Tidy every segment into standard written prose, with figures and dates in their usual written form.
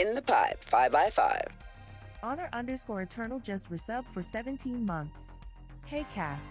In the pipe, 5x5. Honor underscore eternal just resub for 17 months. Hey, Kath.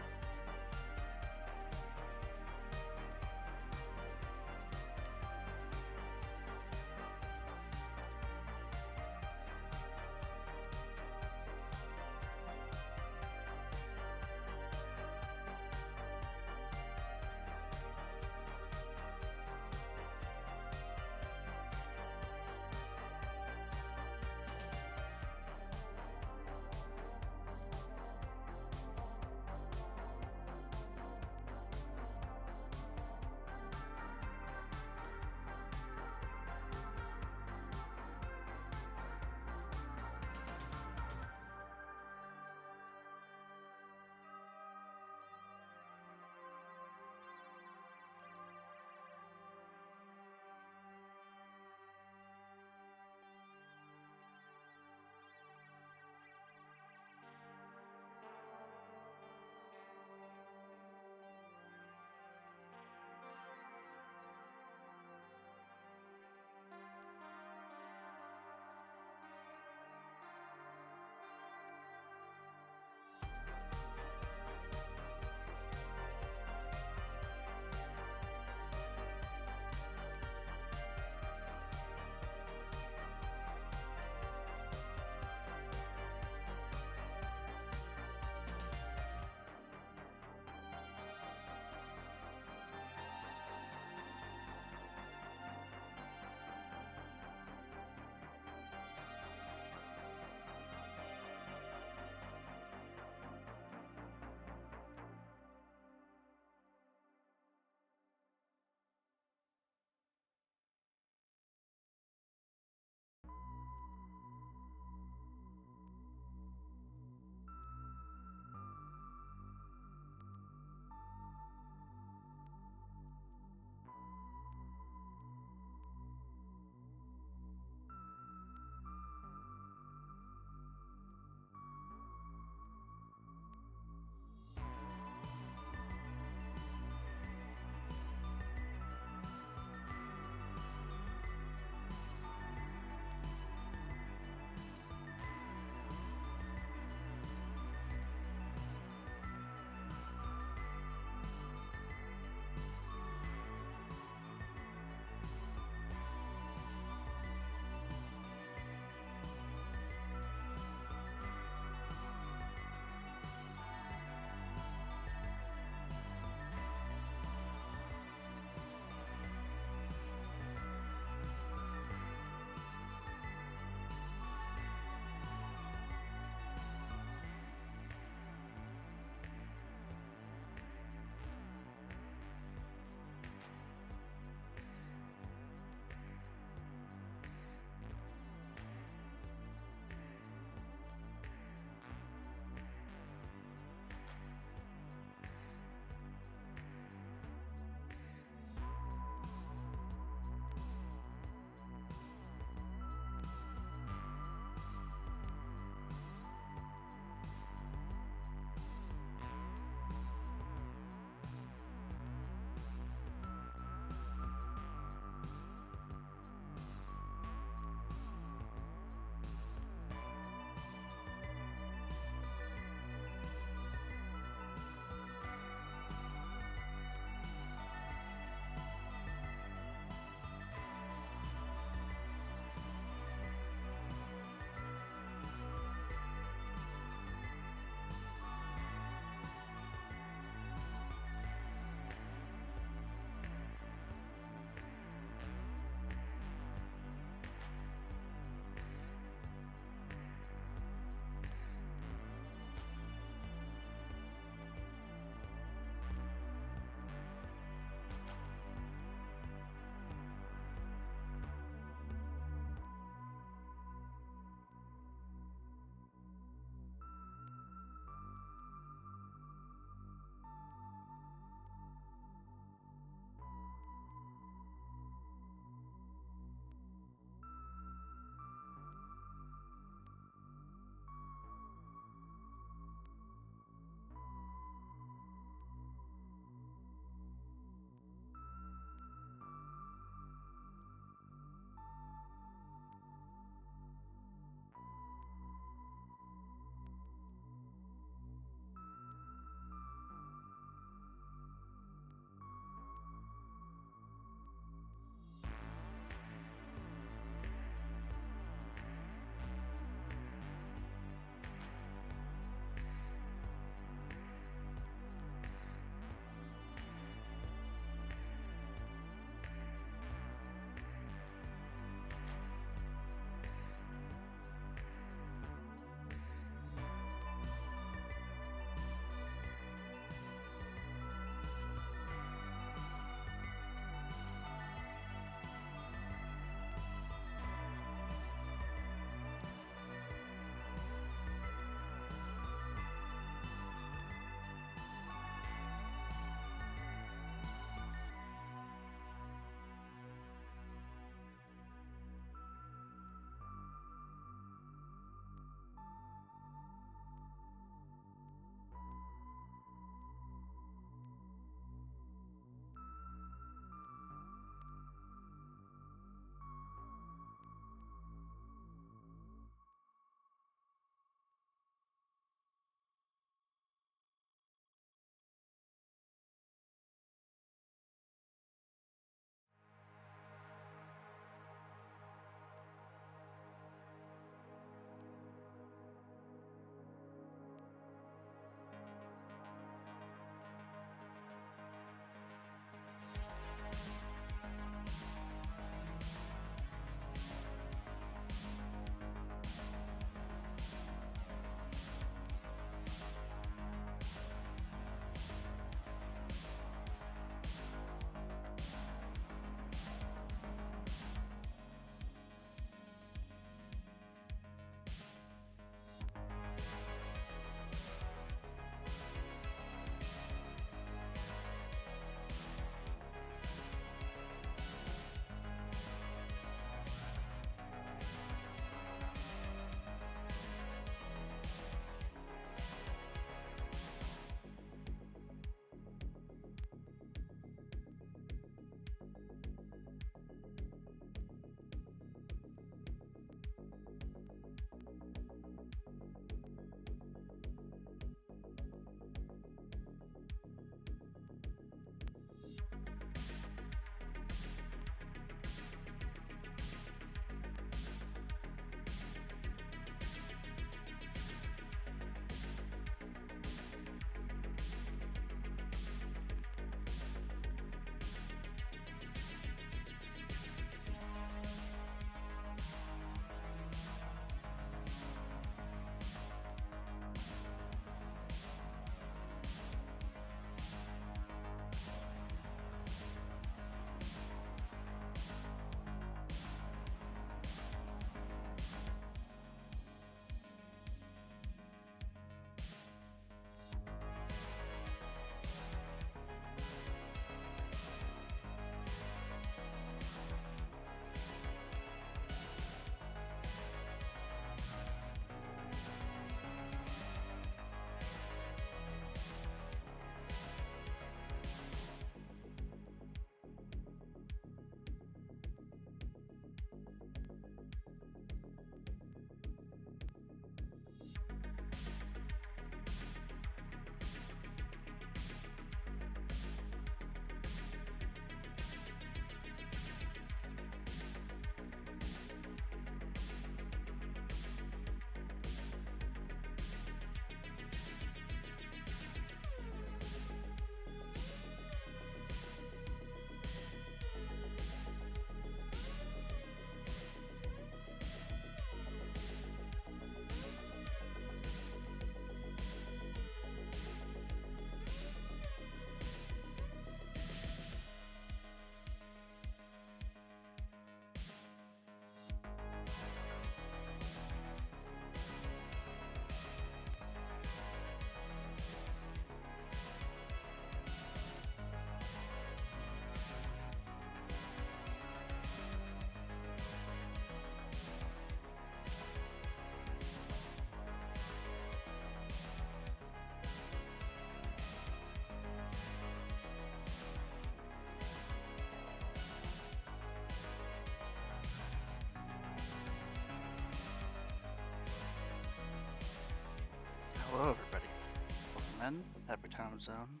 10. Happy time zone.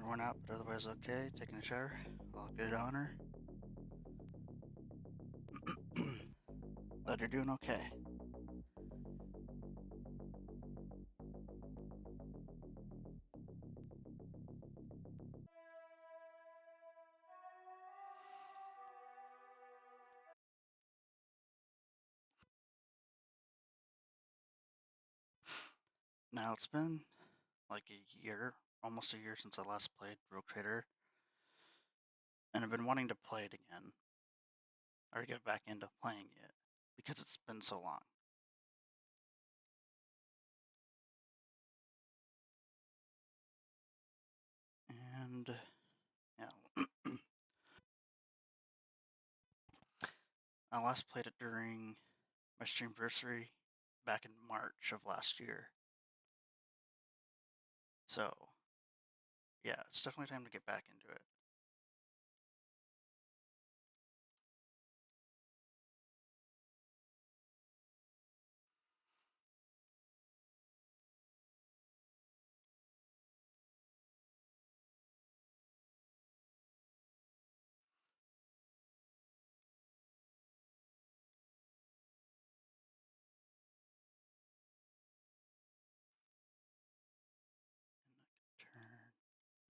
Worn out, but otherwise okay. Taking a shower. All good honor. Glad you're doing okay. Now it's been like a year, almost a year since I last played Rogue Trader, and I've been wanting to play it again, or get back into playing it, because it's been so long. And yeah, I last played it during my streamversary back in March of last year. So yeah, it's definitely time to get back into it.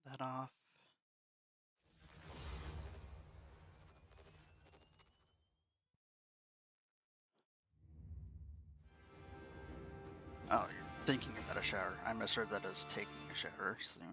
Turn that off. Oh, you're thinking about a shower. I misheard that as taking a shower soon.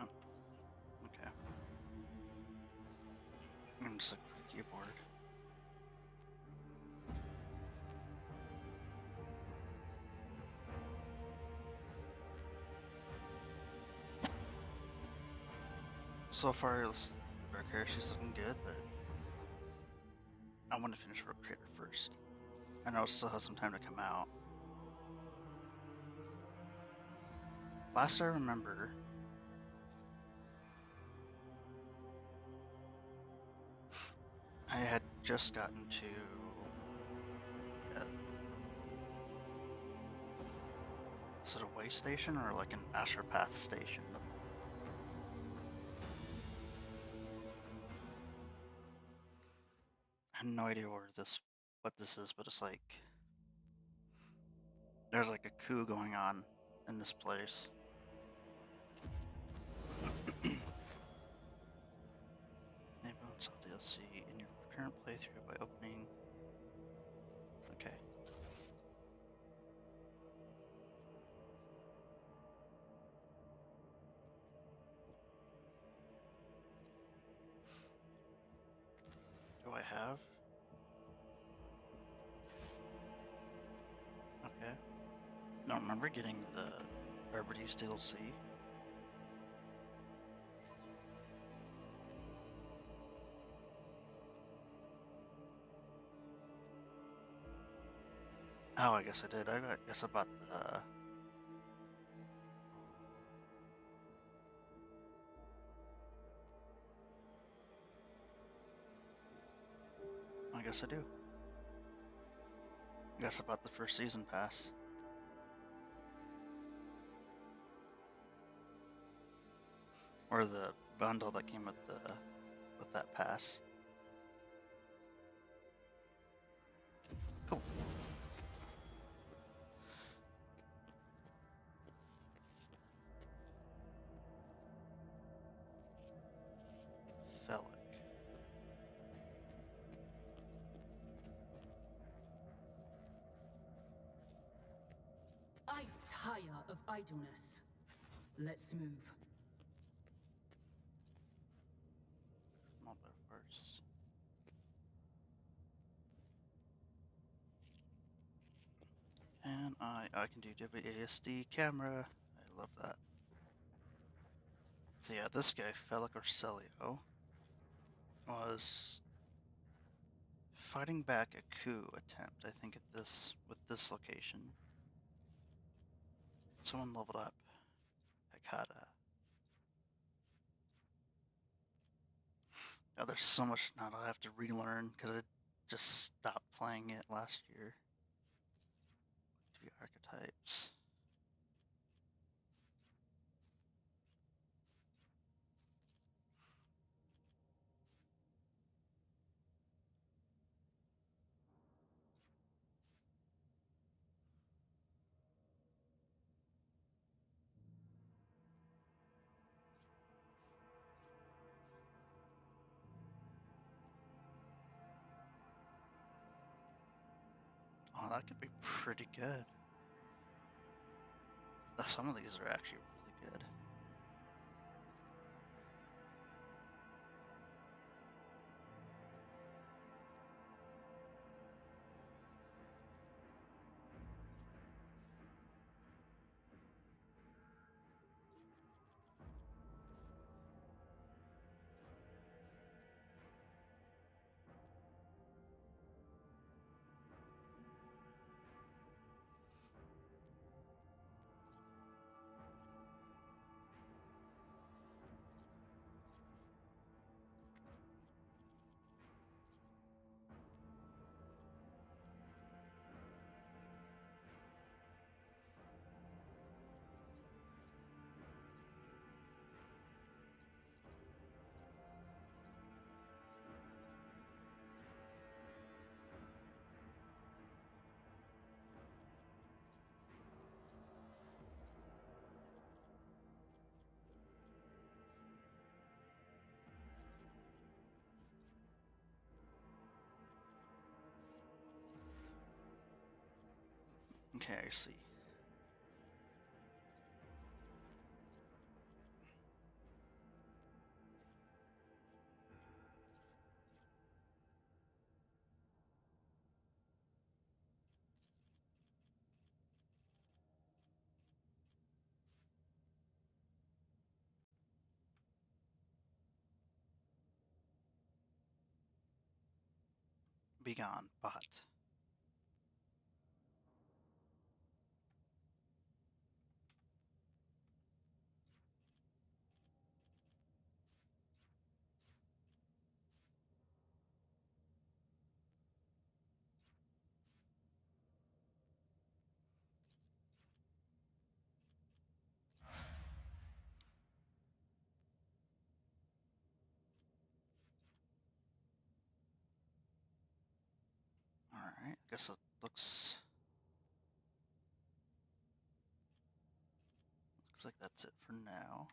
Oh, okay. I'm gonna just look at the keyboard. So far, Dark Hair, she's looking good, but I want to finish Rogue Trader first. I know it still has some time to come out. Last I remember, I had just gotten to is it a way station or like an Astropath station? I have no idea what this is, but it's like there's like a coup going on in this place. Enable install DLC in your current playthrough by opening. Okay. Do I have? Okay. I don't remember getting the Liberties DLC. Oh, I guess I did. I guess I bought the. I guess I do. I guess I bought the first season pass. Or the bundle that came with that pass. Cool. Fellic. I tire of idleness. Let's move. I'll go first. And I can do WASD camera. I love that. So yeah, this guy, Felic Orselio, was fighting back a coup attempt, I think, with this location. Someone leveled up Hekata. Oh, there's so much now that I have to relearn because I just stopped playing it last year. The archetypes. Oh, that could be pretty good. Some of these are actually really good. Okay, I see. Begone, bot. Alright, I guess it looks like that's it for now.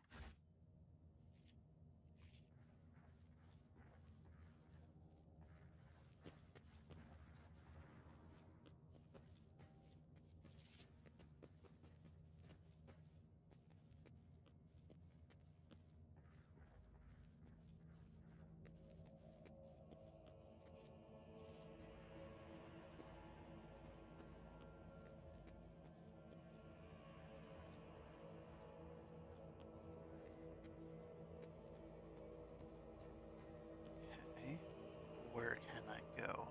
Okay, where can I go?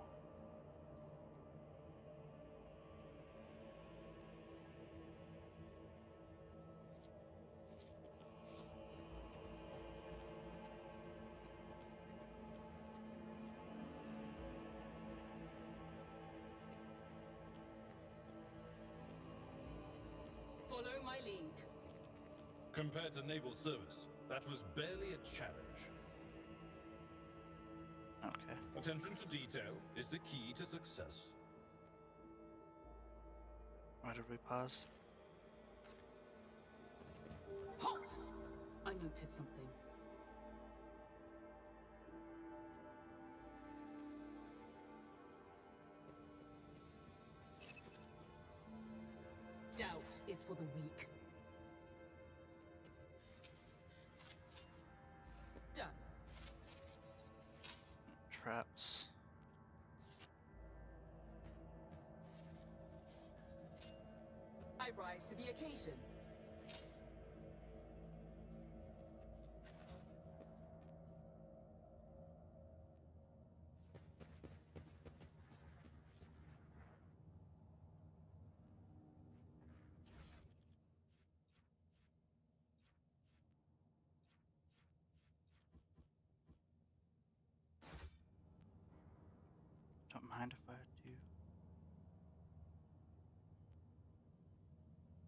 Follow my lead. Compared to naval service, that was barely a challenge. Okay. Attention to detail is the key to success. Why did we pause? Halt! I noticed something. Doubt is for the weak. Done. Traps. I rise to the occasion. Don't mind if I do.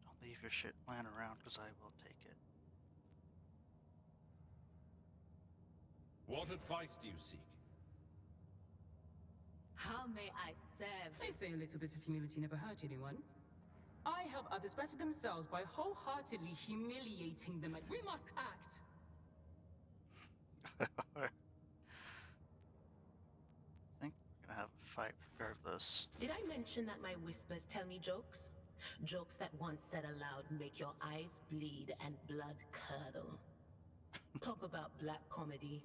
Don't leave your shit laying around, because I will take it. What advice do you seek? How may I serve? They say a little bit of humility never hurt anyone. I help others better themselves by wholeheartedly humiliating them. We must act. I think we're gonna have a fight regardless. Did I mention that my whispers tell me jokes? Jokes that once said aloud make your eyes bleed and blood curdle. Talk about black comedy.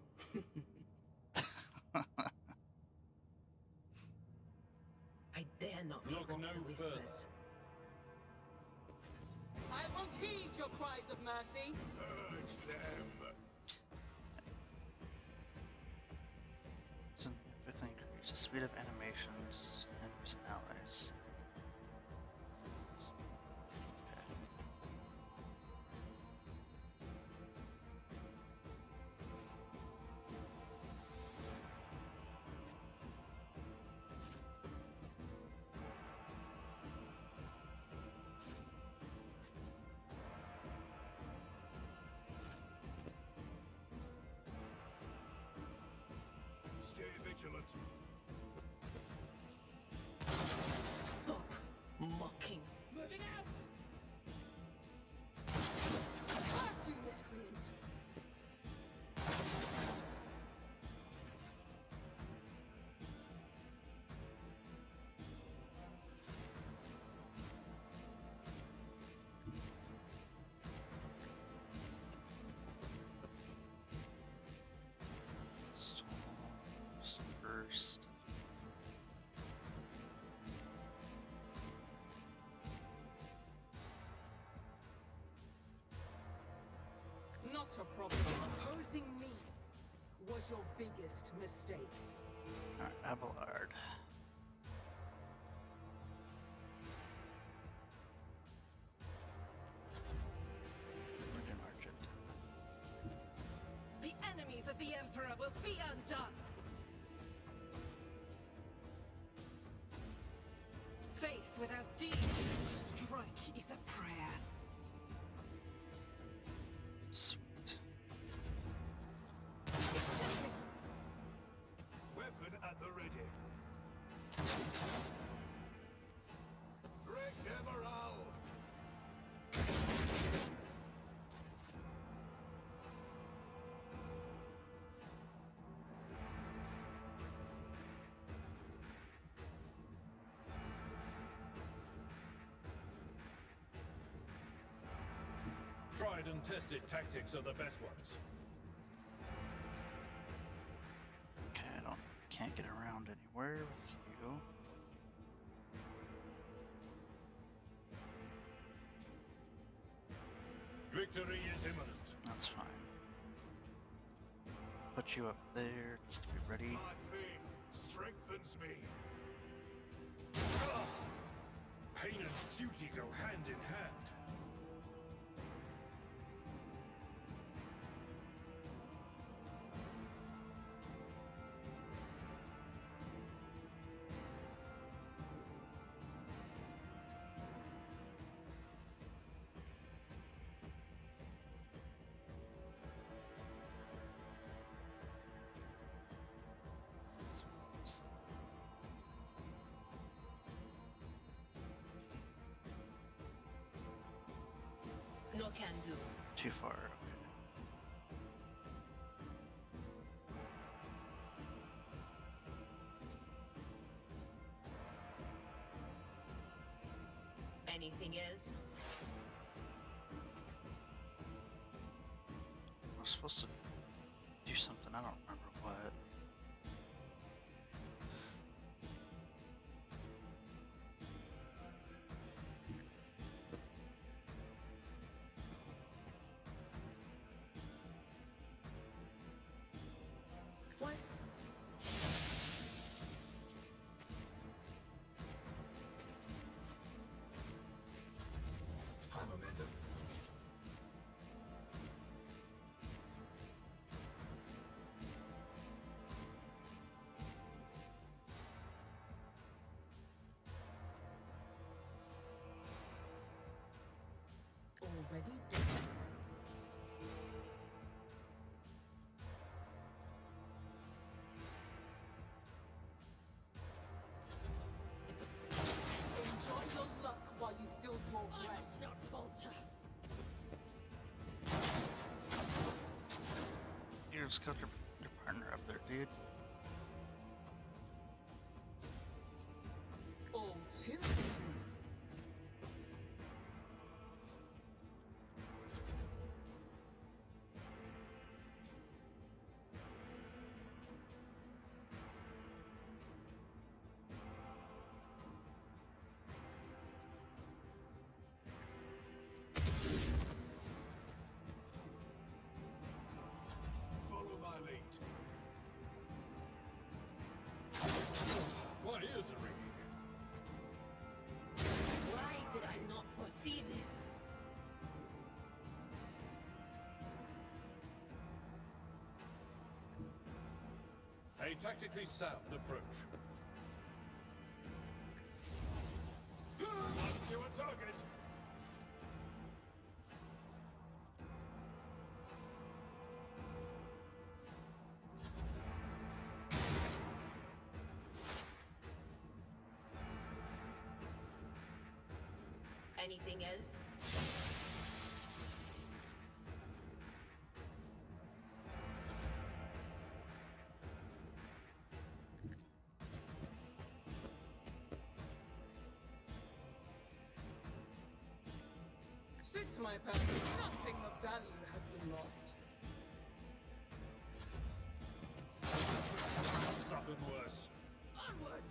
I dare not Look provoke no the whispers. further. I won't heed your cries of mercy. Purge them. Significantly increase the speed of animations, enemies, and allies. Okay. Stay vigilant. Stop mocking. Moving out! Past you, miscreant! Storms first. Not a problem. Opposing me was your biggest mistake. Alright, Abelard. Virgin Merchant. The enemies of the Emperor will be undone! Faith without deeds, strike is a prayer. Sweet. Weapon at the ready. Break their morale. Tried and tested tactics are the best ones. Okay, can't get around anywhere with you. Victory is imminent. That's fine. Put you up there, just to be ready. My faith strengthens me. Pain and duty go hand in hand. No can do. Too far. Okay. Anything else? I was supposed to do something, I don't remember what. What? High momentum. Already? Enjoy your luck while you still draw breath. not falter. You just killed your partner up there, dude. All too soon. Follow my lead. My ears are ringing. Why did I not foresee this? A tactically sound approach. Mark you a target. Anything else? Suits my purpose. Nothing of value has been lost. Nothing worse. Onward!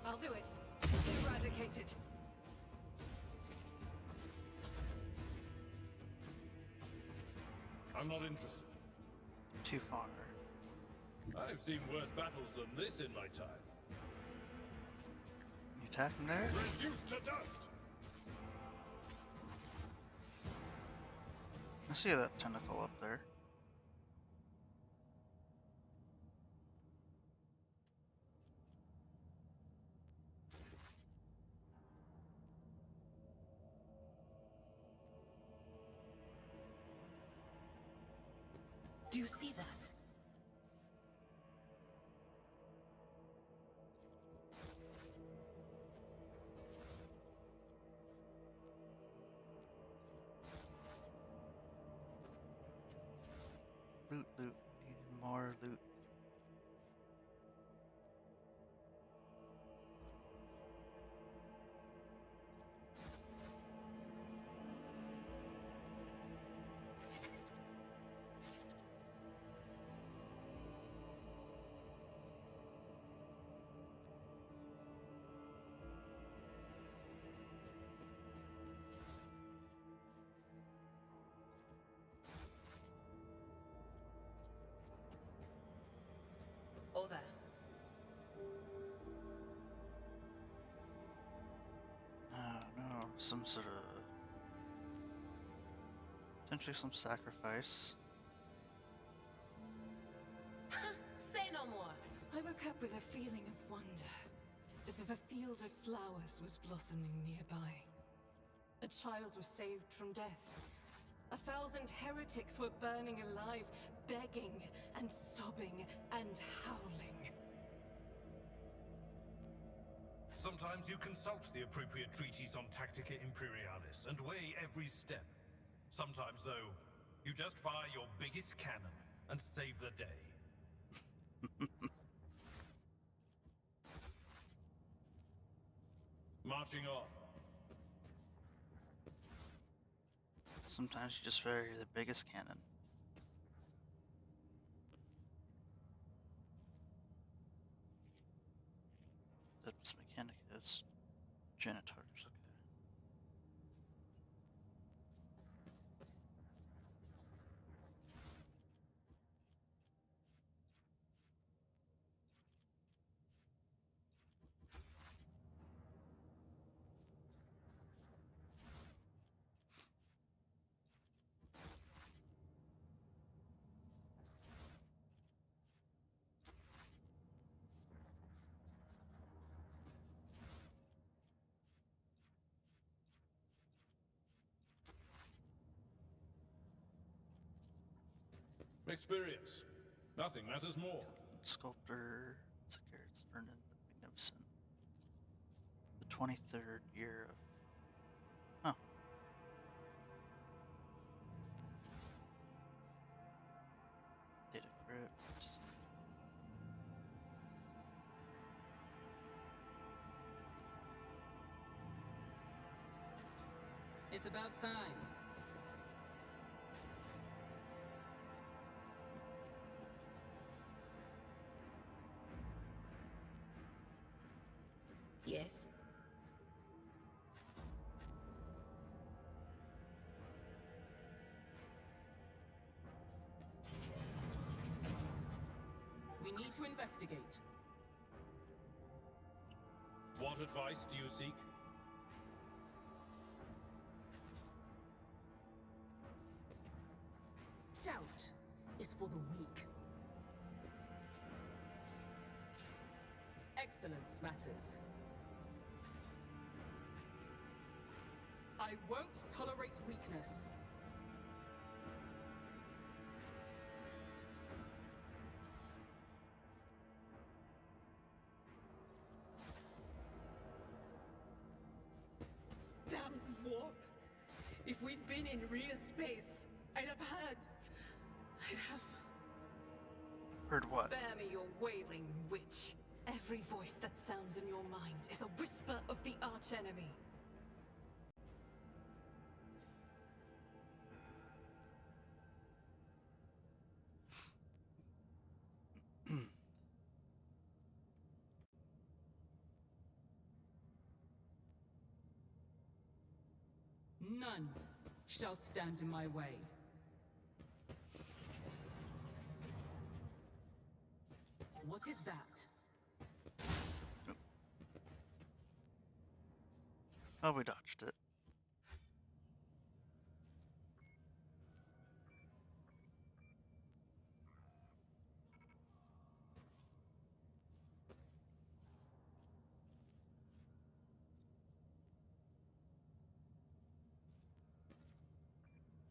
I'll do it. Eradicate it. I'm not interested. Too far. I've seen worse battles than this in my time. You attack him there? Reduced to dust! I see that tentacle up there. Do you see that? Loot, loot. Need more loot. some sort of potentially some sacrifice. Say no more. I woke up with a feeling of wonder, as if a field of flowers was blossoming nearby. A child was saved from death. 1,000 heretics were burning alive, begging and sobbing and howling. Sometimes you consult the appropriate treatise on Tactica Imperialis and weigh every step. Sometimes, though, you just fire your biggest cannon and save the day. Marching on. Sometimes you just fire the biggest cannon. That's Mechanicus. Janitors, okay. Experience. Nothing matters more. Sculptor, Sicarius Vernon the Magnificent. The 23rd year of. Oh. Data crypt. It's about time. Yes. We need to investigate. What advice do you seek? Doubt is for the weak. Excellence matters. I won't tolerate weakness. Damn warp! If we'd been in real space, I'd have. Heard what? Spare me your wailing, witch. Every voice that sounds in your mind is a whisper of the archenemy. None shall stand in my way. What is that? Oh, we dodged it.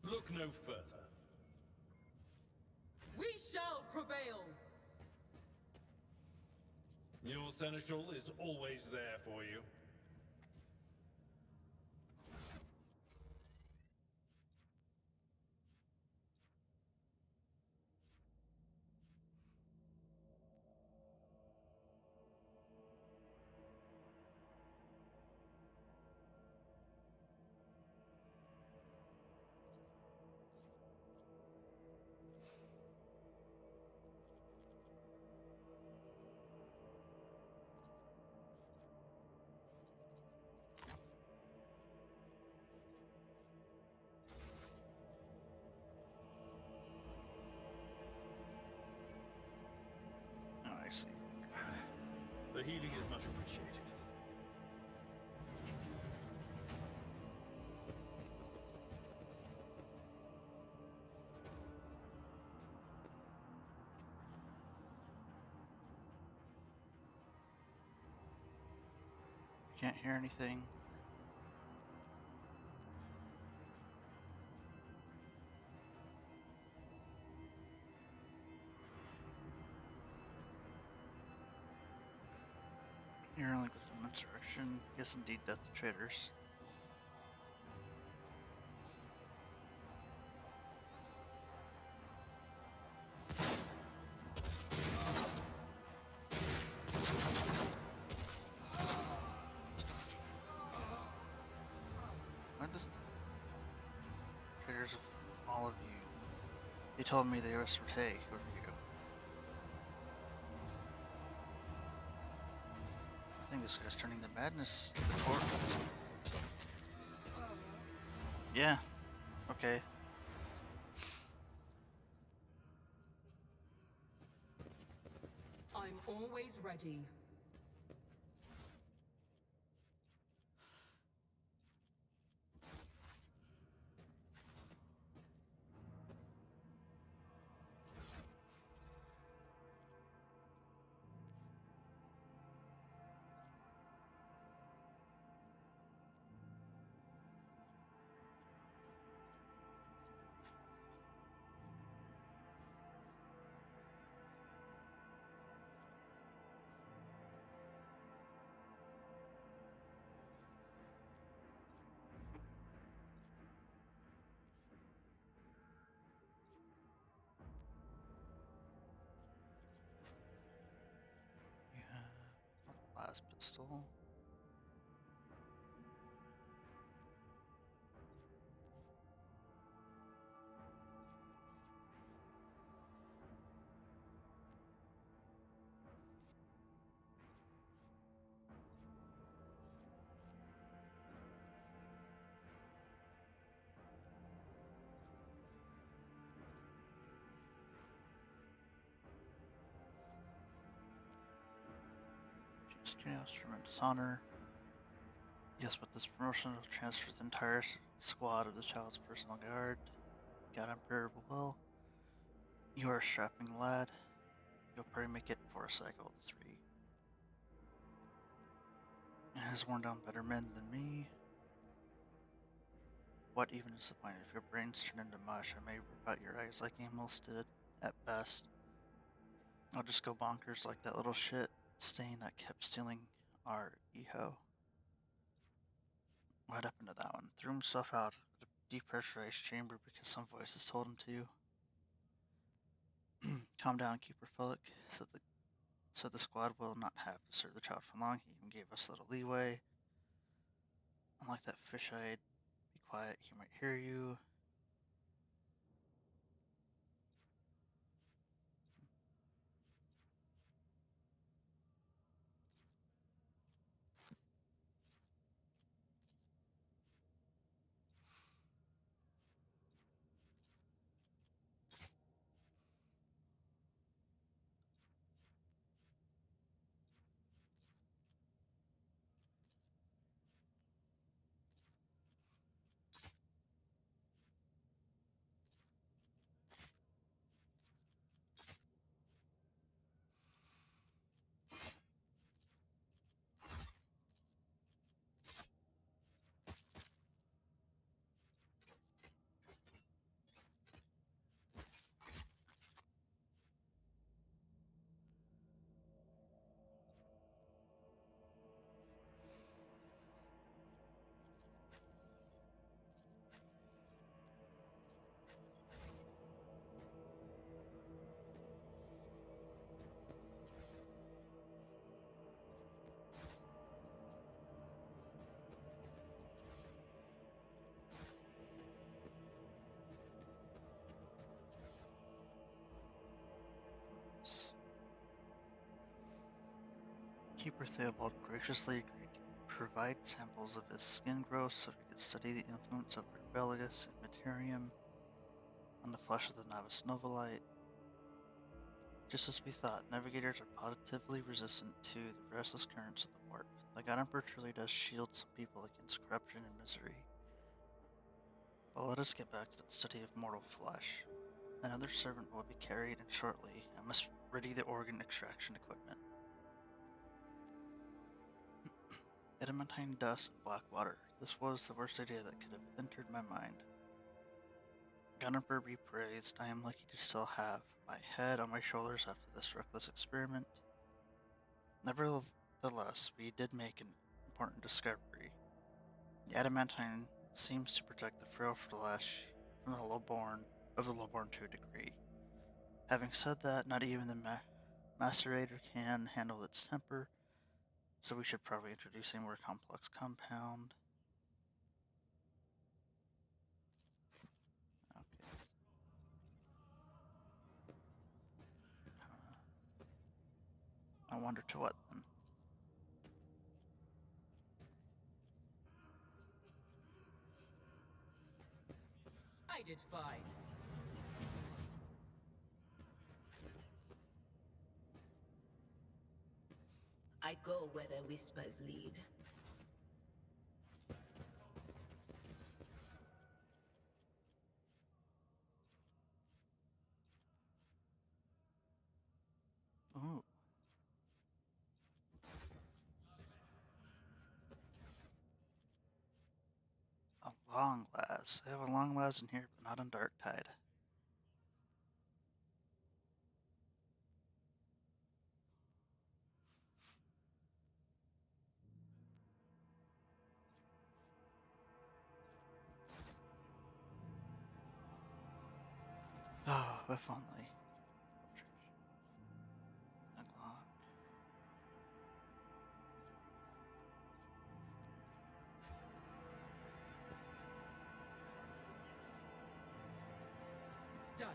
Look no further. We shall prevail! Your seneschal is always there for you. Oh, I see. The healing is much appreciated. can't hear anything. Hearing like with an insurrection. Yes, indeed, death to traitors. Why does traitors of all of you? They told me they were Sorte. Who are you? I think this guy's turning to madness. Or... Yeah. Okay. I'm always ready. Last pistol. Chaos tremendous honor. Yes, with this promotion will transfer the entire squad of the child's personal guard. God Emperor will. You are a strapping lad. You'll probably make it for a cycle 3. It has worn down better men than me. What even is the point? If your brains turn into mush, I may rip out your eyes like Amos did, at best. I'll just go bonkers like that little shit stain that kept stealing our Eho. What happened to that one? Threw himself out of the depressurized chamber because some voices told him to. Calm down, Keeper Fullick, said the squad will not have to serve the child for long. He even gave us a little leeway. Unlike that fish-eyed, be quiet, he might hear you. Keeper Theobald graciously agreed to provide samples of his skin growth so he could study the influence of Rebellius and Materium on the flesh of the novice Novolite. Just as we thought, navigators are positively resistant to the restless currents of the warp. The God Emperor truly does shield some people against corruption and misery. But let us get back to the study of mortal flesh. Another servant will be carried in shortly. I must ready the organ extraction equipment. Adamantine dust and black water. This was the worst idea that could have entered my mind. Gunnifer be praised, I am lucky to still have my head on my shoulders after this reckless experiment. Nevertheless, we did make an important discovery. The adamantine seems to protect the frail flesh from the lowborn to a degree. Having said that, not even the macerator can handle its temper, so we should probably introduce a more complex compound. Okay. I wonder to what then? I did fine. I go where the whispers lead. Ooh. A long las. I have a long las in here, but not on Darktide. Oh, if only. Unlock. Done.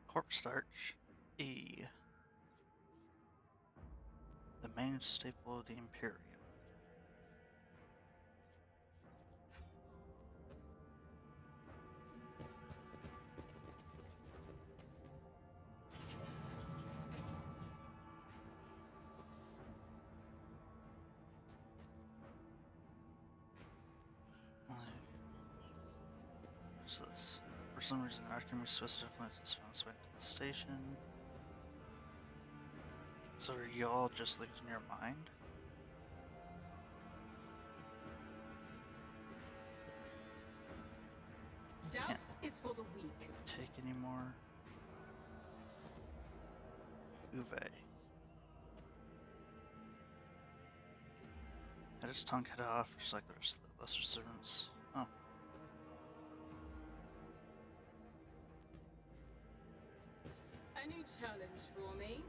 Corpse starch. E. The main staple of the Imperium. What's this? For some reason, Archimedes specifically has found its way to the station. So are y'all just losing your mind? Doubt is for the weak. Take any more? Uve. Had its tongue cut off, just like the rest of the lesser servants. Oh. A new challenge for me.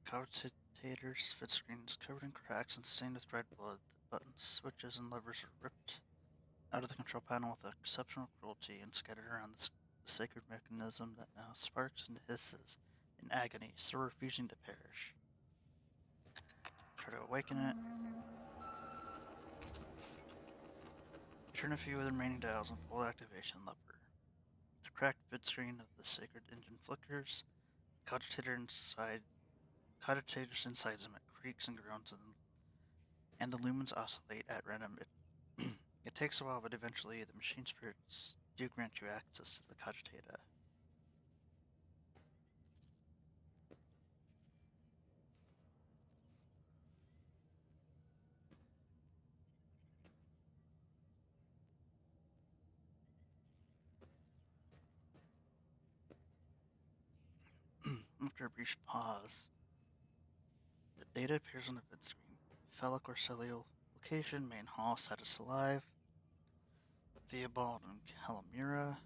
Cogitator's fit screen is covered in cracks and stained with dried blood. The buttons, switches, and levers are ripped out of the control panel with exceptional cruelty and scattered around the sacred mechanism that now sparks and hisses in agony, so refusing to perish. Try to awaken it. Turn a few of the remaining dials and full activation lever. The cracked vid screen of the sacred engine flickers. Cogitators inside Zemet creaks and groans, and the lumens oscillate at random. It takes a while, but eventually the machine spirits do grant you access to the cogitator. After a brief pause, the data appears on the vid screen. Phallic or cellular location, main hall, status alive. Theobald and Calamira.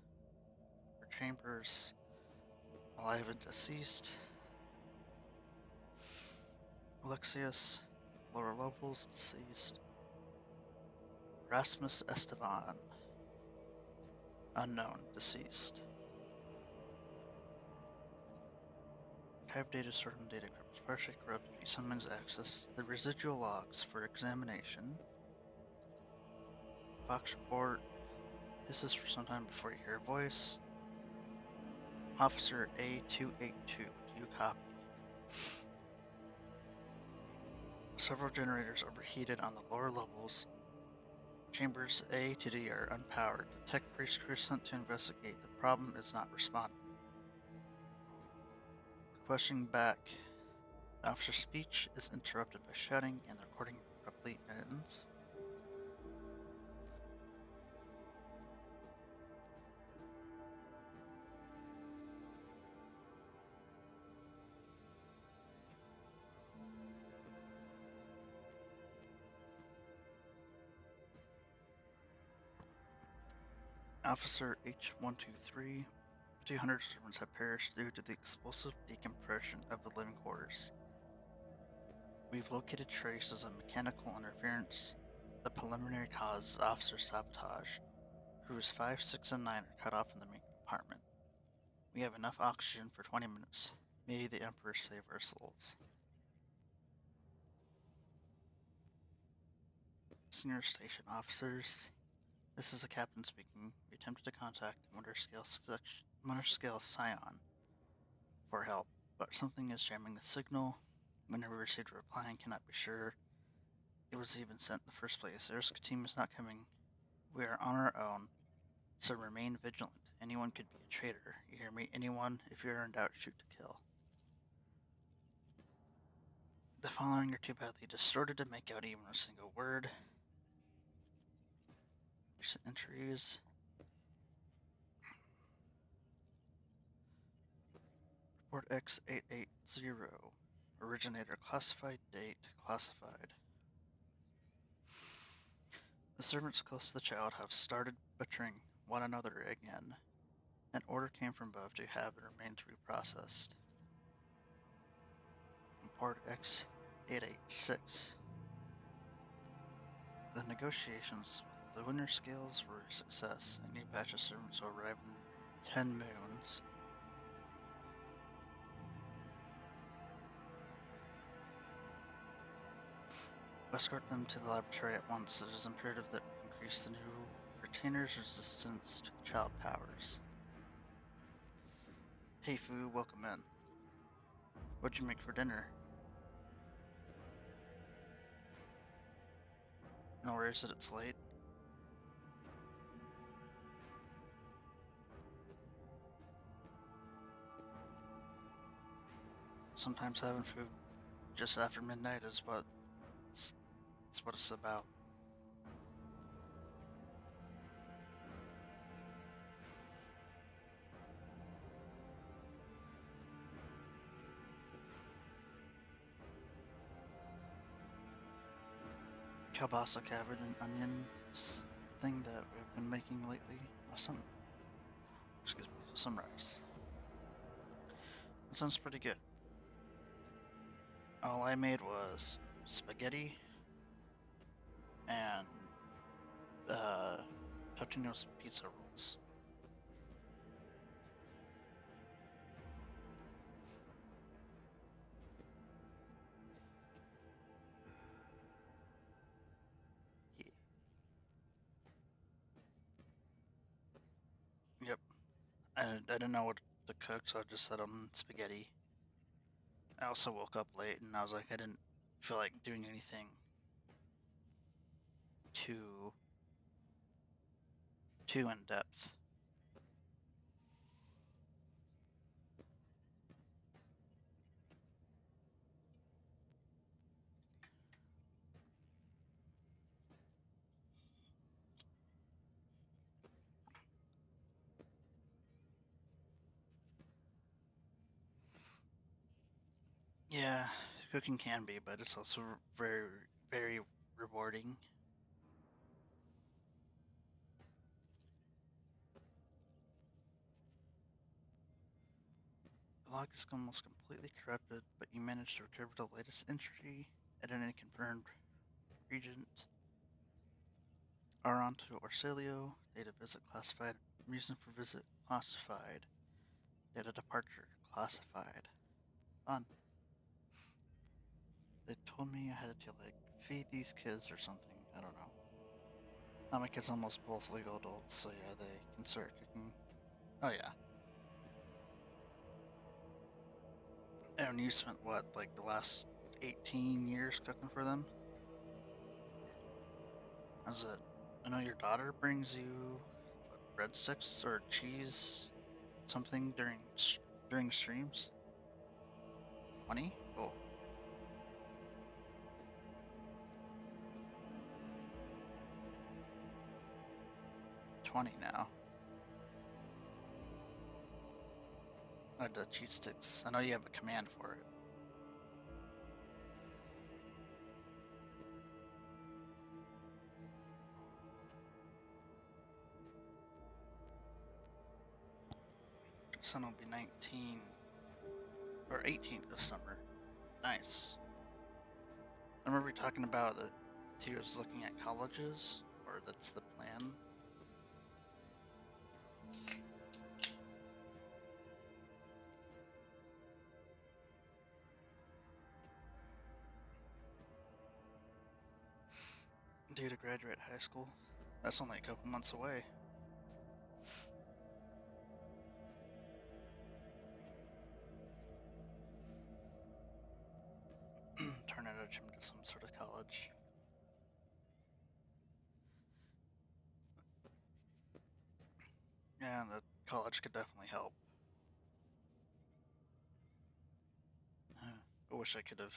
Her chambers, alive and deceased. Alexius, lower levels, deceased. Rasmus Esteban, unknown, deceased. Archive data stored in data crypts, partially corrupted, summons access the residual logs for examination. Fox report. This is for some time before you hear a voice. Officer A282, do you copy? Several generators overheated on the lower levels Chambers A to D are unpowered. The tech priest crew sent to investigate. The problem is not responding. Questioning back. The officer's speech is interrupted by shouting, and the recording abruptly ends. Officer H-123, 200 servants have perished due to the explosive decompression of the living quarters. We've located traces of mechanical interference. The preliminary cause is officer sabotage. Crews 5, 6, and 9 are cut off in the main compartment. We have enough oxygen for 20 minutes. May the Emperor save our souls. Senior station officers. This is the captain speaking. We attempted to contact the Winter Scale Scion for help, but something is jamming the signal. We never received a reply and cannot be sure it was even sent in the first place. The rescue team is not coming. We are on our own, so remain vigilant. Anyone could be a traitor. You hear me? Anyone? If you are in doubt, shoot to kill. The following are too badly distorted to make out even a single word. Recent entries. Report X880. Originator classified. Date classified. The servants close to the child have started butchering one another again. An order came from above to have the remains reprocessed. Report X886. The negotiations with the Winter Scales were a success. A new batch of servants will arrive in 10 moons. Escort them to the laboratory at once. It is imperative that we increase the new retainer's resistance to the child powers. Hey Fu, welcome in. What'd you make for dinner? No worries that it's late. Sometimes having food just after midnight is what it's about. Kielbasa cabbage and onions thing that we've been making lately. Some rice. That sounds pretty good. All I made was spaghetti and Totino's pizza rolls. Yeah. Yep. I didn't know what to cook, so I just said spaghetti. I also woke up late and I was like, I didn't feel like doing anything too in depth. Yeah, cooking can be, but it's also very, very rewarding. The log is almost completely corrupted, but you managed to recover the latest entry. Identity confirmed. Regent. Aron to Orsilio. Date of visit classified. Reason for visit classified. Date of departure classified. Fun. They told me I had to like feed these kids or something. I don't know. Now my kids almost both legal adults, so yeah, they can start cooking. Oh yeah. And you spent what, like the last 18 years cooking for them? How's it? I know your daughter brings you what, breadsticks or cheese something during streams. 20? Oh. 20 now. The cheat sticks. I know you have a command for it. Son will be 19 or 18 this summer. Nice. I remember we talking about that he was looking at colleges, or that's the plan. Due to graduate high school. That's only a couple months away. Turn it into some sort of college. Yeah, the college could definitely help. I wish I could have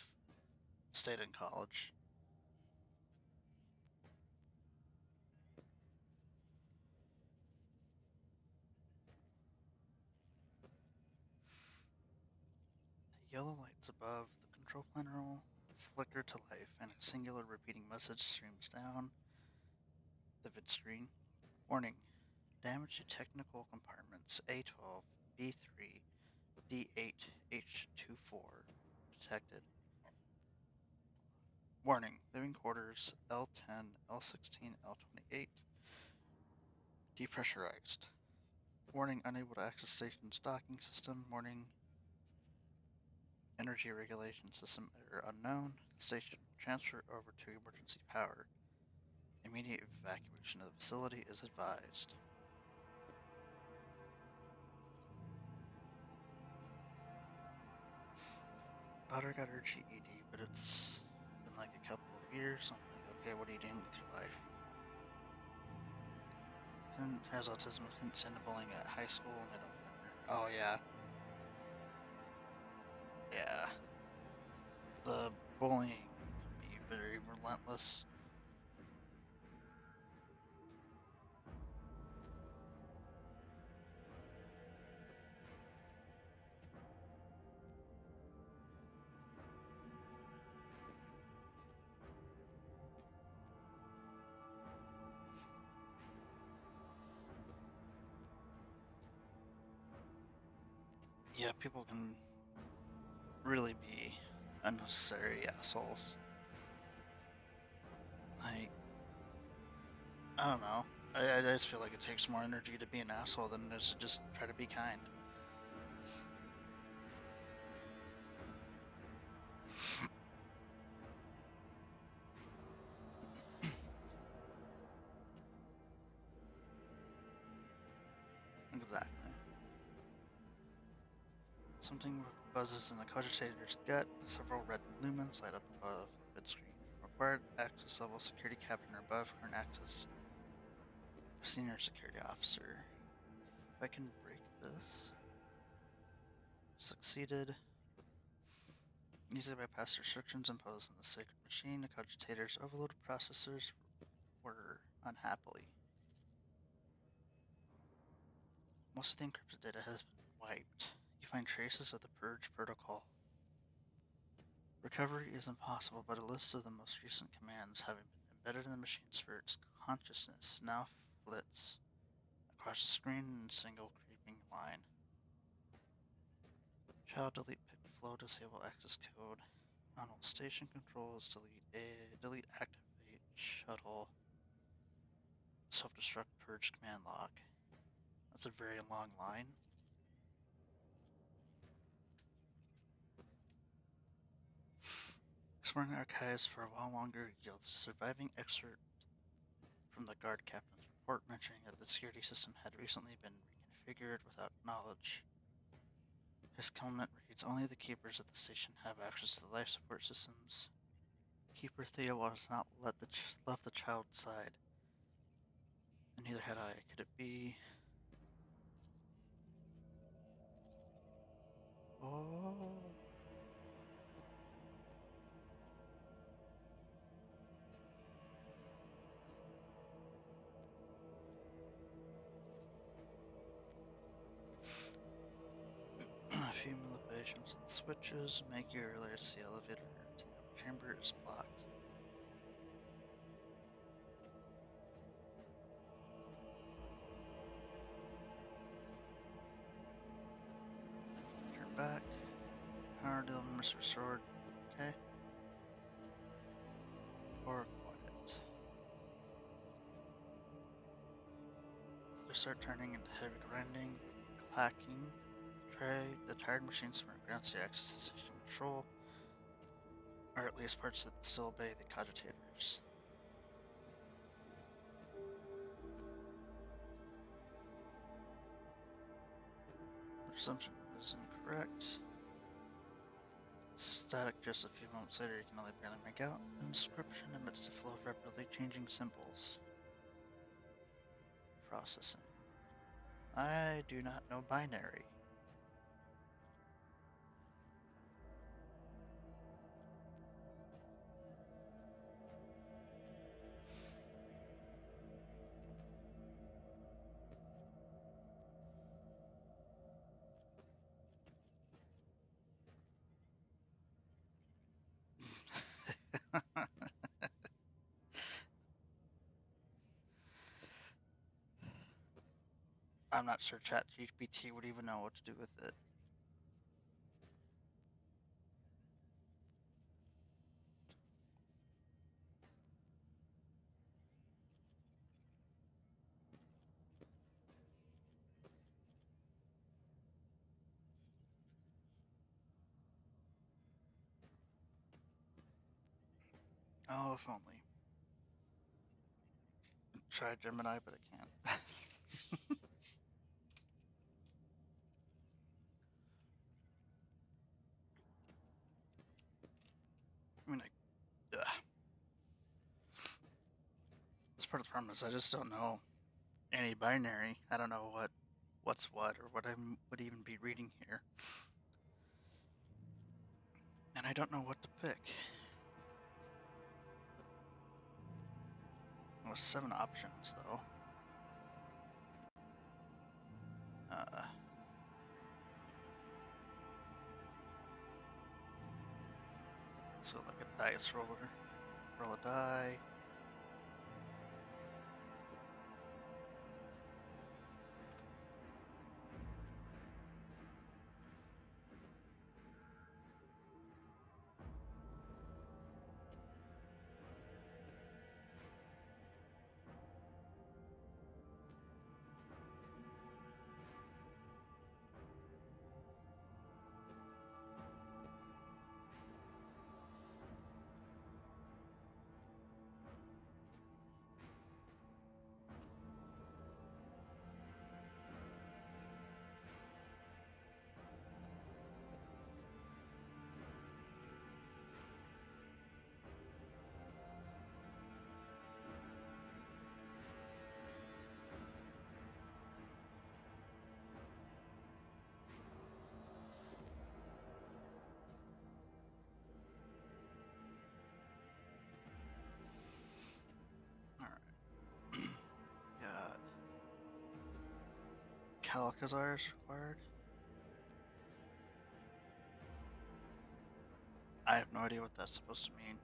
stayed in college. The yellow lights above the control panel flicker to life, and a singular repeating message streams down the vid screen. Warning: damage to technical compartments A12, B3, D8, H24 detected. Warning: living quarters L10, L16, L28 depressurized. Warning: unable to access station's docking system. Warning: energy regulation system error unknown. The station will transfer over to emergency power. Immediate evacuation of the facility is advised. Daughter got her GED, but it's been like a couple of years. I'm like, okay, what are you doing with your life? And has autism, hints into bullying at high school, and they don't blame her. Oh yeah. Yeah. The bullying can be very relentless. Yeah, people can really be unnecessary assholes. Like, I don't know. I just feel like it takes more energy to be an asshole than it is to just try to be kind. Exactly. Something buzzes in the cogitator's gut. Several red lumens light up above the vid screen. Required access level security captain or above, current access senior security officer. If I can break this. Succeeded. Easily bypass restrictions imposed on the sacred machine. The cogitator's overloaded processors were unhappily. Most of the encrypted data has been wiped. You find traces of the purge protocol. Recovery is impossible, but a list of the most recent commands having been embedded in the machine's for its consciousness now flits across the screen in a single creeping line. Child delete pick flow disable access code. On all station controls delete activate shuttle self-destruct purge command log. That's a very long line. Exploring the archives for a while longer yields a surviving excerpt from the guard captain's report mentioning that the security system had recently been reconfigured without knowledge. His comment reads, only the keepers at the station have access to the life support systems. Keeper Theowald has not left the child's side. And neither had I. Could it be? Oh. A few manipulations with switches make you realize the elevator to the upper chamber is blocked. Turn back. Power to the Mercer Sword. Okay. Or quiet. So they start turning into heavy grinding, clacking. The tired machine smart grants you access to station control, or at least parts of it that still obey the cogitators. Presumption is incorrect. Static just a few moments later, you can only barely make out an inscription amidst a flow of rapidly changing symbols. Processing. I do not know binary. I'm not sure ChatGPT would even know what to do with it. Oh, if only. Try Gemini, but I can't. I mean, that's part of the problem is I just don't know any binary. I don't know what's what or what I would even be reading here. And I don't know what to pick. Well, 7 options, though. So like a dice roller. Roll a die. Calcazar is required. I have no idea what that's supposed to mean.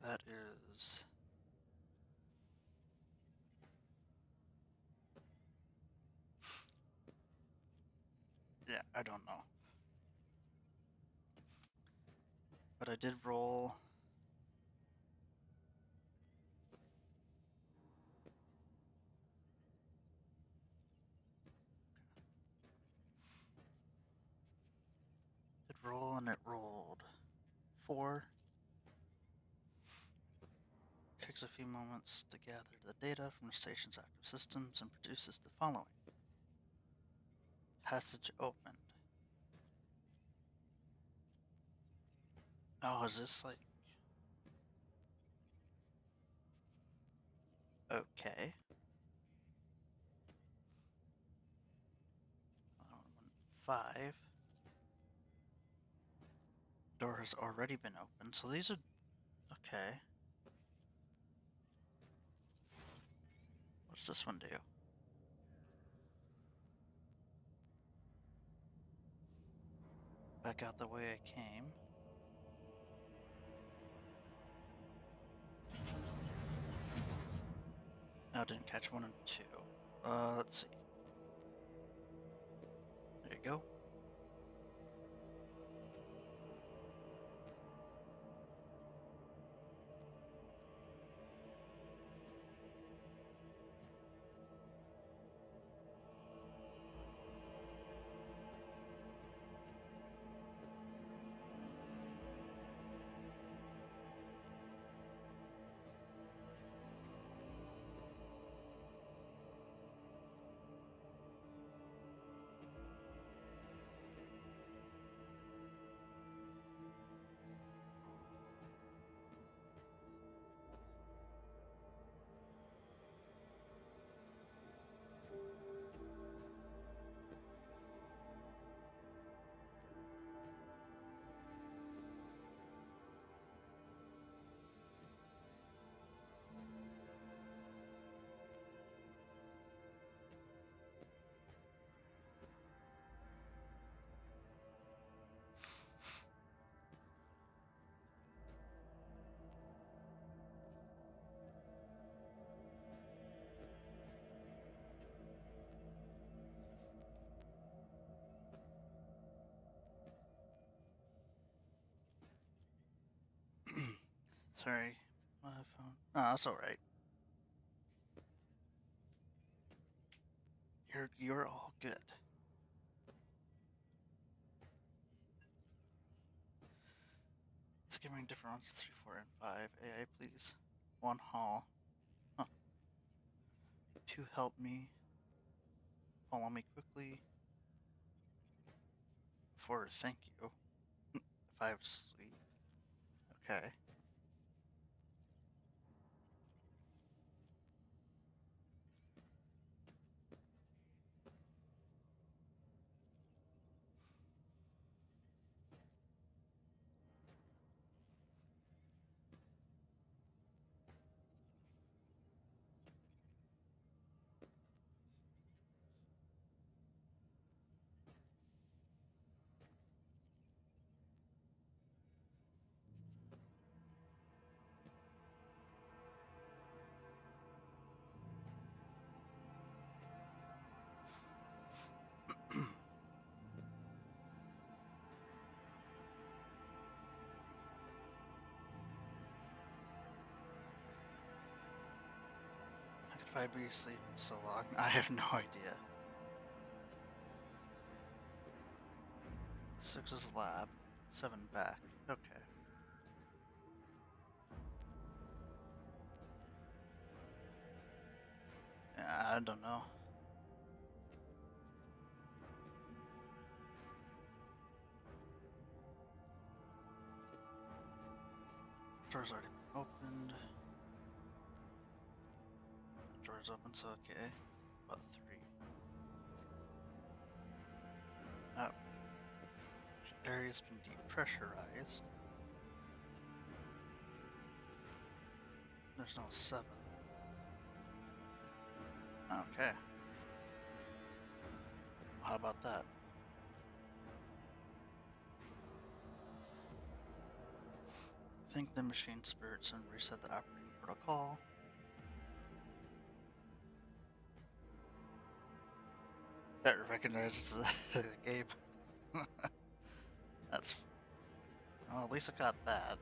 That is... Yeah, I don't know. But I did roll... and it rolled 4. Takes a few moments to gather the data from the station's active systems and produces the following. Passage opened. Oh, is this like... Okay. 5. Door has already been opened, so these are... Okay. What's this one do? Back out the way I came. No, didn't catch 1 and 2. Let's see. There you go. Sorry, my phone. No, that's alright. You're all good. Skimming different ones 3, 4, and 5. AI, please. 1 hall. Huh. 2 help me. Follow me quickly. 4 thank you. 5 sleep. Okay. How could 5 be asleep so long? I have no idea. 6 is lab. 7 back. Okay. Yeah, I don't know. Door's already been opened. The door's open, so okay. About 3. Oh. Area's been depressurized. There's no 7. Okay. How about that? Thank the machine spirits and reset the operating protocol. That recognizes the game. That's... Well, at least I got that.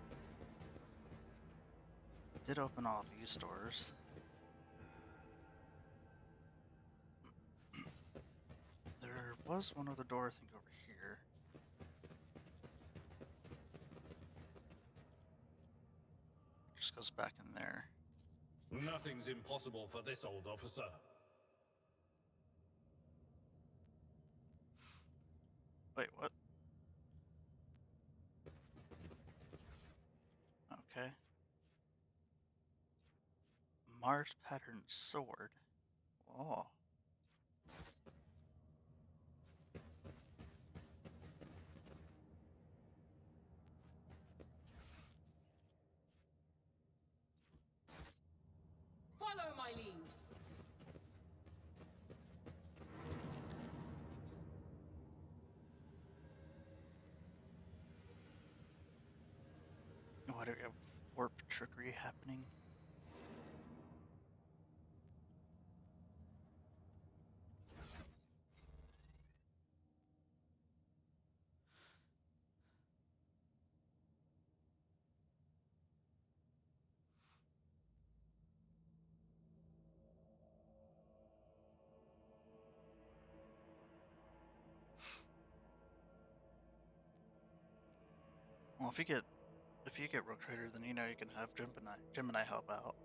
Did open all these doors. There was one other door, I think, over here. Just goes back in there. Nothing's impossible for this old officer. Wait, what? Mars pattern sword. Oh. Follow my lead. What are warp trickery happening? Well, if you get Rogue Trader, then you know you can have Gemini help out.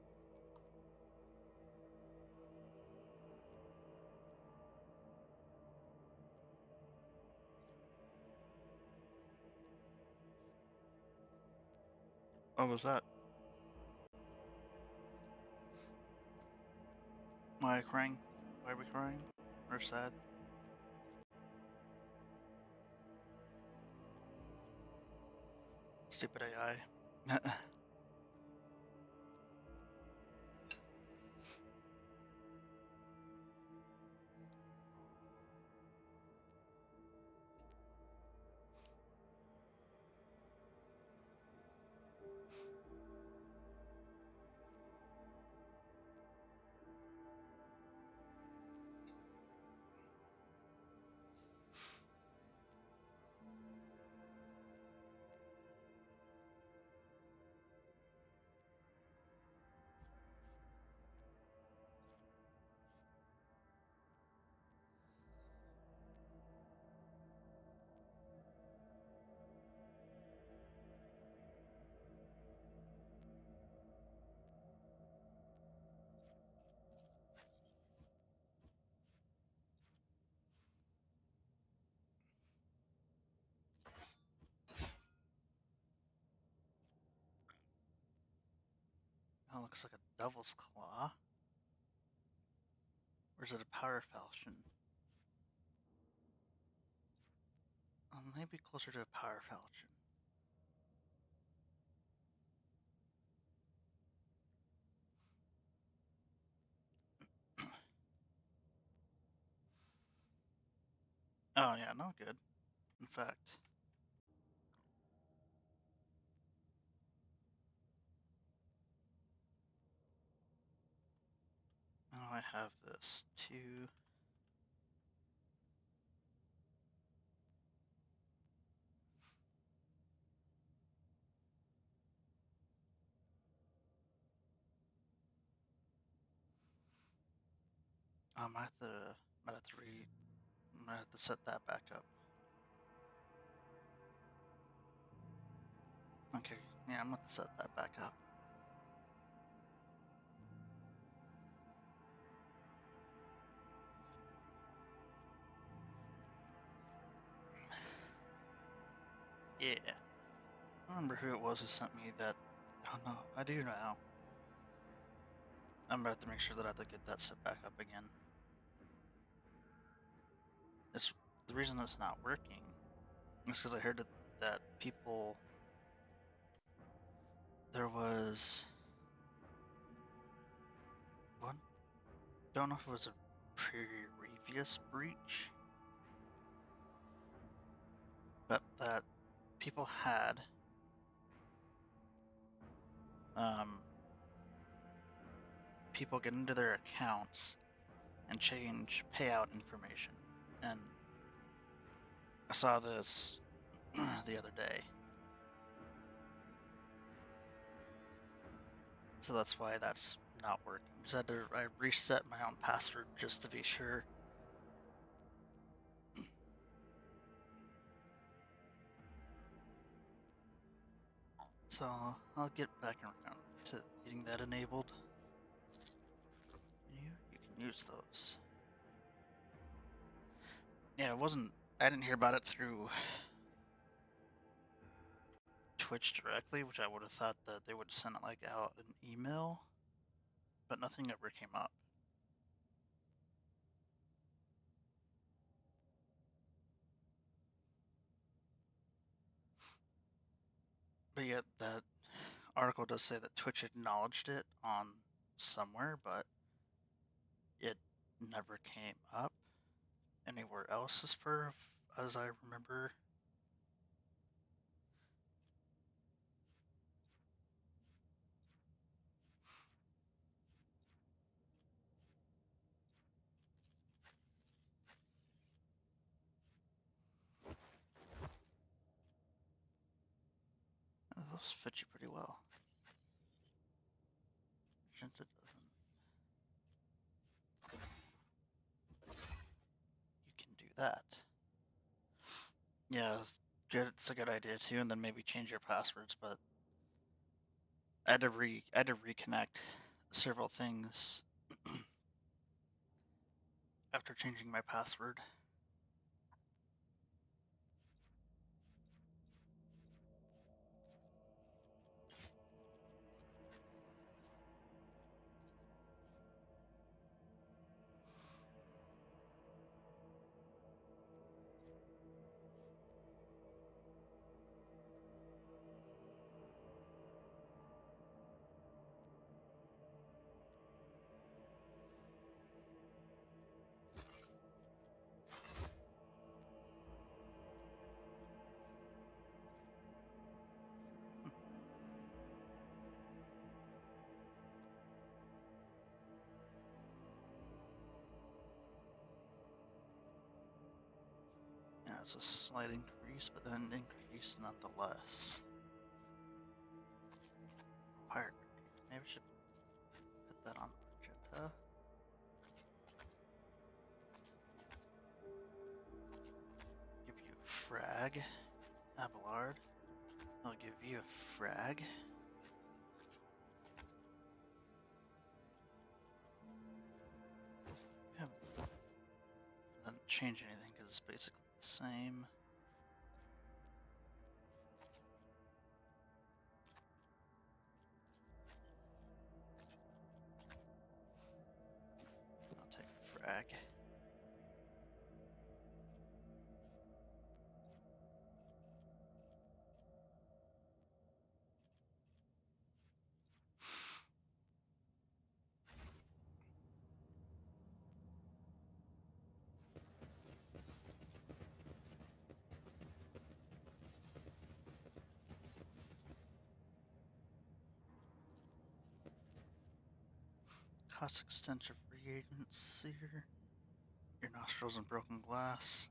What was that? Why are you crying? Why are we crying? Or sad? Stupid AI. That looks like a devil's claw. Or is it a power falchion? Maybe closer to a power falchion. Oh yeah, no good. In fact. Now I have this too. I might have to set that back up. Okay, yeah, I'm gonna have to set that back up. Yeah. I don't remember who it was who sent me that. Oh no, I do now. I'm about to make sure that I have to get that set back up again. It's the reason it's not working is because I heard that people. There was one. Don't know if it was a previous breach, but that people had people get into their accounts and change payout information, and I saw this the other day. So that's why that's not working. Because I reset my own password just to be sure. So I'll get back around to getting that enabled. You can use those. Yeah, I didn't hear about it through Twitch directly, which I would have thought that they would send it like out an email. but nothing ever came up. But yet that article does say that Twitch acknowledged it on somewhere, but it never came up anywhere else as I remember. Those fit you pretty well. Magenta doesn't. You can do that. Yeah, it's a good idea too, and then maybe change your passwords, but I had to reconnect several things after changing my password. Yeah, it's a slight increase, but then an increase nonetheless. Fire grenade. Maybe we should put that on Magenta. Give you a frag. Abelard. I'll give you a frag. Doesn't change anything because it's basically the same. I'll take a frag. Cost extensive reagents here. Your nostrils and broken glass.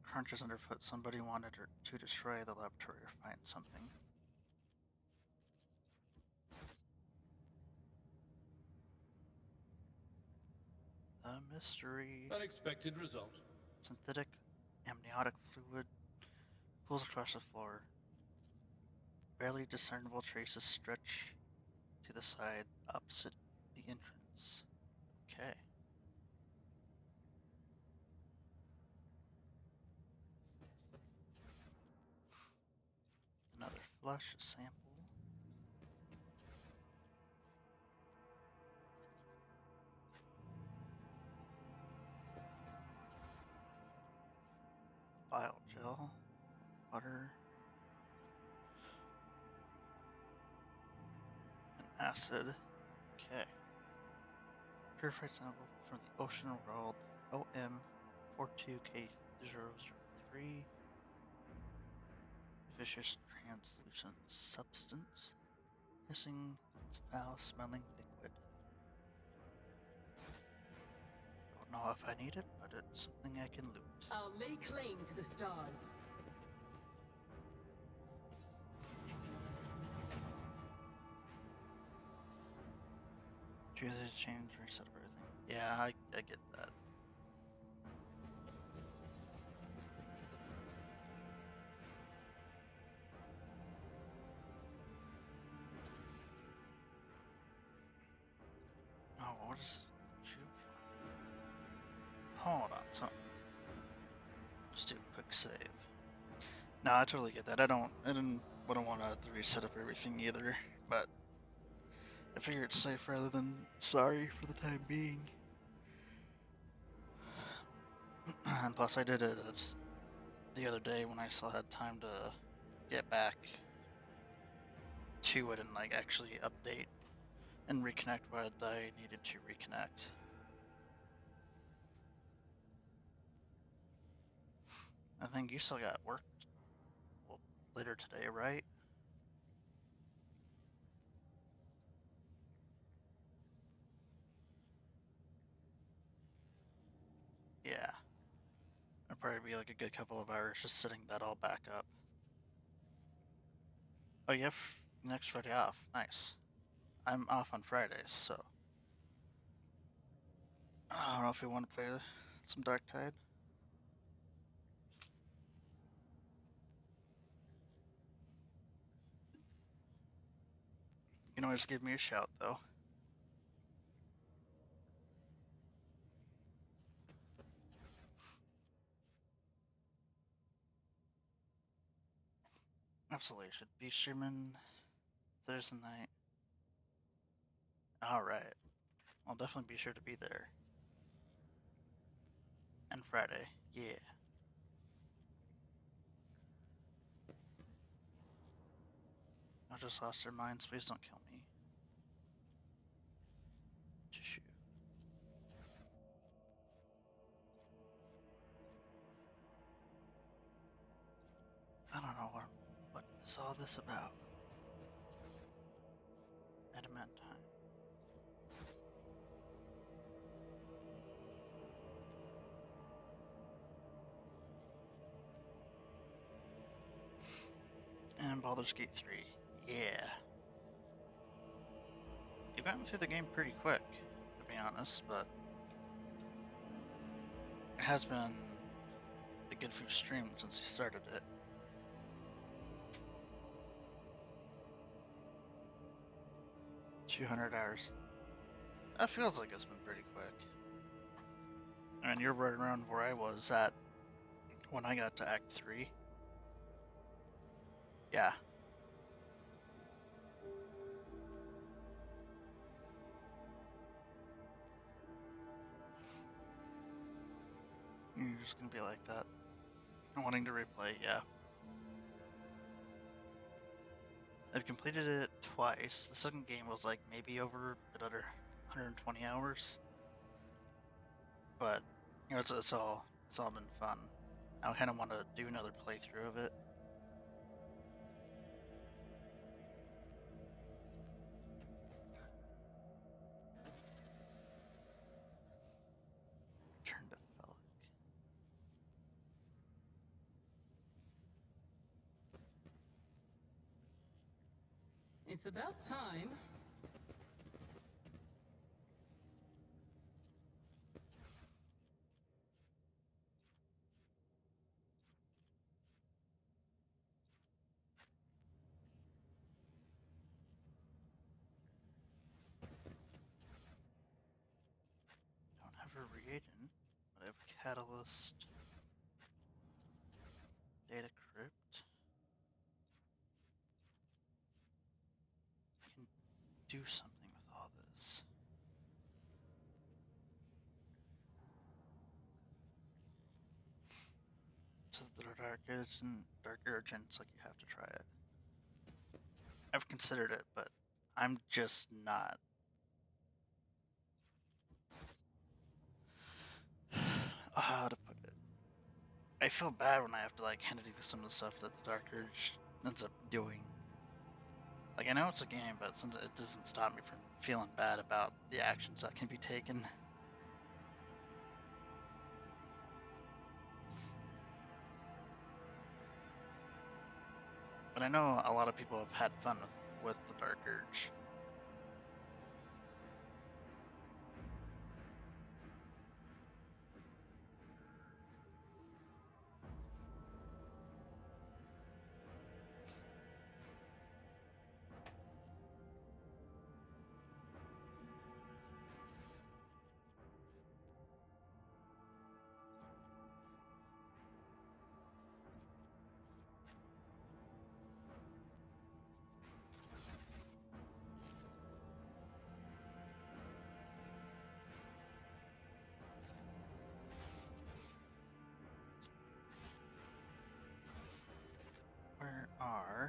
Crunches underfoot. Somebody wanted to destroy the laboratory or find something. The mystery. Unexpected result. Synthetic amniotic fluid pools across the floor. Barely discernible traces stretch to the side opposite the entrance. Okay. Another flush sample. Bile gel. Butter. And acid. Okay. Purified sample from the ocean world OM42K003. Vicious translucent substance. Hissing, foul smelling liquid. Don't know if I need it, but it's something I can loot. I'll lay claim to the stars. Choose to change, reset everything. Yeah, I get that. Oh, what is it? Hold on, something. Just do a quick save. No, I totally get that. I wouldn't want to reset up everything either, but I figure it's safe rather than sorry for the time being. And plus, I did it the other day when I still had time to get back to it and like actually update and reconnect what I needed to reconnect. I think you still got work later today, right? Yeah. It'll probably be like a good couple of hours just setting that all back up. Oh, you have next Friday off. Nice. I'm off on Fridays, so I don't know if you want to play some Dark Tide. You can always give me a shout, though. Absolutely. Should be streaming Thursday night. Alright. I'll definitely be sure to be there. And Friday. Yeah. I just lost their minds. Please don't kill me. Shoot. I don't know what is all this about. Adamantine. And Baldur's Gate 3. Yeah. You got through the game pretty quick, to be honest, but it has been a good few streams since you started it. $200 hours. That feels like it's been pretty quick. I mean, you're right around where I was at when I got to Act 3. Yeah. You're just gonna be like that. Wanting to replay, yeah. I've completed it twice. The second game was like maybe over a bit under 120 hours. But, you know, it's all been fun. I kind of want to do another playthrough of it. Turn to Fellic. It's about time. Don't have a reagent, but I have Catalyst, Data Crypt. I can do something with all this. So the Dark Urgent's like you have to try it. I've considered it, but I'm just not. How to put it? I feel bad when I have to like hand it some of the stuff that the Dark Urge ends up doing. Like I know it's a game, but sometimes it doesn't stop me from feeling bad about the actions that can be taken. But I know a lot of people have had fun with the Dark Urge.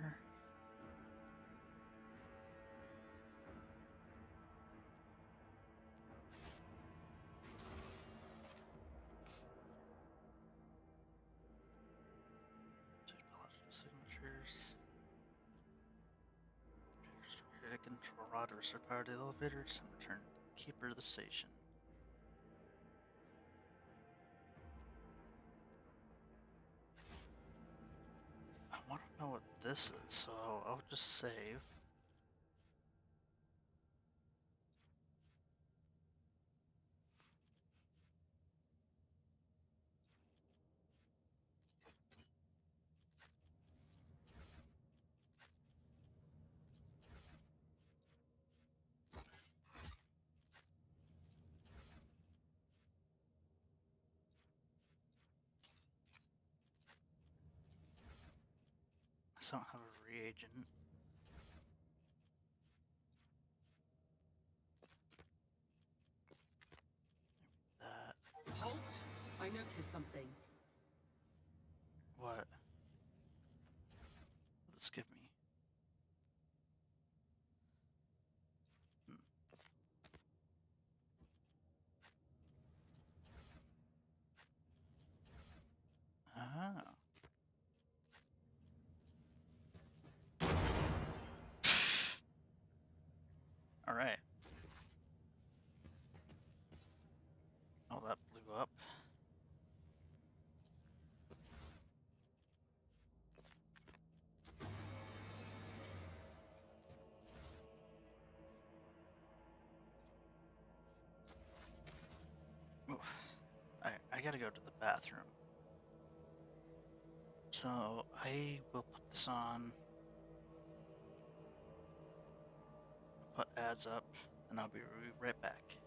corner. Signatures. Control rod to restore power to the elevators and return to the keeper of the station. I want to know what this is, so I'll just save. I don't have a reagent. That. Halt! I noticed something. What? Let's give me. Ah. All right. Oh, that blew up. Oof. I gotta go to the bathroom. So I will put this on. Put ads up, and I'll be right back.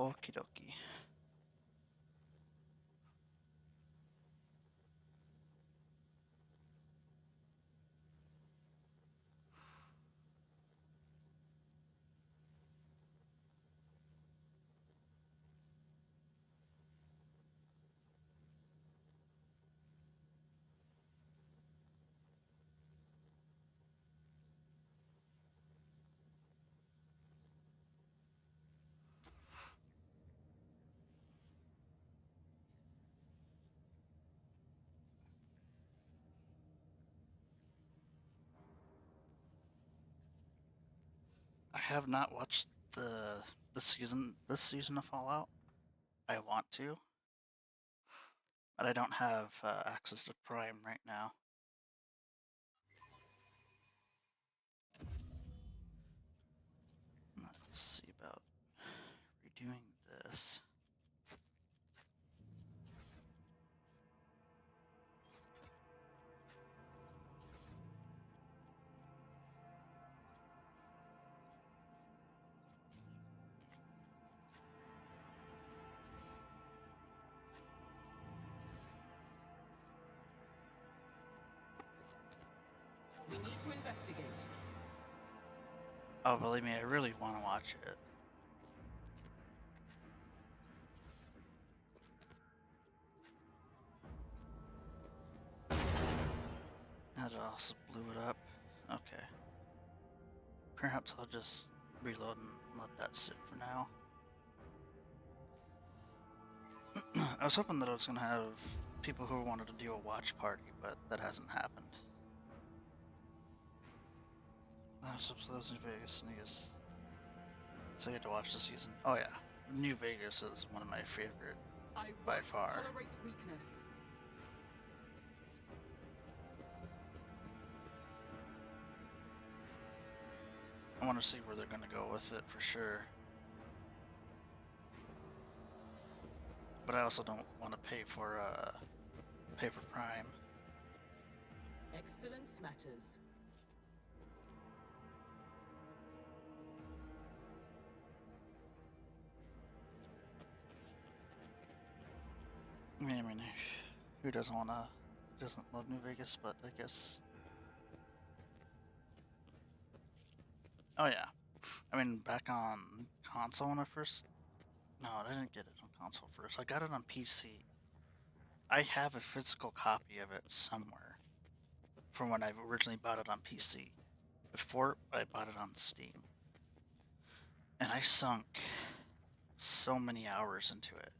Okie dokie. I have not watched this season of Fallout. I want to, but I don't have access to Prime right now. Let's see about redoing this. We need to investigate. Oh, believe me, I really want to watch it. That also blew it up. Okay. Perhaps I'll just reload and let that sit for now. I was hoping that I was going to have people who wanted to do a watch party, but that hasn't happened. Last episode of New Vegas, niggas. So you had to watch the season. Oh yeah, New Vegas is one of my favorite I by won't far. tolerate weakness. I want to see where they're going to go with it for sure. But I also don't want to pay for Prime. Excellence matters. I mean, who doesn't love New Vegas? But I guess. Oh yeah, I mean, back on console when I first. No, I didn't get it on console first. I got it on PC. I have a physical copy of it somewhere from when I originally bought it on PC. Before I bought it on Steam. And I sunk so many hours into it.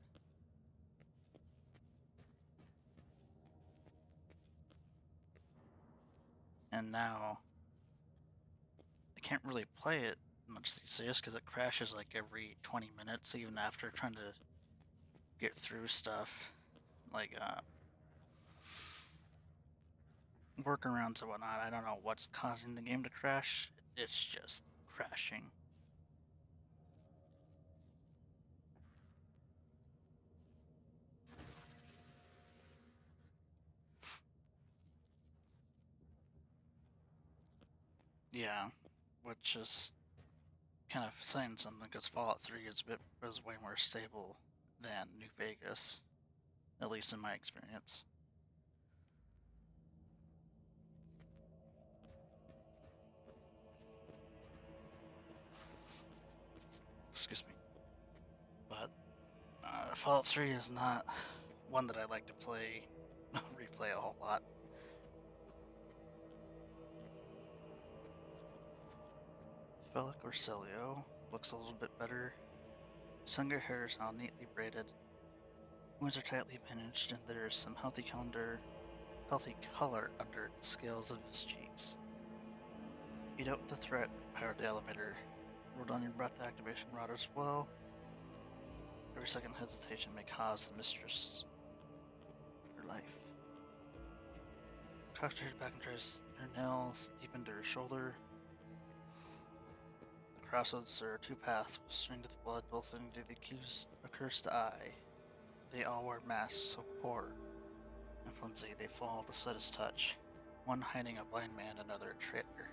And now I can't really play it much these days because it crashes like every 20 minutes, even after trying to get through stuff like workarounds and whatnot. I don't know what's causing the game to crash. It's just crashing. Yeah, which is kind of saying something because Fallout 3 is way more stable than New Vegas, at least in my experience. Excuse me. But Fallout 3 is not one that I like to replay a whole lot. Felic Orcelio looks a little bit better. Sungar hair is now neatly braided. Wings are tightly managed, and there is some healthy color under the scales of his cheeks. He dealt with the threat and powered the elevator. Rolled on your breath activation rod as well. Every second hesitation may cause the mistress your life. Cocked her back and tries her nails deep into her shoulder. The crossroads are two paths streaming with blood both leading to the accursed eye. They all wear masks so poor and flimsy they fall at the slightest touch. One hiding a blind man, another a traitor.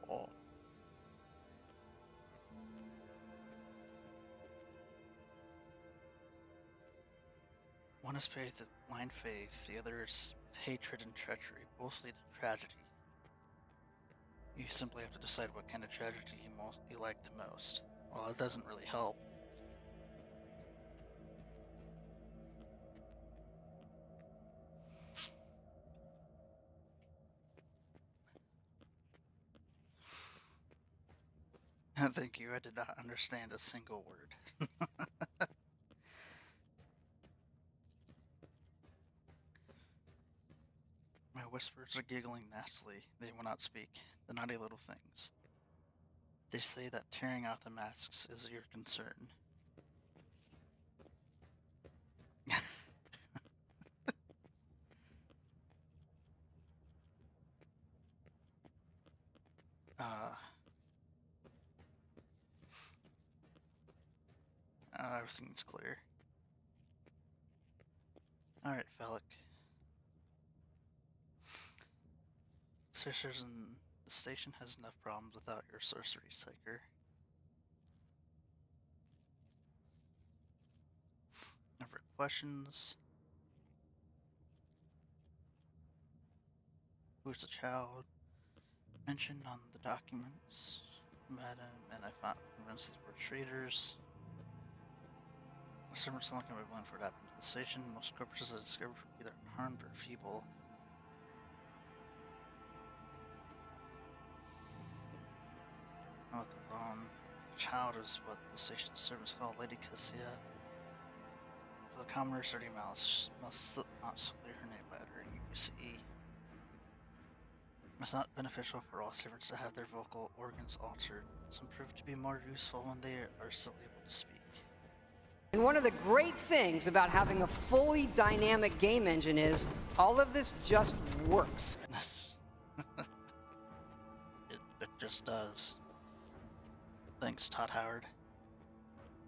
Oh. One is faith, blind faith, the other is hatred and treachery, both lead to tragedy. You simply have to decide what kind of tragedy you like the most. Well, it doesn't really help. Thank you, I did not understand a single word. My whispers are giggling nastily. They will not speak. The naughty little things. They say that tearing out the masks is your concern. Everything's clear. Alright, Phallic. Sisters in the station has enough problems without your sorcery, Psyker. Never questions. Who's the child? Mentioned on the documents. Madam, and I found convinced they were traitors. The servants not going to be blamed for what happened to the station. Most corpses are discovered were either unharmed or feeble. Not alone. Child is what the station's servants call Lady Cassia. For the commoners, dirty mouths must not clear her name by uttering UCE. It's not beneficial for all servants to have their vocal organs altered. Some prove to be more useful when they are still able to speak. And one of the great things about having a fully dynamic game engine is all of this just works. It just does. Thanks, Todd Howard.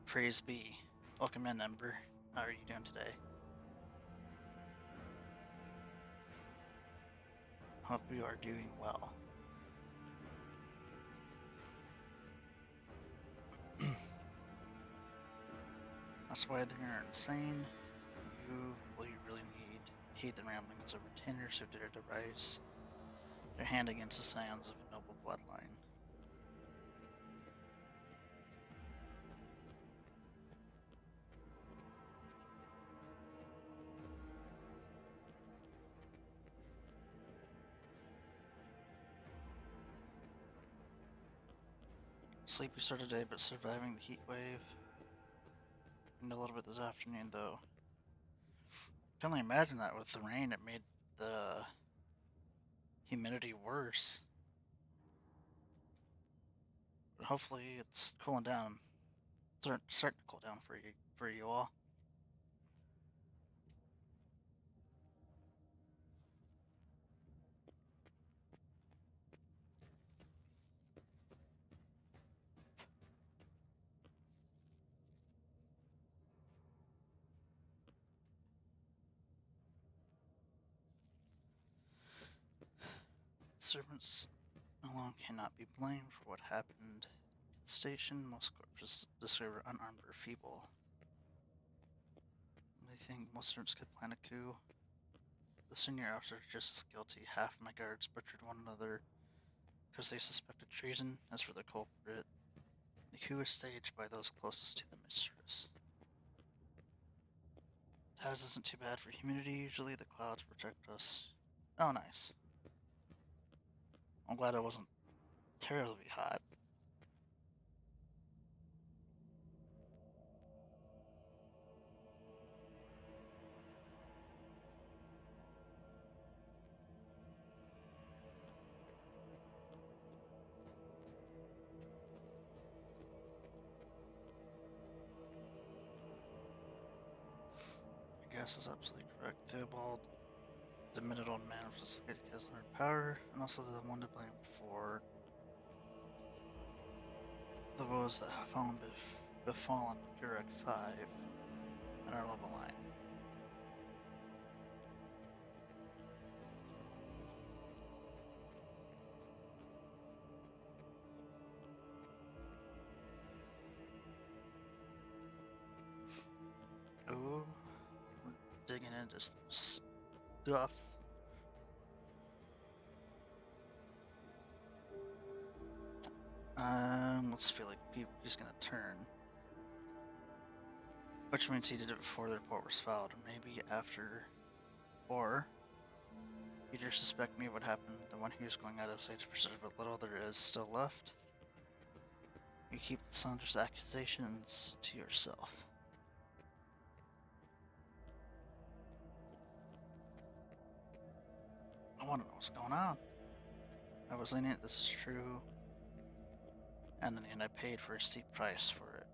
Praise be. Welcome in, Ember. How are you doing today? Hope you are doing well. That's why they're insane. You really need heed the ramblings of retainers who dare to rise their hand against the scions of a noble bloodline. Sleepy start today, but surviving the heat wave. And a little bit this afternoon, though. I can only imagine that with the rain, it made the humidity worse. But hopefully it's cooling down. Starting to cool down for you all. Servants alone cannot be blamed for what happened at the station. Most corpses discovered unarmed or feeble. They think most servants could plan a coup. The senior officer is just as guilty. Half my guards butchered one another because they suspected treason. As for the culprit, the coup is staged by those closest to the mistress. The house isn't too bad for humidity. Usually the clouds protect us. Oh, nice. I'm glad it wasn't terribly hot. Your guess is absolutely correct. Theobald, the minute old man, was the kid who has her power, and also the one to blame for the woes that have befallen Gurek 5 in our level line. Oh, digging into stuff. Let's feel like he's gonna turn. Which means he did it before the report was filed, or maybe after. Or you just suspect me of what happened, the one who's going out of sight to preserve what little there is still left. You keep Saunders' accusations to yourself. I want to know what's going on. I was lenient, this is true. And in the end, I paid for a steep price for it.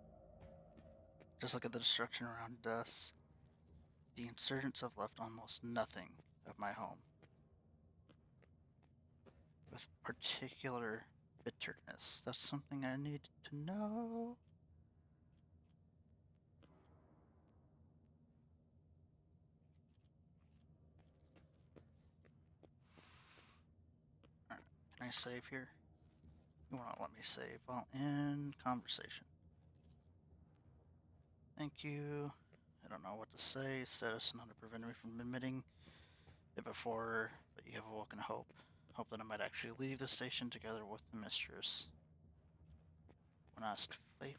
Just look at the destruction around us. The insurgents have left almost nothing of my home. With particular bitterness. That's something I need to know. Alright, can I save here? You won't let me save while in conversation. Thank you. I don't know what to say. Status not to prevent me from admitting it before, but you have awoken hope. Hope that I might actually leave the station together with the mistress. When asked favor.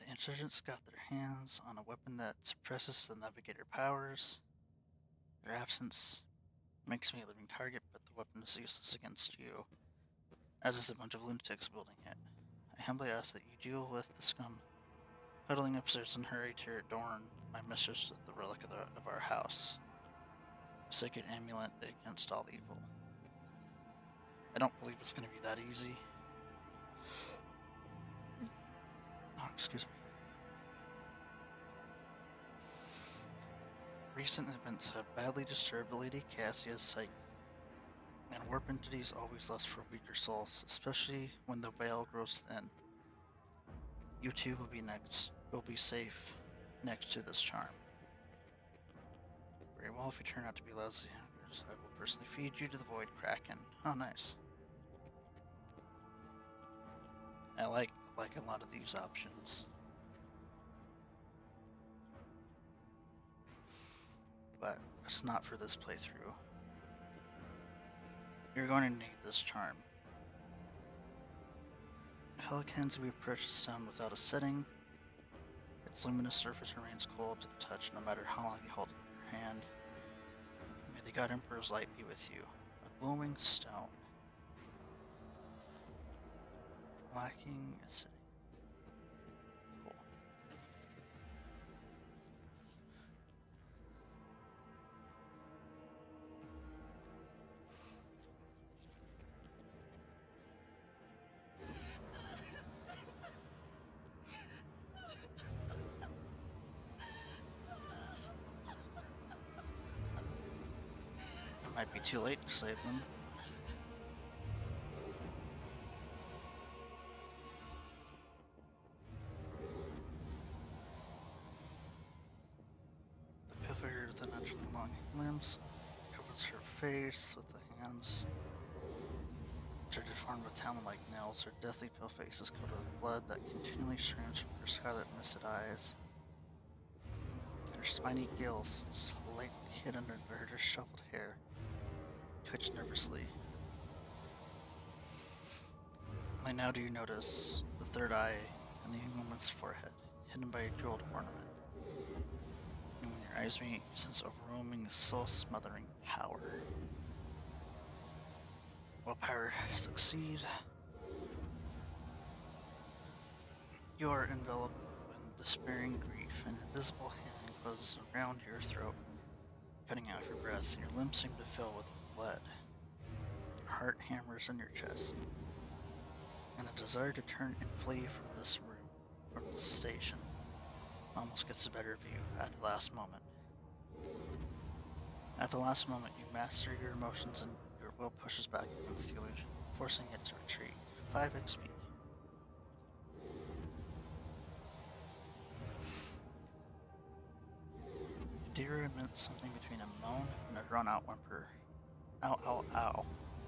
The insurgents got their hands on a weapon that suppresses the navigator powers. Their absence makes me a living target, but the weapon is useless against you, as is a bunch of lunatics building it. I humbly ask that you deal with the scum huddling upstairs and hurry to adorn my mistress with the relic of our house, a sacred amulet against all evil. I don't believe it's going to be that easy. Oh, excuse me. Recent events have badly disturbed Lady Cassia's psyche, and warp entities always lust for weaker souls, especially when the veil grows thin. You too will be safe next to this charm. Very well, if you turn out to be lousy, I will personally feed you to the Void Kraken. Oh, nice. I like a lot of these options. But it's not for this playthrough. You're going to need this charm. Pelicans we approach the sun without a setting. Its luminous surface remains cold to the touch no matter how long you hold it in your hand. May the God Emperor's light be with you. A glowing stone. Lacking a setting. Cool. Might be too late to save them. The pale figure with the naturally long limbs covers her face with the hands which are deformed with talon-like nails. Her deathly pale face is coated with blood that continually streams from her scarlet misted eyes. Her spiny gills, slightly hid under her disheveled hair, twitch nervously. Only now do you notice the third eye in the young woman's forehead, hidden by a jeweled ornament. And when your eyes meet, you sense overwhelming, soul-smothering power. Will power succeed? You are enveloped in despairing grief, an invisible hand closes around your throat, cutting out your breath, and your limbs seem to fill with blood. Your heart hammers in your chest, and a desire to turn and flee from this room, from this station, almost gets the better of you at the last moment. At the last moment, you master your emotions and your will pushes back against the illusion, forcing it to retreat. 5 XP. Deer emits something between a moan and a drawn-out whimper. Ow, ow, ow.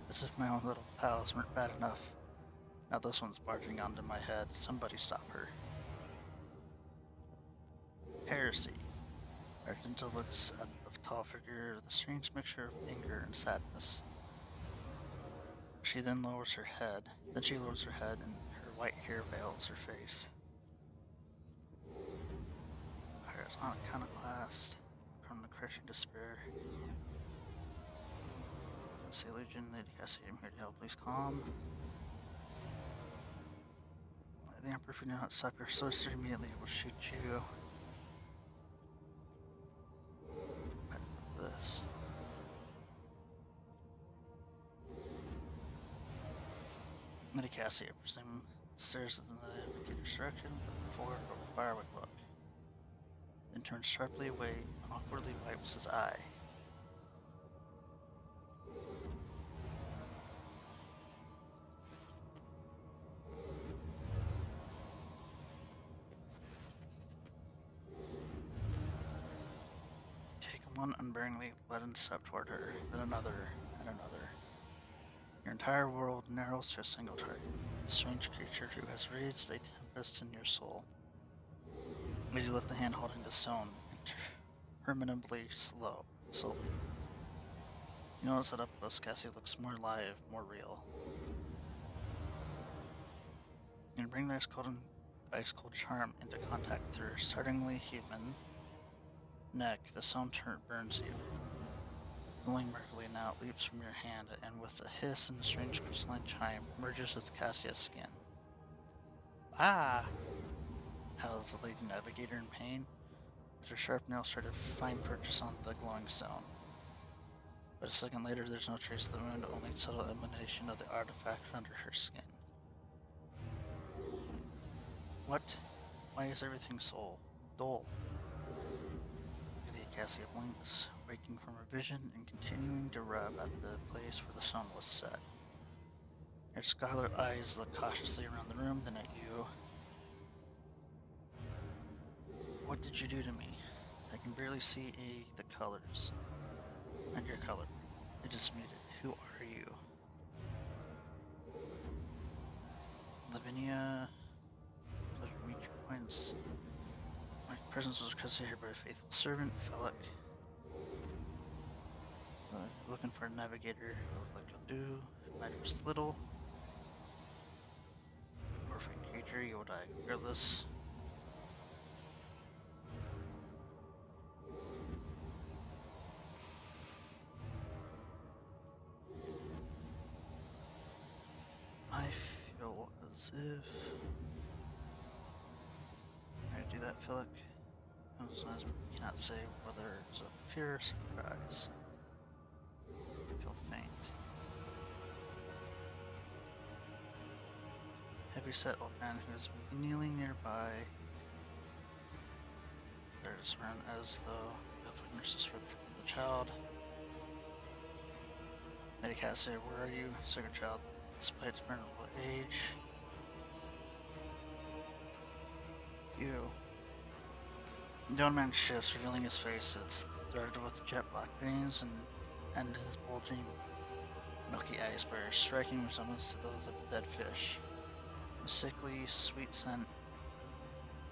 As if my own little pals weren't bad enough. Now this one's barging onto my head. Somebody stop her. Heresy. Argenta looks at the tall figure with a strange mixture of anger and sadness. She then lowers her head. Then she lowers her head and her white hair veils her face. Fires on iconoclast from the crushing despair. Say Legion, Lady Cassie, I'm here to help. Please calm. The Emperor, if you do not stop your sorcery immediately, will shoot you. This. Lady Cassie, I presume, stares in the navigator's direction, but before a firewood look. Then turns sharply away and awkwardly wipes his eye. One unbearingly leaden step toward her, then another, and another. Your entire world narrows to a single target, the strange creature who has raised a tempest in your soul. As you lift the hand holding the stone, interminably slowly. You notice that up close, Cassie looks more alive, more real. You bring their ice cold charm into contact with her startlingly human neck. The stone burns you. Glowing murkily now, it leaps from your hand, and with a hiss and a strange crystalline chime, merges with Cassia's skin. Ah! Howls the Lady Navigator in pain, as her sharp nails try to find purchase on the glowing stone. But a second later, there's no trace of the wound, only subtle emanation of the artifact under her skin. What? Why is everything so dull? Cassia blinks, waking from her vision and continuing to rub at the place where the sun was set. Her scarlet eyes look cautiously around the room, then at you. What did you do to me? I can barely see the colors. And your color. It is muted. Who are you? Lavinia. Pleasure to meet your points. My presence was requested here by a faithful servant, Felix. Looking for a navigator, look like you'll do. It matters little. Orphan creature, you will die regardless. I feel as if I do that, Felix. Sometimes we cannot say whether it's a fear or surprise. I feel faint. Heavy-set old man who has been kneeling nearby. There's run as though the nurses ripped from the child. Lady Cassia, where are you, sacred child? Despite its venerable age. You. The old man shifts, revealing his face. It's threaded with jet black veins and his bulging, milky eyes bear striking resemblance to those of a dead fish. A sickly, sweet scent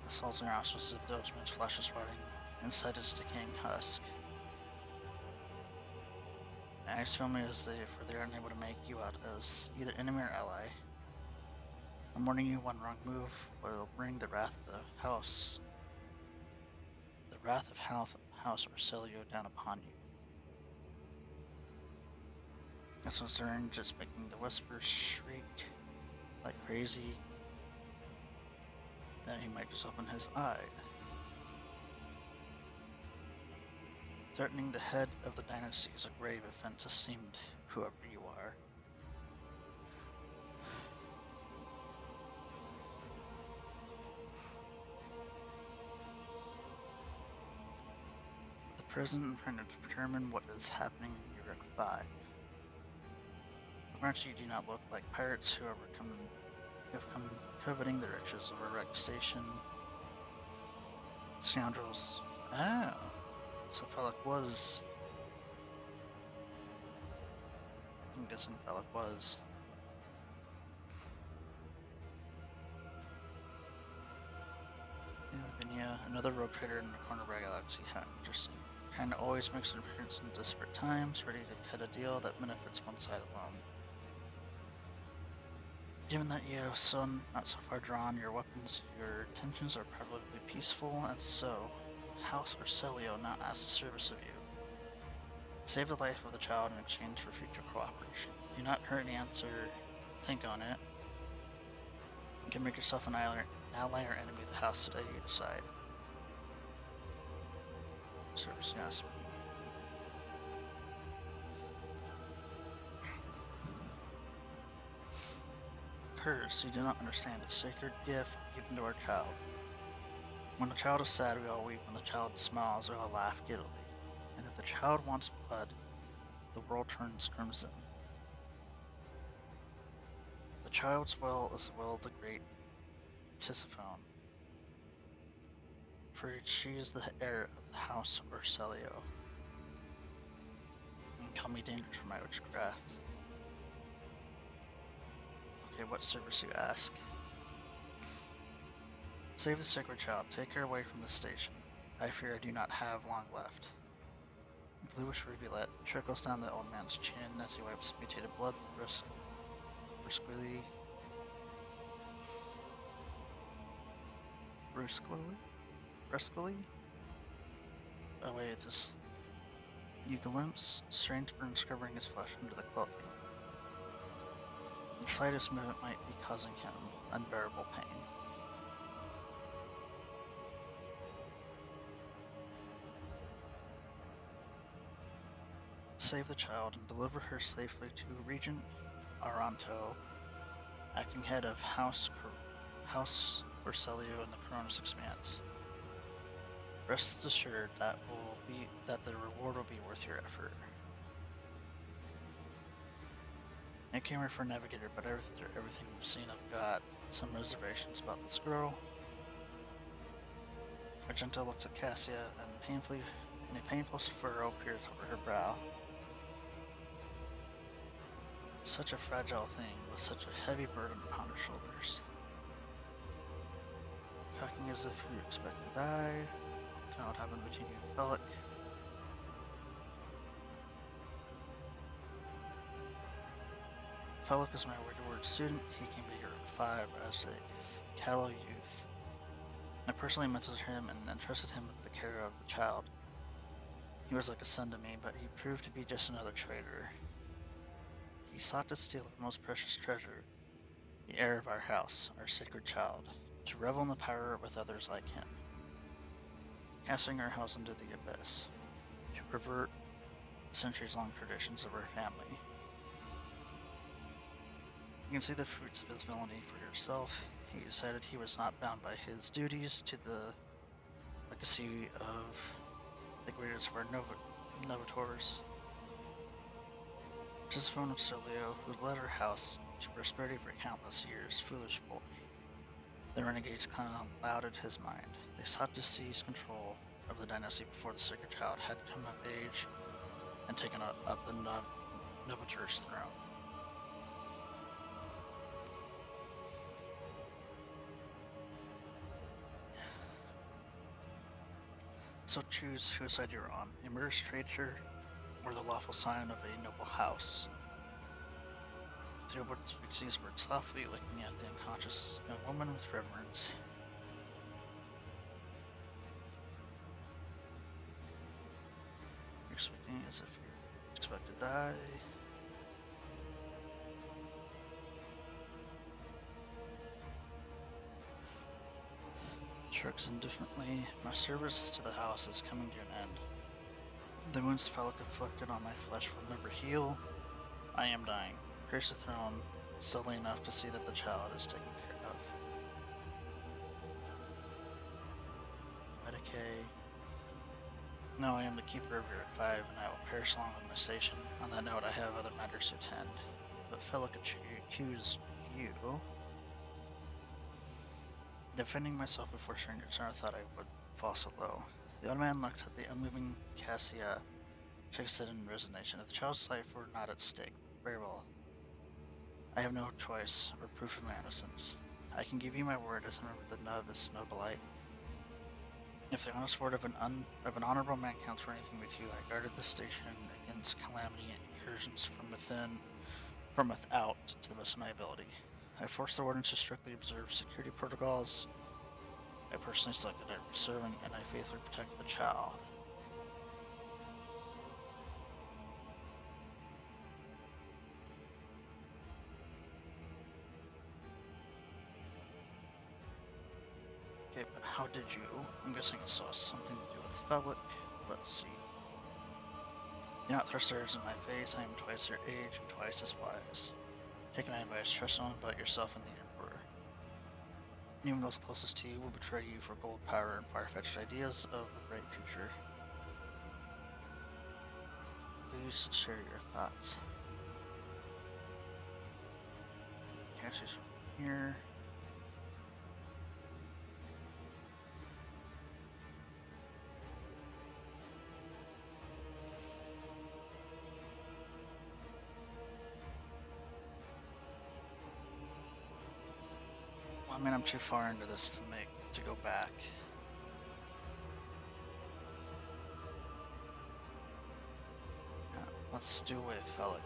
assaults their nostrils as if the old man's flesh is rotting inside his decaying husk. The eyes fill me as they are unable to make you out as either enemy or ally. I'm warning you, one wrong move will bring the wrath of the house. The wrath of House Orselio down upon you. That's what's stirring, just making the whispers shriek like crazy. That he might just open his eye. Threatening the head of the dynasty is a grave offense esteemed, whoever you are. The present trying to determine what is happening in Uruk 5. Perhaps you do not look like pirates who have come coveting the riches of a wrecked station. Scoundrels. Ah, so Felix was. I'm guessing Felix was. Celia, another rogue trader in the corner of our galaxy. How interesting. Kinda always makes an appearance in desperate times, ready to cut a deal that benefits one side alone. Given that you have not so far drawn your weapons, your intentions are probably peaceful, and so, House Orselio now asks the service of you. Save the life of the child in exchange for future cooperation. Do not hurt any answer, think on it. You can make yourself an ally or enemy of the house today, you decide. Service asks me. Curse, you do not understand the sacred gift given to our child. When the child is sad, we all weep. When the child smiles, we all laugh giddily. And if the child wants blood, the world turns crimson. The child's will is the will of the great Tisiphone, for she is the heir of the house Orselio. You can call me dangerous for my witchcraft. Okay, what service you ask? Save the sacred child. Take her away from the station. I fear I do not have long left. Bluish rivulet trickles down the old man's chin as he wipes mutated blood brusquely. Oh wait, this... You glimpse strange burns covering his flesh under the clothing. The slightest movement might be causing him unbearable pain. Save the child and deliver her safely to Regent Aranto, acting head of House Orselio in the Coronis Expanse. Rest assured that the reward will be worth your effort. I came here for a navigator, but after everything we've seen, I've got some reservations about this girl. Argento looks at Cassia, and a painful furrow appears over her brow. Such a fragile thing, with such a heavy burden upon her shoulders. Talking as if you expect to die. You know what happened between you and Felix. Felix is my word-to-word student. He came to Europe 5 as a callow youth. I personally mentored him and entrusted him with the care of the child. He was like a son to me, but he proved to be just another traitor. He sought to steal our most precious treasure, the heir of our house, our sacred child, to revel in the power with others like him, casting our house into the abyss, to pervert centuries-long traditions of our family. You can see the fruits of his villainy for yourself. He decided he was not bound by his duties to the legacy of the greatest of our Novators. Tisiphone Orselio, who led our house to prosperity for countless years, foolish boy. The renegades clouded his mind. They sought to seize control of the dynasty before the sacred child had come of age and taken up the Novator's throne. So choose whose side you're on, a murderous traitor or the lawful scion of a noble house. Theobald speaks these words softly, looking at the unconscious young woman with reverence. You're speaking as if you expect to die. Shrugs indifferently. My service to the house is coming to an end. The wounds Felix inflicted on my flesh will never heal. I am dying. Curse the throne, subtly enough to see that the child is taken care of. Medicaid. No, I am the keeper of your 5, and I will perish along with my station. On that note, I have other matters to attend. But Felix accused you. Defending myself before strangers, I thought I would fall so low. The old man looked at the unmoving Cassia, fixed it in resignation. If the child's life were not at stake, very well. I have no choice or proof of my innocence. I can give you my word as a member of the Novus Nobilite. If the honest word of an honorable man counts for anything with you, I guarded the station against calamity and incursions from without, to the best of my ability. I forced the wardens to strictly observe security protocols. I personally selected a servant, and I faithfully protected the child. Okay, but how did you? I'm guessing it saw something to do with Felix. Let's see. Do not thrust words in my face. I am twice your age and twice as wise. Take my advice, trust no one but yourself and the Emperor. Even those closest to you will betray you for gold, power, and far-fetched ideas of a bright future. Please share your thoughts. Catches from here. I mean, I'm too far into this to go back. Yeah, let's do away with Felix.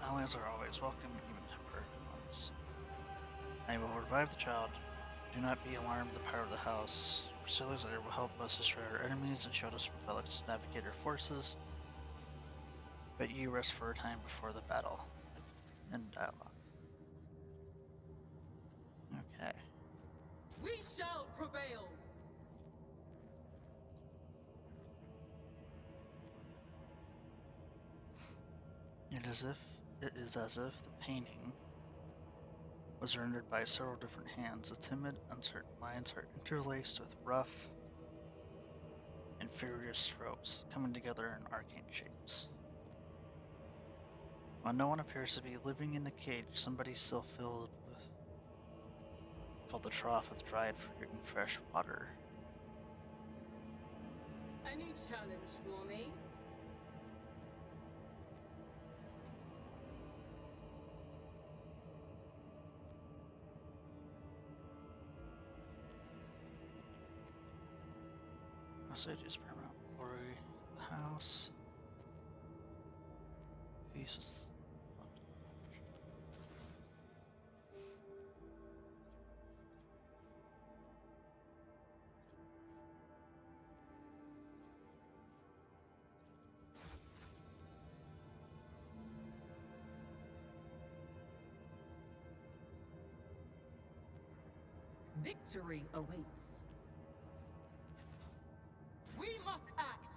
Allies are always welcome, even temporary ones. I will revive the child. Do not be alarmed at the power of the house. Sailors later will help us destroy our enemies and shield us from Felix's navigator forces. But you rest for a time before the battle. And dialogue. Okay. We shall prevail! It is as if the painting was rendered by several different hands. The timid, uncertain lines are interlaced with rough and furious strokes, coming together in arcane shapes. While no one appears to be living in the cage, somebody still filled the trough with dried fruit and fresh water. A new challenge for me? Mercedes paramount glory, the house. Feast. Victory awaits. We must act!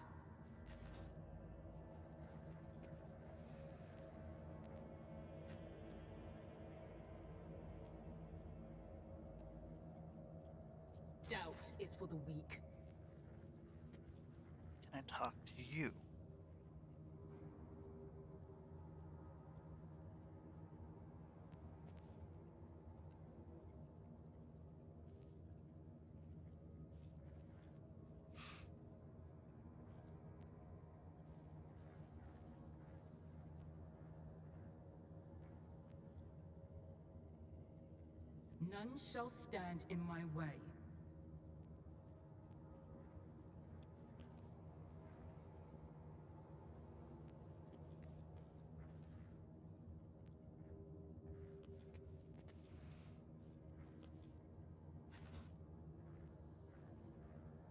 Doubt is for the weak. Can I talk to you? None shall stand in my way.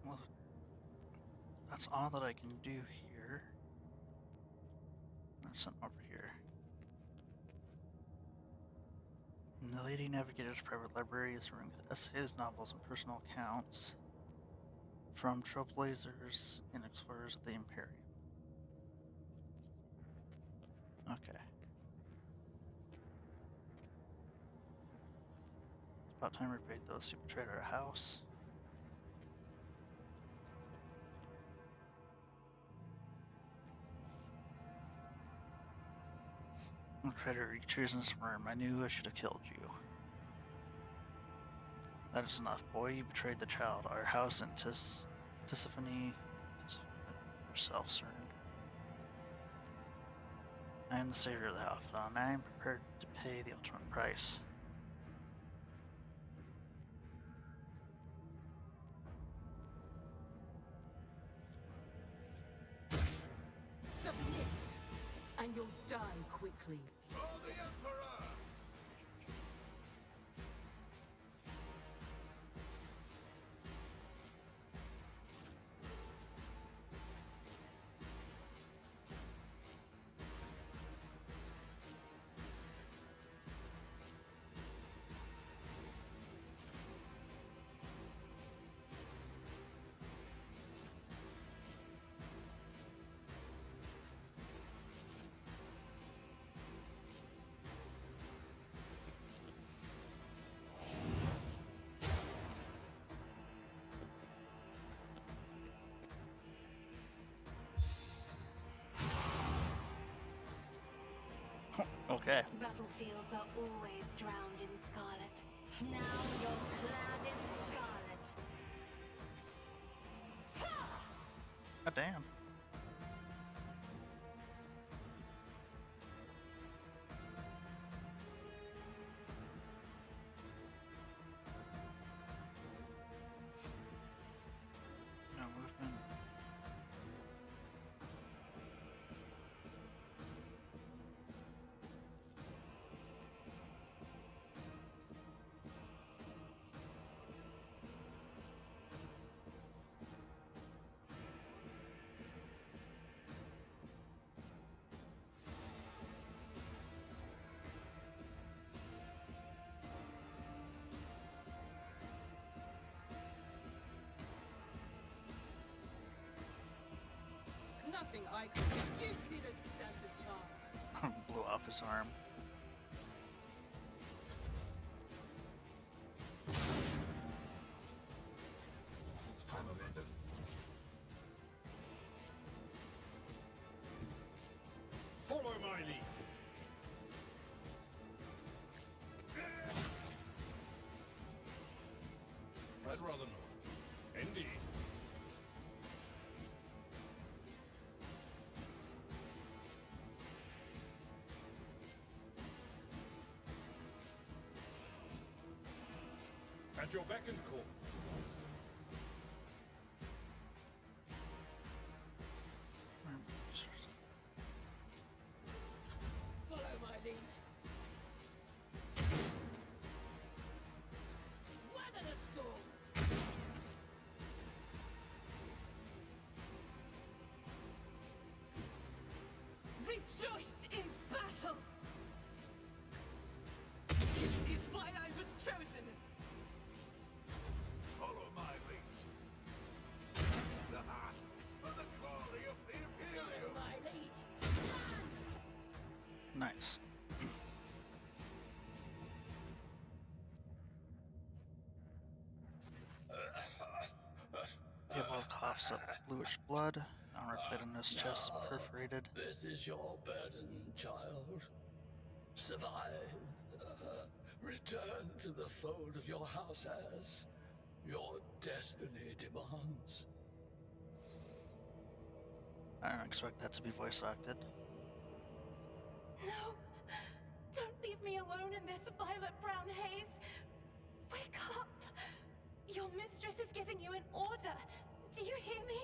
Well, that's all that I can do here. There's something over here. In the Lady Navigator's private library is a room with essays, novels, and personal accounts from trailblazers and explorers of the Imperium. Okay. It's about time we repaid those who betrayed our house. Traitor, you treasonous worm. I knew I should have killed you. That is enough, boy. You betrayed the child, our house, and Tisiphone herself, sir. I am the savior of the Halfdan, and I am prepared to pay the ultimate price. you'll die quickly. For the Emperor! Okay. Battlefields are always drowned in scarlet. Now you're clad in scarlet. God damn. No movement. Nothing I could do. You didn't stand a chance. Blew off his arm. Follow my lead. I'd rather not. Indeed. At your beck and call. Follow my lead. Weather the storm. Rejoice in battle! This is why I was chosen! Follow my lead. For the glory of the Imperium. My lead. Nice. Table coughs up bluish blood. Armor plate on his chest perforated. This is your burden, child. Survive. Return to the fold of your house as your destiny demands. I don't expect that to be voice acted. No! Don't leave me alone in this violet-brown haze! Wake up! Your mistress is giving you an order! Do you hear me?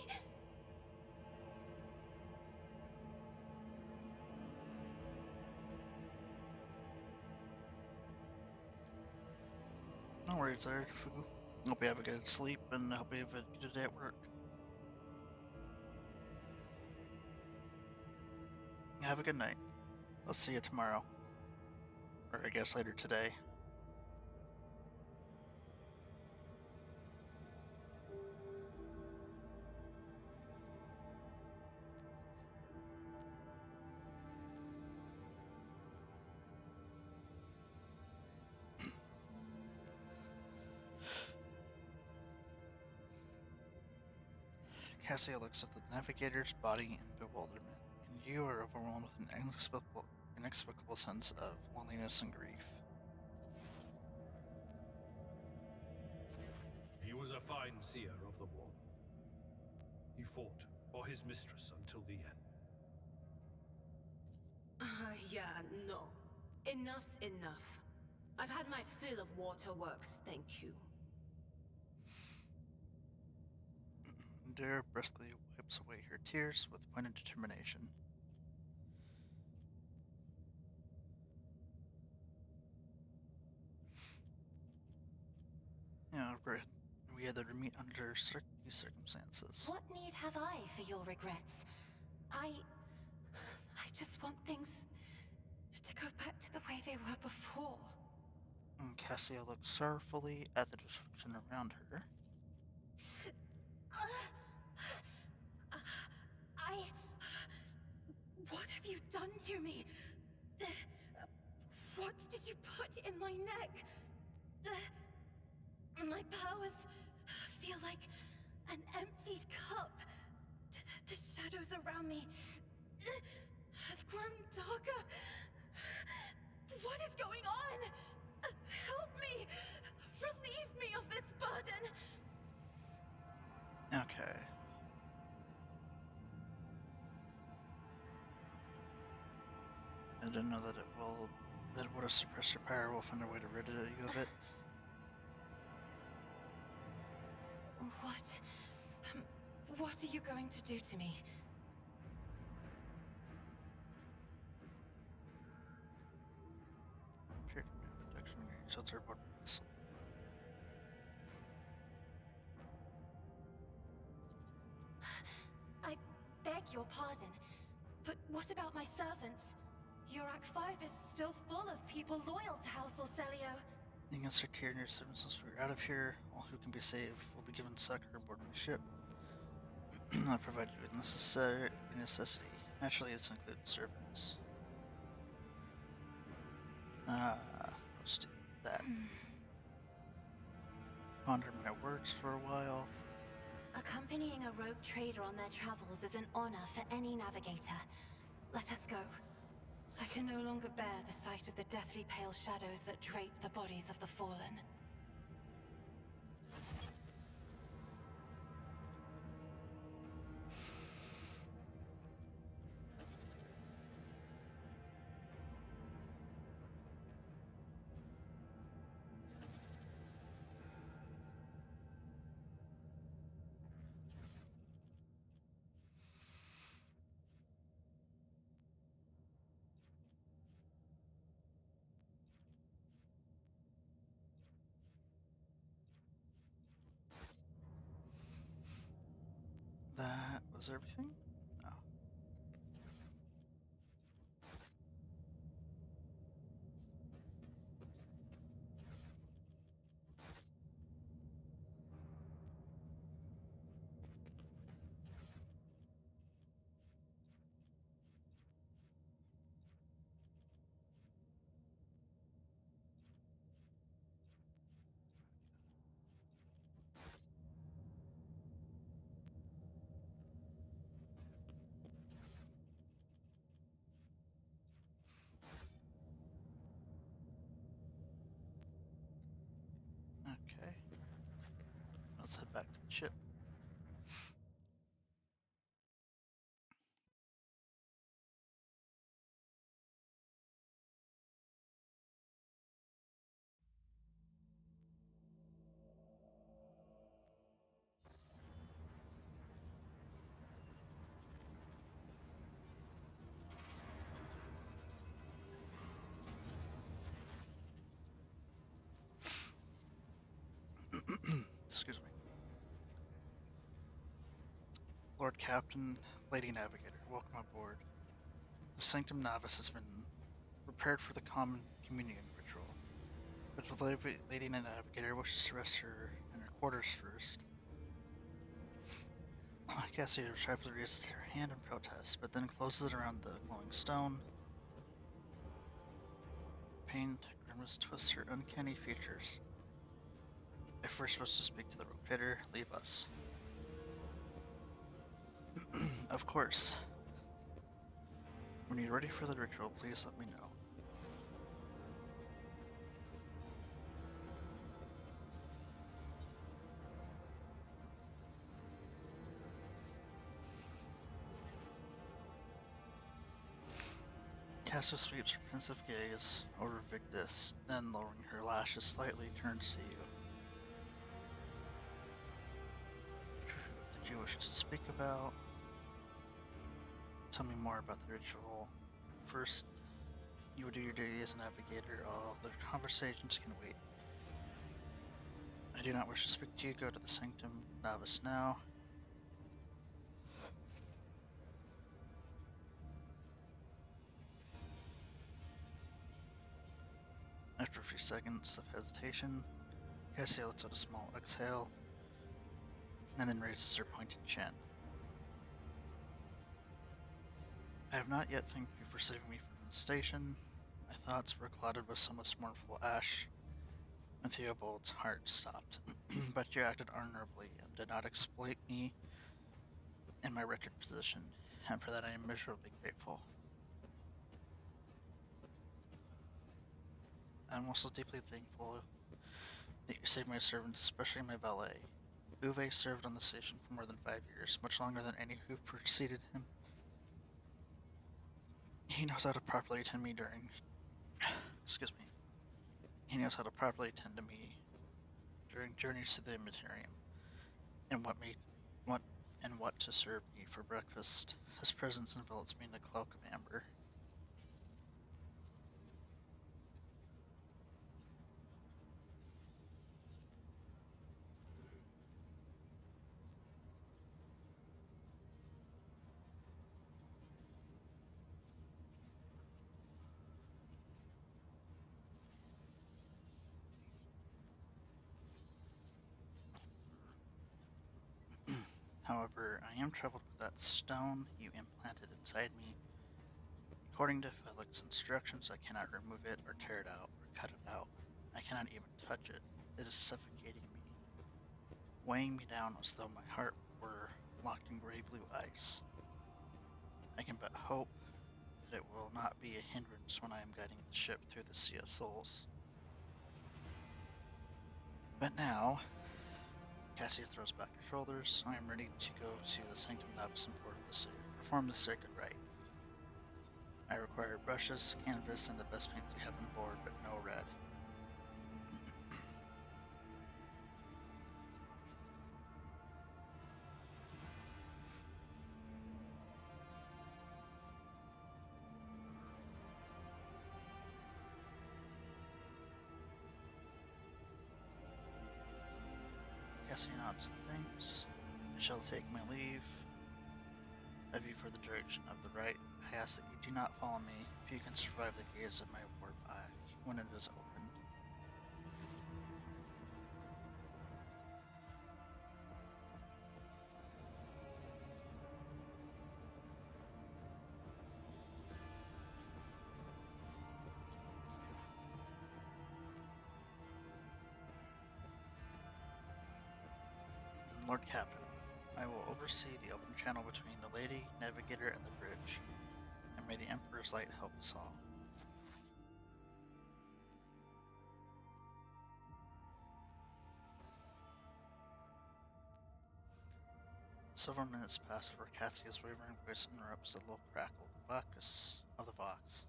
No worries there, Fugu. Hope you have a good sleep and hope you have a good day at work. Have a good night. I'll see you tomorrow. Or I guess later today. Cassia looks at the navigator's body in bewilderment, and you are overwhelmed with an inexplicable sense of loneliness and grief. He was a fine seer of the war. He fought for his mistress until the end. Yeah, no. Enough's enough. I've had my fill of waterworks, thank you. Endure briskly wipes away her tears with pointed determination. meet under these circumstances. What need have I for your regrets? I just want things to go back to the way they were before. And Cassia looks sorrowfully at the destruction around her. What have you done to me? What did you put in my neck? My powers feel like an emptied cup. The shadows around me have grown darker. What is going on? Help me! Relieve me of this burden! Okay. I didn't know that it would have suppressed your power. We'll find a way to rid you of it. What are you going to do to me? Trade protection against shelter aboard vessel. I beg your pardon, but what about my servants? Yurak 5 is still full of people loyal to House Orselio. You can secure your servants once we're out of here. All who can be saved will be given succor aboard my ship. I'll provide you with necessity. Naturally, this includes servants. Let's do that. Ponder my words for a while. Accompanying a rogue trader on their travels is an honor for any navigator. Let us go. I can no longer bear the sight of the deathly pale shadows that drape the bodies of the fallen. That was everything? No. Okay. Let's head back to the ship. Excuse me. Lord Captain, Lady Navigator, welcome aboard. The Sanctum Navis has been prepared for the common communion ritual, but the Lady Navigator wishes to rest her in her quarters first. Cassia sharply raises her hand in protest, but then closes it around the glowing stone. Pain grimace twists her uncanny features. If we're supposed to speak to the rogue trader, leave us. Of course. When you're ready for the ritual, please let me know. Cassia sweeps her pensive gaze over Victus, then lowering her lashes slightly, turns to you. Did you wish to speak about? Tell me more about the ritual. First, you would do your duty as a navigator. All other conversations can wait. I I do not wish to speak to you. Go to the Sanctum Navus now. After a few seconds of hesitation, Cassia lets out a small exhale, and then raises her pointed chin. I have not yet thanked you for saving me from the station. My thoughts were clouded with so much mournful ash, and Theobald's heart stopped. But you acted honorably and did not exploit me in my wretched position, and for that I am miserably grateful. I am also deeply thankful that you saved my servants, especially my valet. Uwe served on the station for more than 5 years, much longer than any who preceded him. He knows how to properly attend me during... Excuse me. He knows how to properly attend to me during journeys to the Immaterium, and what to serve me for breakfast. His presence envelops me in a cloak of amber. However, I am troubled with that stone you implanted inside me. According to Felix's instructions, I cannot remove it or tear it out or cut it out. I cannot even touch it. It is suffocating me, weighing me down as though my heart were locked in gray blue ice. I can but hope that it will not be a hindrance when I am guiding the ship through the Sea of Souls. But now, Cassia throws back her shoulders. I am ready to go to the Sanctum Navus and perform the sacred rite. I require brushes, canvas, and the best paints you have on board, but no red. Cassia nods and thanks. I shall take my leave of you for the direction of the rite. I ask that you do not follow me if you can survive the gaze of my ward eye when it is opened. Lord Captain, I will oversee the open channel between the Lady, Navigator, and the bridge, and may the Emperor's light help us all. Several minutes pass before Cassia's wavering voice interrupts the low crackle of the Vox.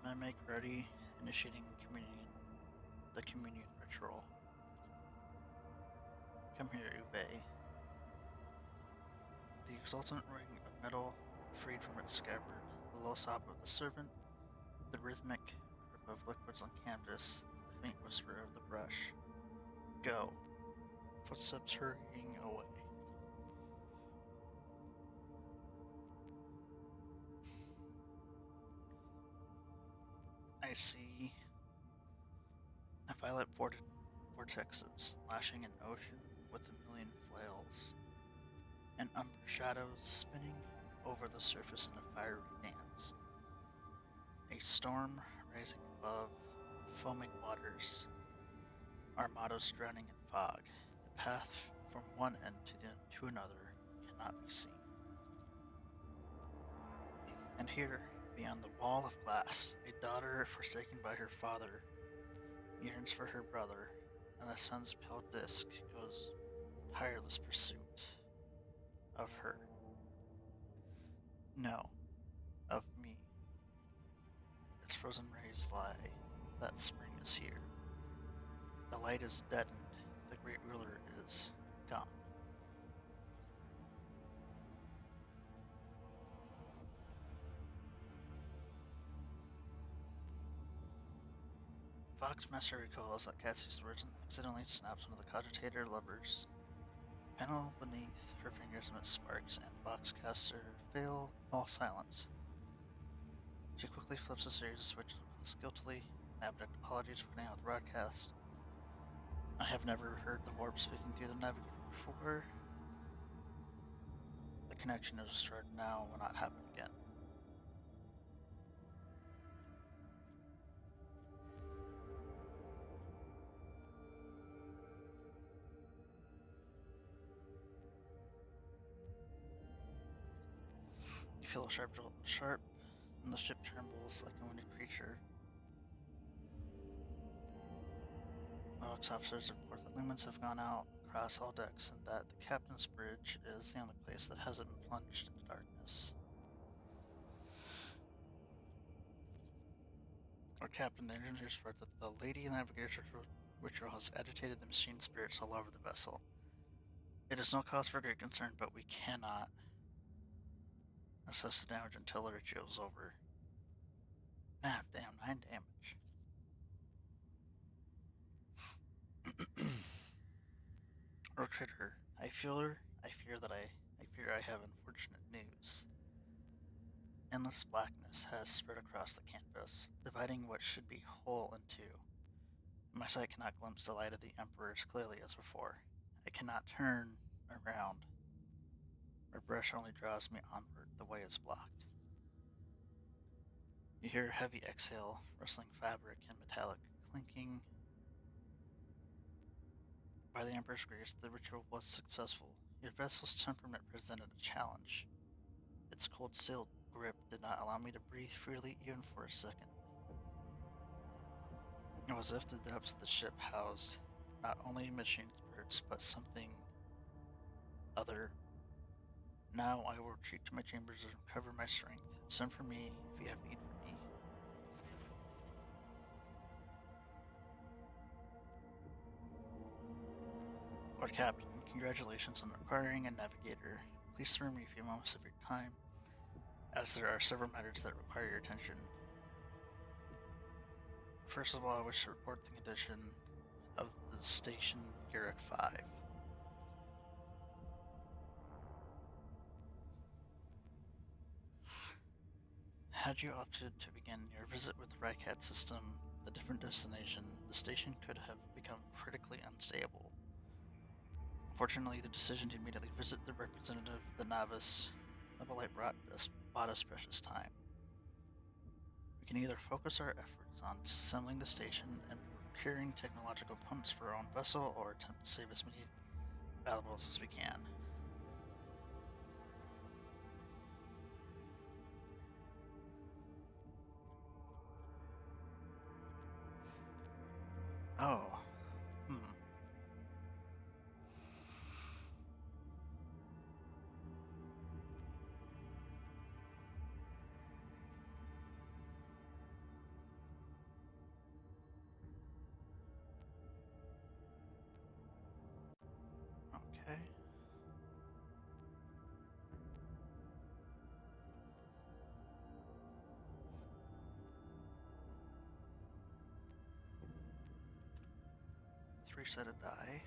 I make ready, initiating the communion ritual. Come here, Uwe. The exultant ring of metal freed from its scabbard, the low sob of the servant, the rhythmic rip of liquids on canvas, the faint whisper of the brush. Go. Footsteps hurrying away. I see violet vortexes lashing an ocean with a million flails, and umber shadows spinning over the surface in a fiery dance. A storm rising above foaming waters, armados drowning in fog. The path from one end to another cannot be seen. And here, beyond the wall of glass, a daughter forsaken by her father yearns for her brother, and the sun's pale disk goes in tireless pursuit of her. No, of me. Its frozen rays lie. That spring is here. The light is deadened. The great ruler is gone. Boxmaster recalls that Cassie's words and accidentally snaps one of the cogitator levers. Panel beneath her fingers emits sparks, and Boxcaster fail all silence. She quickly flips a series of switches and pulls guiltily. Abject apologies for getting out the broadcast. I have never heard the warp speaking through the navigator before. The connection is restored now, will not happen again. You feel a sharp jolt and the ship trembles like a wounded creature. Box officers report that lumens have gone out across all decks and that the captain's bridge is the only place that hasn't been plunged into darkness. Our captain, the engineers report that the Lady Navigator ritual has agitated the machine spirits all over the vessel. It is no cause for great concern, but we cannot assess the damage until the ritual is over. Ah, damn, 9 damage. Rogue Trader, I fear I have unfortunate news. Endless blackness has spread across the canvas, dividing what should be whole in two. My sight cannot glimpse the light of the Emperor as clearly as before. I cannot turn around. My brush only draws me onward. The way is blocked. You hear a heavy exhale, rustling fabric and metallic clinking. By the Emperor's grace, the ritual was successful. Your vessel's temperament presented a challenge. Its cold-sealed grip did not allow me to breathe freely even for a second. It was as if the depths of the ship housed not only machine spirits, but something other. Now I will retreat to my chambers and recover my strength. Send for me if you have need for me. Lord Captain, congratulations on acquiring a navigator. Please spare me a few moments of your time, as there are several matters that require your attention. First of all, I wish to report the condition of the station Garrick 5. Had you opted to begin your visit with the Rycat system, the different destination, the station could have become critically unstable. Fortunately, the decision to immediately visit the representative of the Navis Nobilite bought us precious time. We can either focus our efforts on assembling the station and procuring technological components for our own vessel, or attempt to save as many valuables as we can. Oh. Okay. Three-sided die.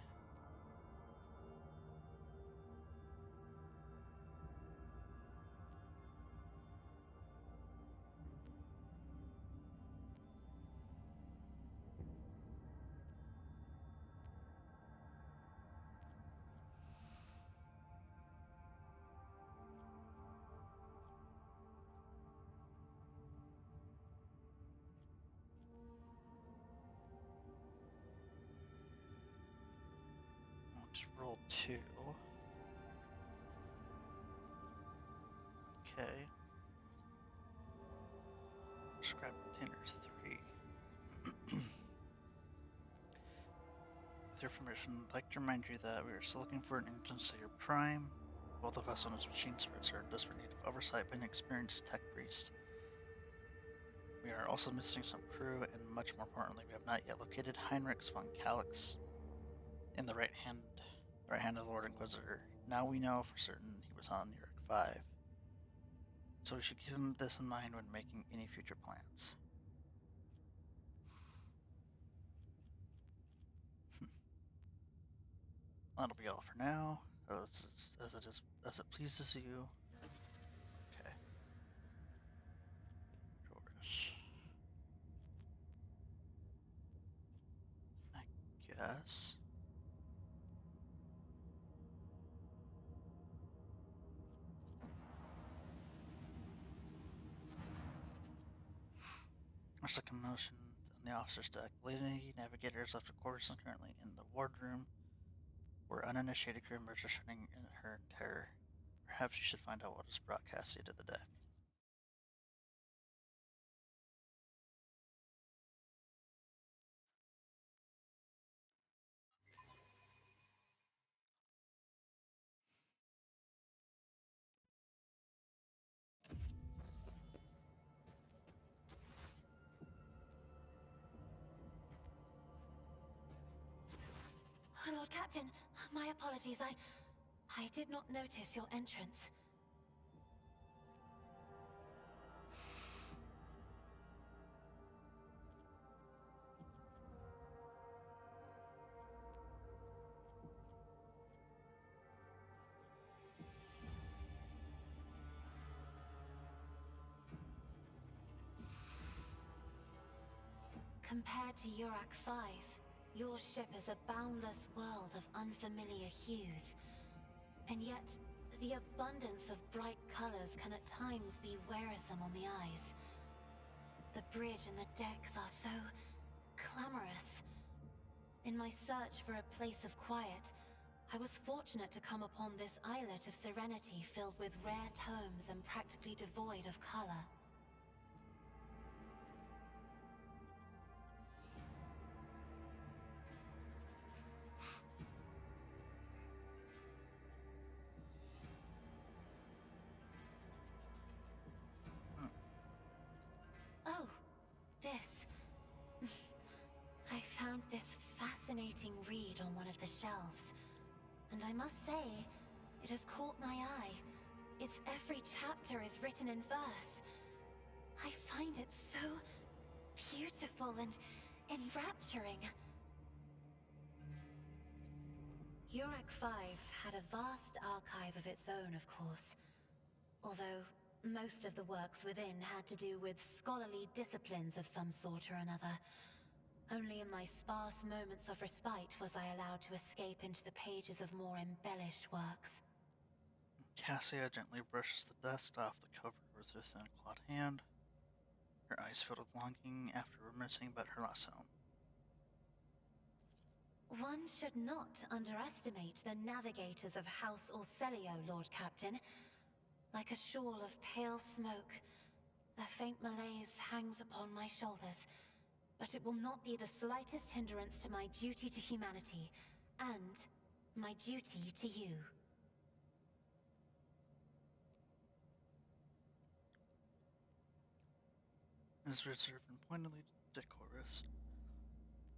Let's roll 2. Okay. Scrap containers 3. With your permission, I'd like to remind you that we are still looking for an Engine Slayer Prime. Both the vessel and its machine spirits are in desperate need of oversight by an experienced tech priest. We are also missing some crew, and much more importantly, we have not yet located Heinrich von Calix in the right hand of the Lord Inquisitor. Now we know for certain he was on Garrick 5. So we should keep this in mind when making any future plans. That'll be all for now. As it pleases you. Okay. Doris. I guess. There's a commotion on the officer's deck. Lady Navigator has left her quarters and currently in the wardroom, where uninitiated crew members are shutting her in terror. Perhaps you should find out what has brought Cassia to the deck. Lord Captain, my apologies. I did not notice your entrance. Compared to Yurak 5, your ship is a boundless world of unfamiliar hues. And yet, the abundance of bright colors can at times be wearisome on the eyes. The bridge and the decks are so clamorous. In my search for a place of quiet, I was fortunate to come upon this islet of serenity filled with rare tomes and practically devoid of color. Oh, this. I found this fascinating read on one of the shelves, and I must say, it has caught my eye. Its every chapter is written in verse. I find it so beautiful and enrapturing. Yurak 5 had a vast archive of its own, of course. Although most of the works within had to do with scholarly disciplines of some sort or another. Only in my sparse moments of respite was I allowed to escape into the pages of more embellished works. Cassia gently brushes the dust off the cover with her thin clawed hand, her eyes filled with longing after reminiscing about her last home. One should not underestimate the navigators of House Orselio, Lord Captain. Like a shawl of pale smoke, a faint malaise hangs upon my shoulders, but it will not be the slightest hindrance to my duty to humanity, and my duty to you. Is reserved and pointedly decorous,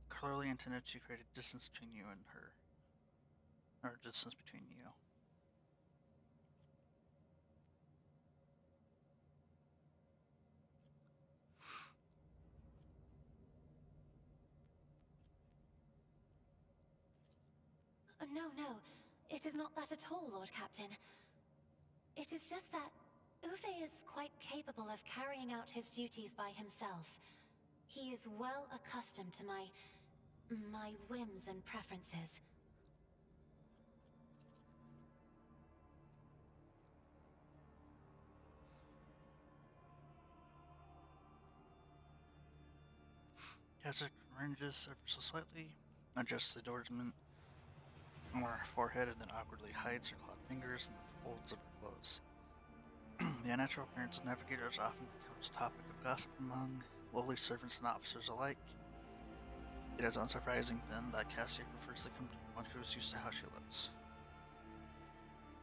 clearly intended to create a distance between you and her, or a distance between you. No, it is not that at all, Lord Captain. It is just that Uwe is quite capable of carrying out his duties by himself. He is well accustomed to my whims and preferences. Kazakh cringes ever so slightly, adjusts the oarsman on her forehead, and then awkwardly hides her clawed fingers in the folds of her clothes. The unnatural appearance of navigators often becomes a topic of gossip among lowly servants and officers alike. It is unsurprising then that Cassia prefers the complete one who is used to how she looks.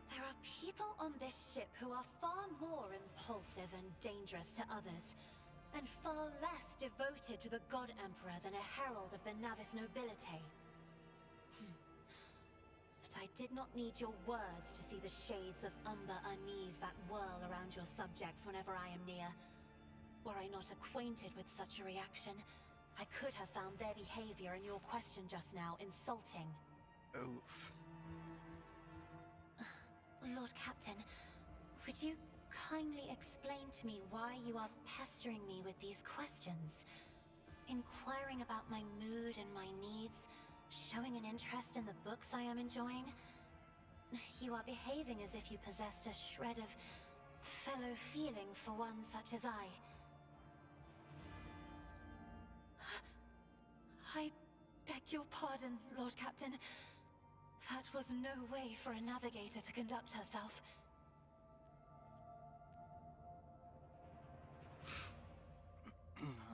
There are people on this ship who are far more impulsive and dangerous to others, and far less devoted to the God Emperor than a herald of the Navis nobility. But I did not need your words to see the shades of umber unease that whirl around your subjects whenever I am near. Were I not acquainted with such a reaction, I could have found their behavior and your question just now insulting. Oof. Lord Captain, would you kindly explain to me why you are pestering me with these questions? Inquiring about my mood and my needs, showing an interest in the books I am enjoying? You are behaving as if you possessed a shred of fellow feeling for one such as I. I beg your pardon, Lord Captain. That was no way for a navigator to conduct herself.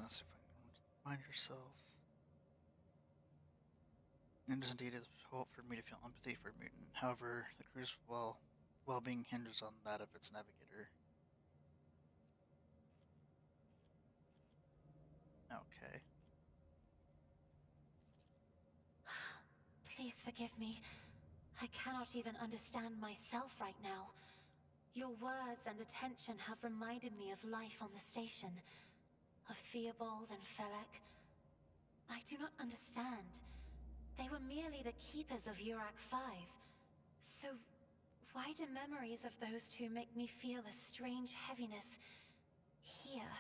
Let's see if I can find yourself. It is indeed difficult for me to feel empathy for a mutant. However, the crew's well-being hinges on that of its navigator. Okay. Please forgive me. I cannot even understand myself right now. Your words and attention have reminded me of life on the station. Of Theobald and Felek. I do not understand. They were merely the keepers of Urak 5. So, why do memories of those two make me feel a strange heaviness here?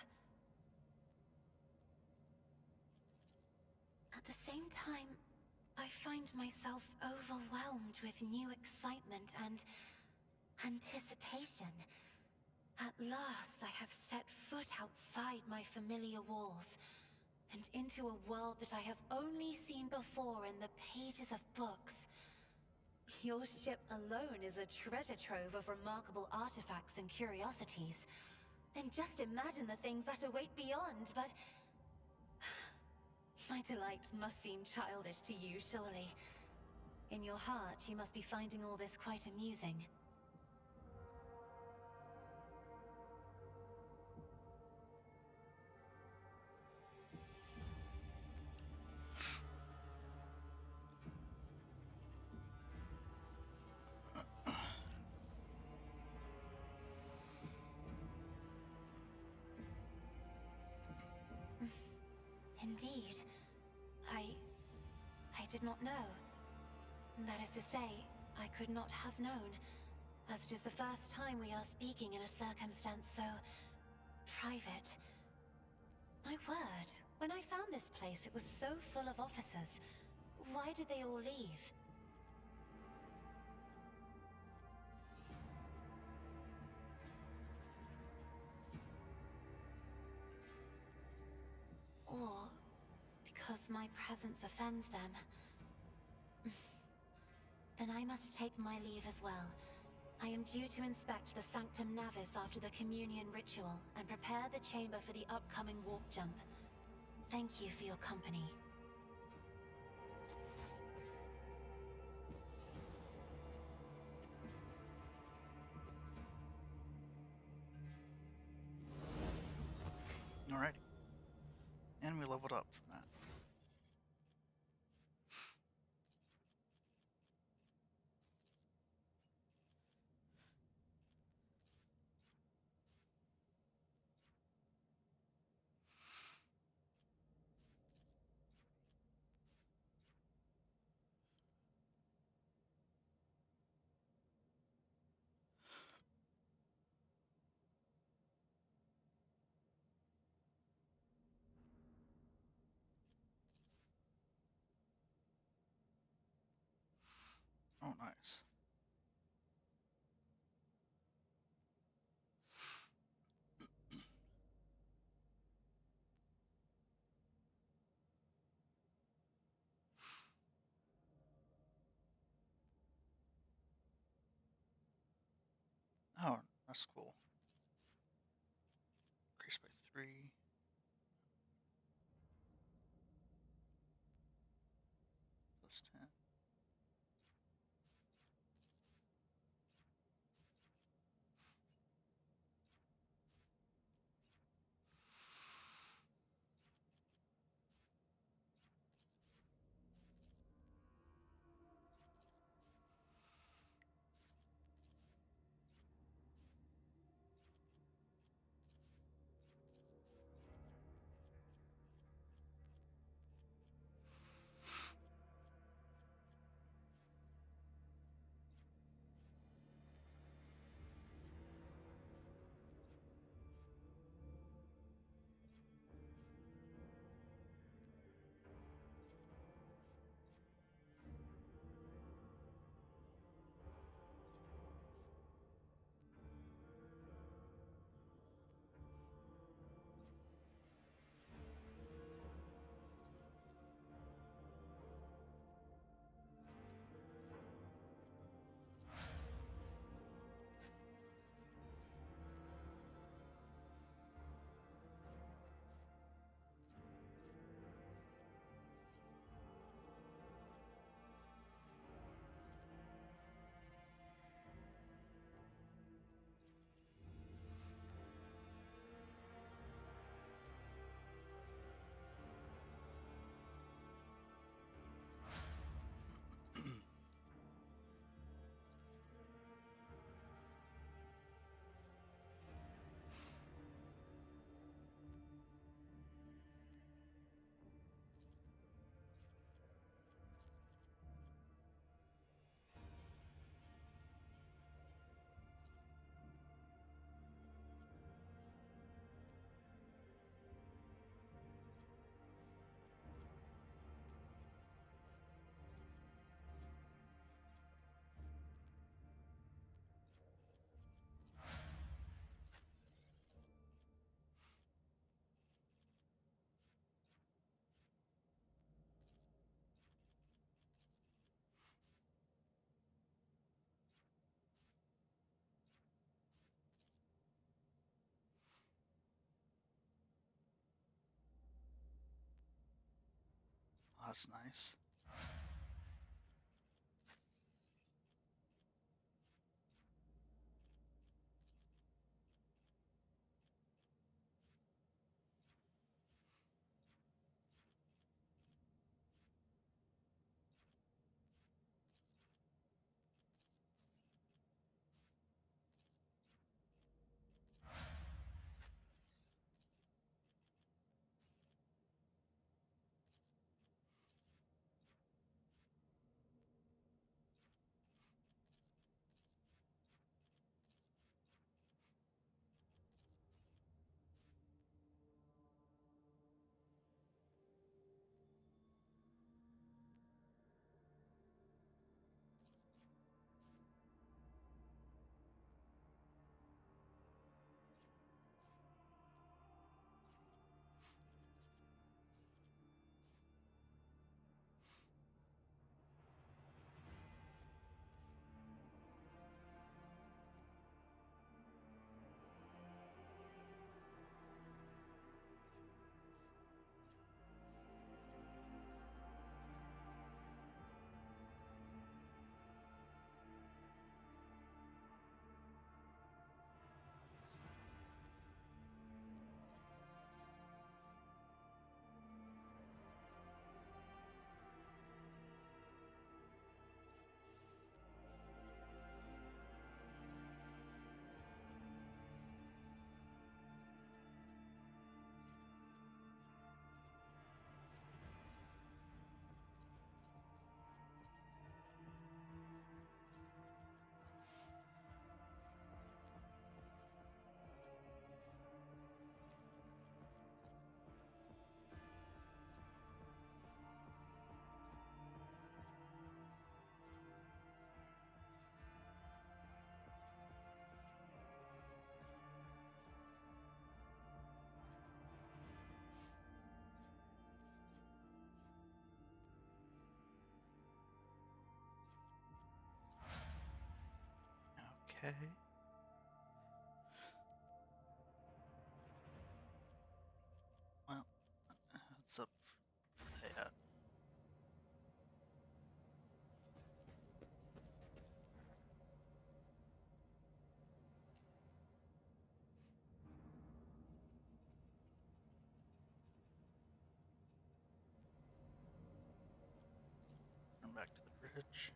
At the same time, I find myself overwhelmed with new excitement and anticipation. At last, I have set foot outside my familiar walls, and into a world that I have only seen before in the pages of books. Your ship alone is a treasure trove of remarkable artifacts and curiosities. And just imagine the things that await beyond, but... My delight must seem childish to you, surely. In your heart, you must be finding all this quite amusing. Indeed. I did not know. That is to say, I could not have known, as it is the first time we are speaking in a circumstance so... private. My word, when I found this place, it was so full of officers. Why did they all leave? Or because my presence offends them. Then I must take my leave as well. I am due to inspect the Sanctum Navis after the Communion ritual and prepare the chamber for the upcoming warp jump. Thank you for your company. Alrighty. And we leveled up from that. Oh, nice. Oh, that's cool. Increased by 3. Plus 10. that's nice. Okay. Well, it's up for that. Turn back to the bridge.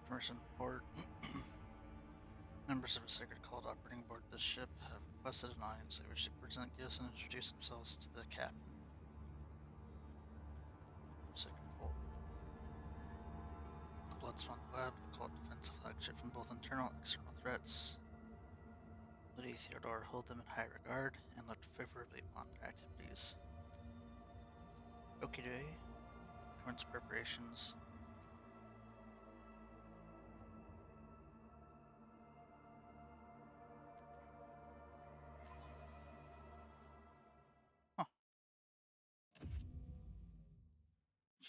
Information report. Members of a Sacred Cult operating aboard this ship have requested an audience. They wish to present gifts and introduce themselves to the captain. Sacred Cult. The Bloodspawn Lab, the cult defends the flagship from both internal and external threats. Lady Theodore hold them in high regard and looked favorably upon their activities. Okie dokie. Commence preparations.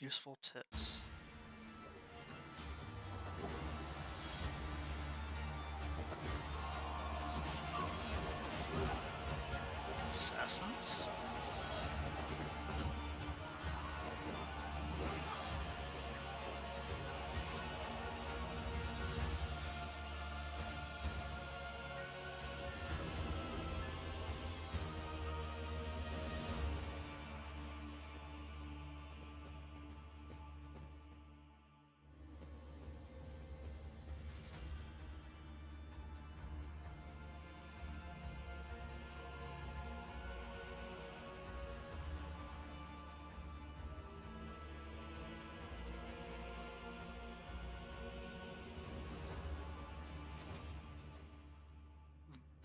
Useful tips. Assassins?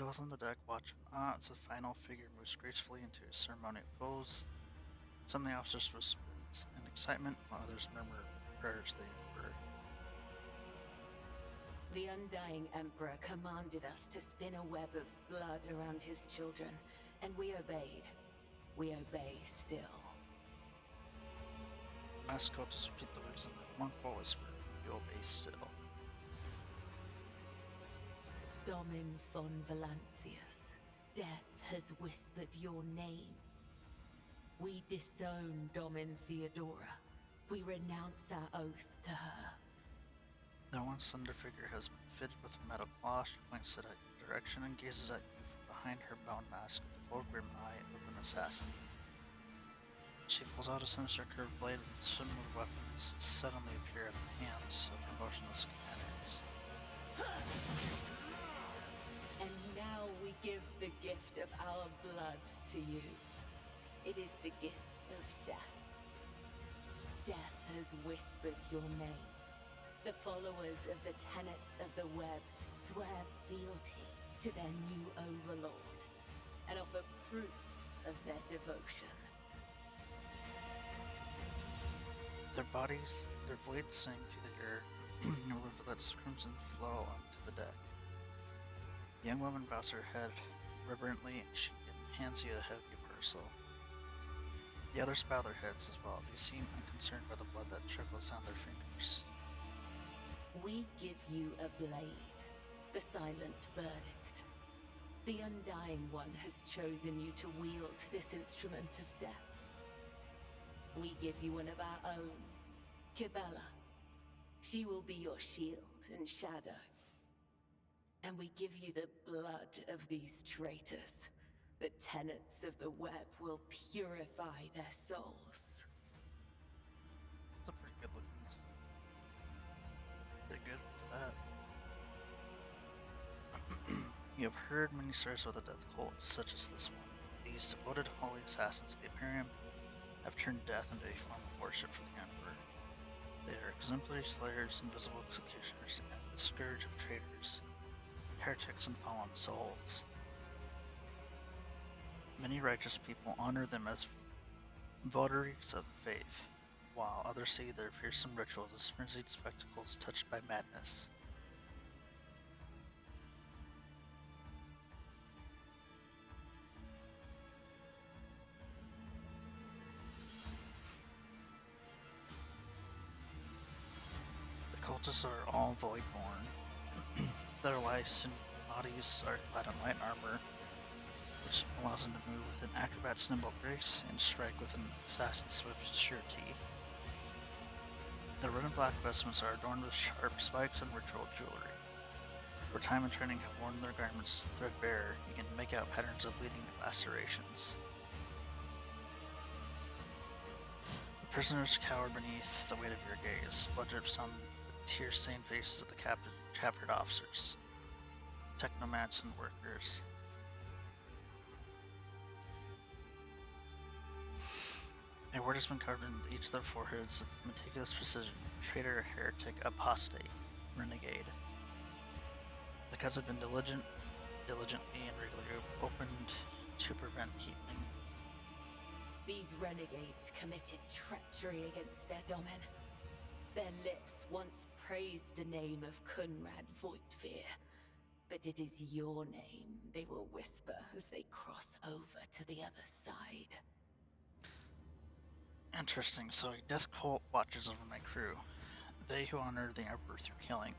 Those on the deck watch in awe as the final figure moves gracefully into a ceremonial pose. Some of the officers whisper in excitement, while others murmur prayers to the Emperor. The Undying Emperor commanded us to spin a web of blood around his children, and we obeyed. We obey still. Masked cultists repeat the words in a mournful whisper. You obey still. Domin von Valancius, death has whispered your name. We disown Domin Theodora. We renounce our oath to her. The one slender figure has been fitted with a metal claw. She points it at your direction and gazes at you from behind her bone mask with the cold grim eye of an assassin. She pulls out a sinister curved blade with similar weapons suddenly appear at the hands of her motionless companions. And now we give the gift of our blood to you. It is the gift of death. Death has whispered your name. The followers of the tenets of the web swear fealty to their new overlord and offer proof of their devotion. Their bodies, their blades sing through the air, and the river lets crimson flow onto the deck. The young woman bows her head reverently and she hands you the heavy parcel. The others bow their heads as well. They seem unconcerned by the blood that trickles down their fingers. We give you a blade, the silent verdict. The Undying One has chosen you to wield this instrument of death. We give you one of our own, Kibella. She will be your shield and shadow. And we give you the blood of these traitors. The tenets of the web will purify their souls. It's a pretty good looking. Pretty good for that. You have heard many stories of the death cults, such as this one. These devoted holy assassins of the Imperium have turned death into a form of worship for the Emperor. They are exemplary slayers, invisible executioners, and the scourge of traitors, heretics, and fallen souls. Many righteous people honor them as votaries of the faith, while others see their fearsome rituals as frenzied spectacles touched by madness. The cultists are all voidborn. Their lives and bodies are clad in light armor, which allows them to move with an acrobat's nimble grace and strike with an assassin's swift surety. Their red and black vestments are adorned with sharp spikes and ritual jewelry. Where time and training have worn their garments threadbare, you can make out patterns of bleeding and lacerations. The prisoners cower beneath the weight of your gaze, blood drips on the tear-stained faces of the captured officers, technomats, and workers. A word has been carved into each of their foreheads with meticulous precision: traitor, heretic, apostate, renegade. The cuts have been diligently and regularly opened to prevent keeping. These renegades committed treachery against their domin. Their lips once praised the name of Kunrad Voigtveer, but it is your name they will whisper as they cross over to the other side. Interesting, so a death cult watches over my crew. They who honor the Emperor through killing,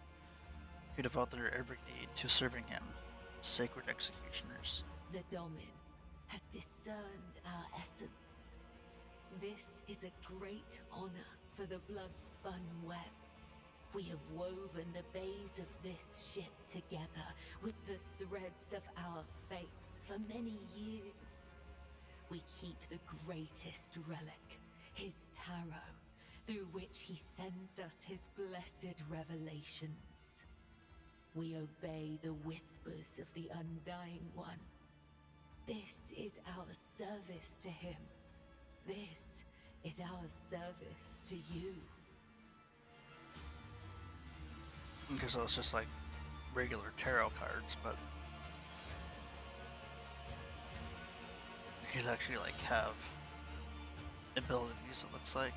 who devote their every deed to serving him, sacred executioners. The Domin has discerned our essence. This is a great honor for the blood-spun web. We have woven the bays of this ship together with the threads of our faith for many years. We keep the greatest relic, his tarot, through which he sends us his blessed revelations. We obey the whispers of the Undying One. This is our service to him. This is our service to you. Because it was just like regular tarot cards, but These actually like have abilities, it looks like.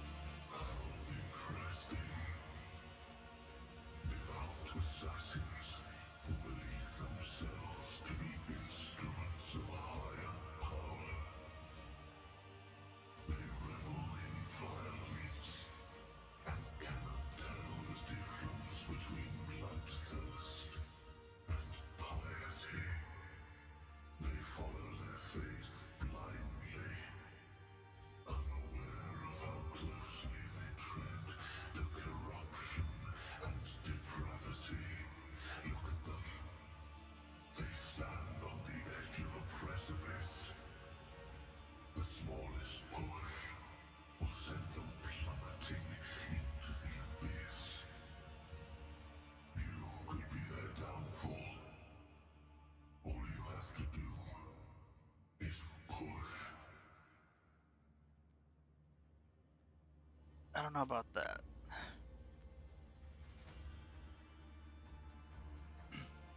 I don't know about that.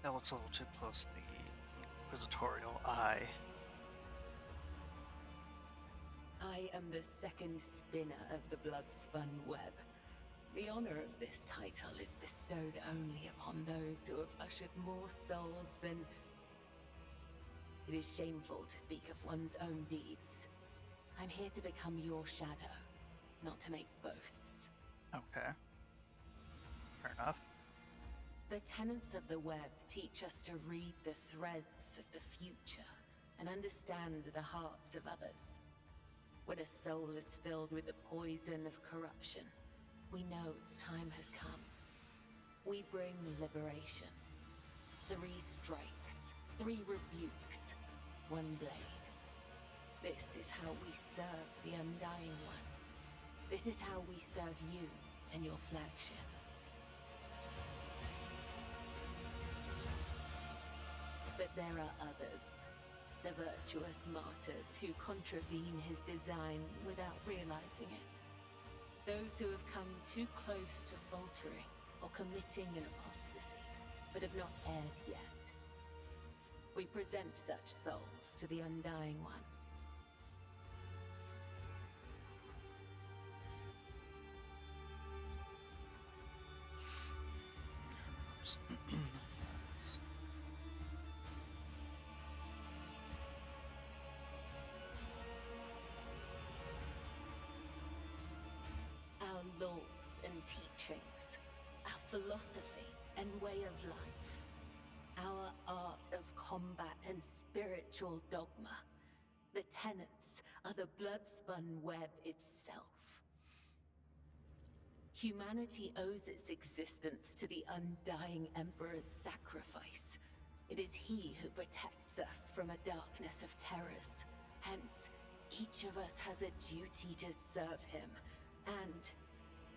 That looks a little too close to the Inquisitorial eye. I am the second spinner of the Bloodspun Web. The honor of this title is bestowed only upon those who have ushered more souls than... It is shameful to speak of one's own deeds. I'm here to become your shadow, not to make boasts. Okay. Fair enough. The tenets of the web teach us to read the threads of the future and understand the hearts of others. When a soul is filled with the poison of corruption, we know its time has come. We bring liberation. 3 strikes, 3 rebukes, 1 blade. This is how we serve the Undying One. This is how we serve you and your flagship. But there are others. The virtuous martyrs who contravene his design without realizing it. Those who have come too close to faltering or committing an apostasy, but have not erred yet. We present such souls to the Undying One. Our laws and teachings, our philosophy and way of life, our art of combat and spiritual dogma, the tenets are the Bloodspun Web itself. Humanity owes its existence to the Undying Emperor's sacrifice. It is he who protects us from a darkness of terrors. Hence, each of us has a duty to serve him, and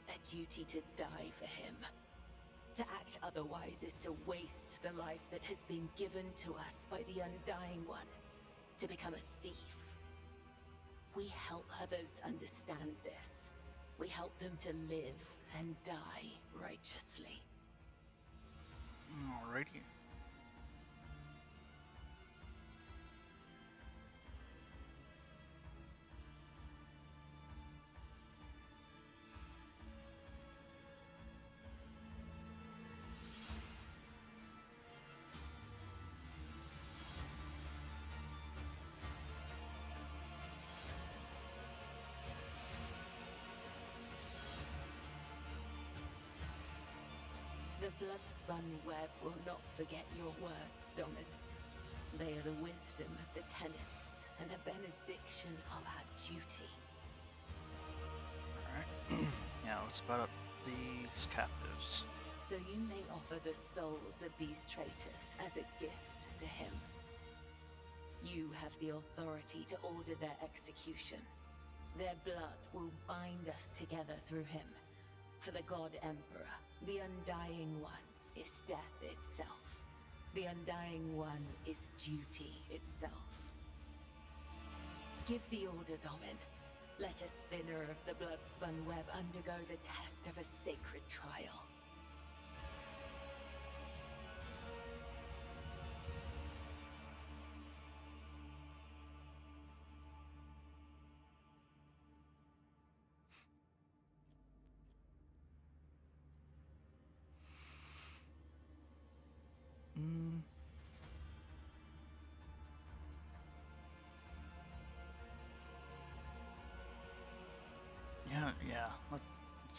a duty to die for him. To act otherwise is to waste the life that has been given to us by the Undying One, to become a thief. We help others understand this. We help them to live and die righteously. Alrighty. The Bloodspun Web will not forget your words, Domin. They are the wisdom of the tenets and a benediction of our duty. Alright. Yeah, what's about these captives? So you may offer the souls of these traitors as a gift to him. You have the authority to order their execution. Their blood will bind us together through him. For the God Emperor, the Undying One is death itself. The Undying One is duty itself. Give the order, Domin. Let a spinner of the Bloodspun Web undergo the test of a sacred trial.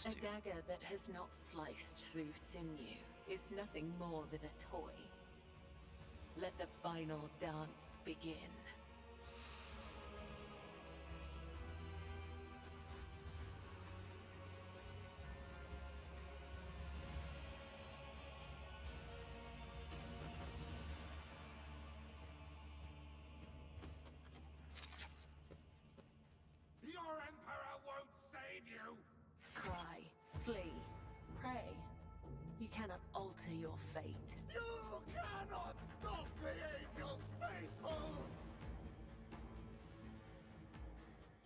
this A do? dagger that has not sliced through sinew is nothing more than a toy. Let the final dance begin. Your Emperor won't save you! Cry, flee, pray. You cannot alter your fate. You cannot stop the Angel's faithful!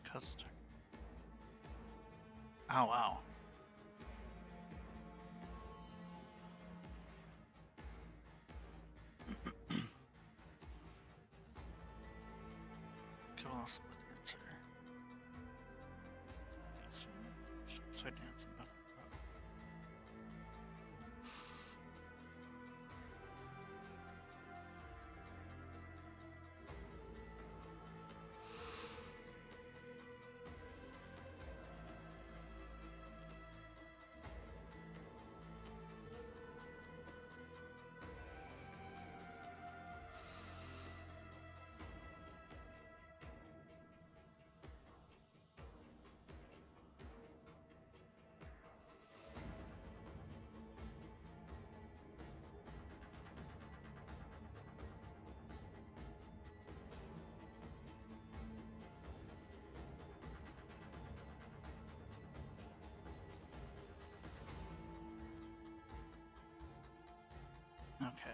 Custer. Oh wow. Kill us with answer. So dance and nothing but. Okay.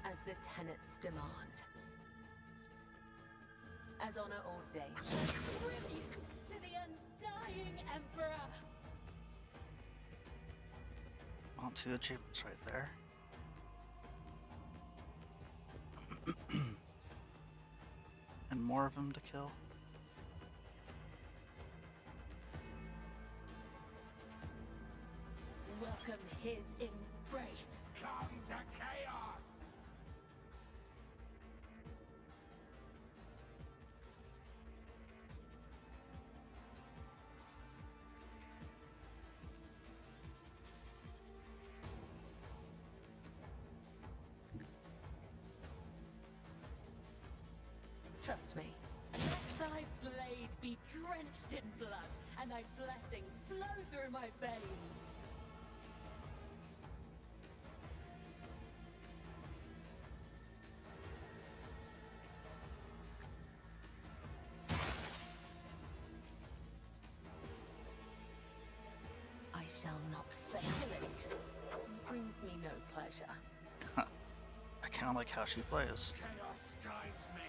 As the tenets demand. As honor ordains. Tribute to the undying Emperor! Well, 2 achievements right there. And more of them to kill. Welcome his embrace. Come to chaos! Trust me. Let thy blade be drenched in blood, and thy blessing flow through my veins! I shall not fail. Brings me no pleasure. I kind of like how she plays. Chaos guides me!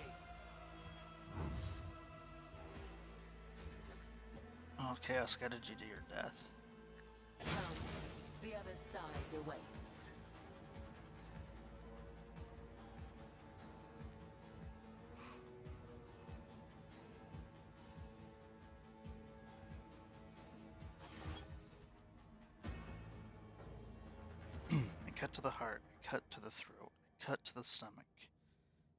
Oh, Chaos guided you to your death. Come, the other side awaits. A cut to the heart, a cut to the throat, a cut to the stomach.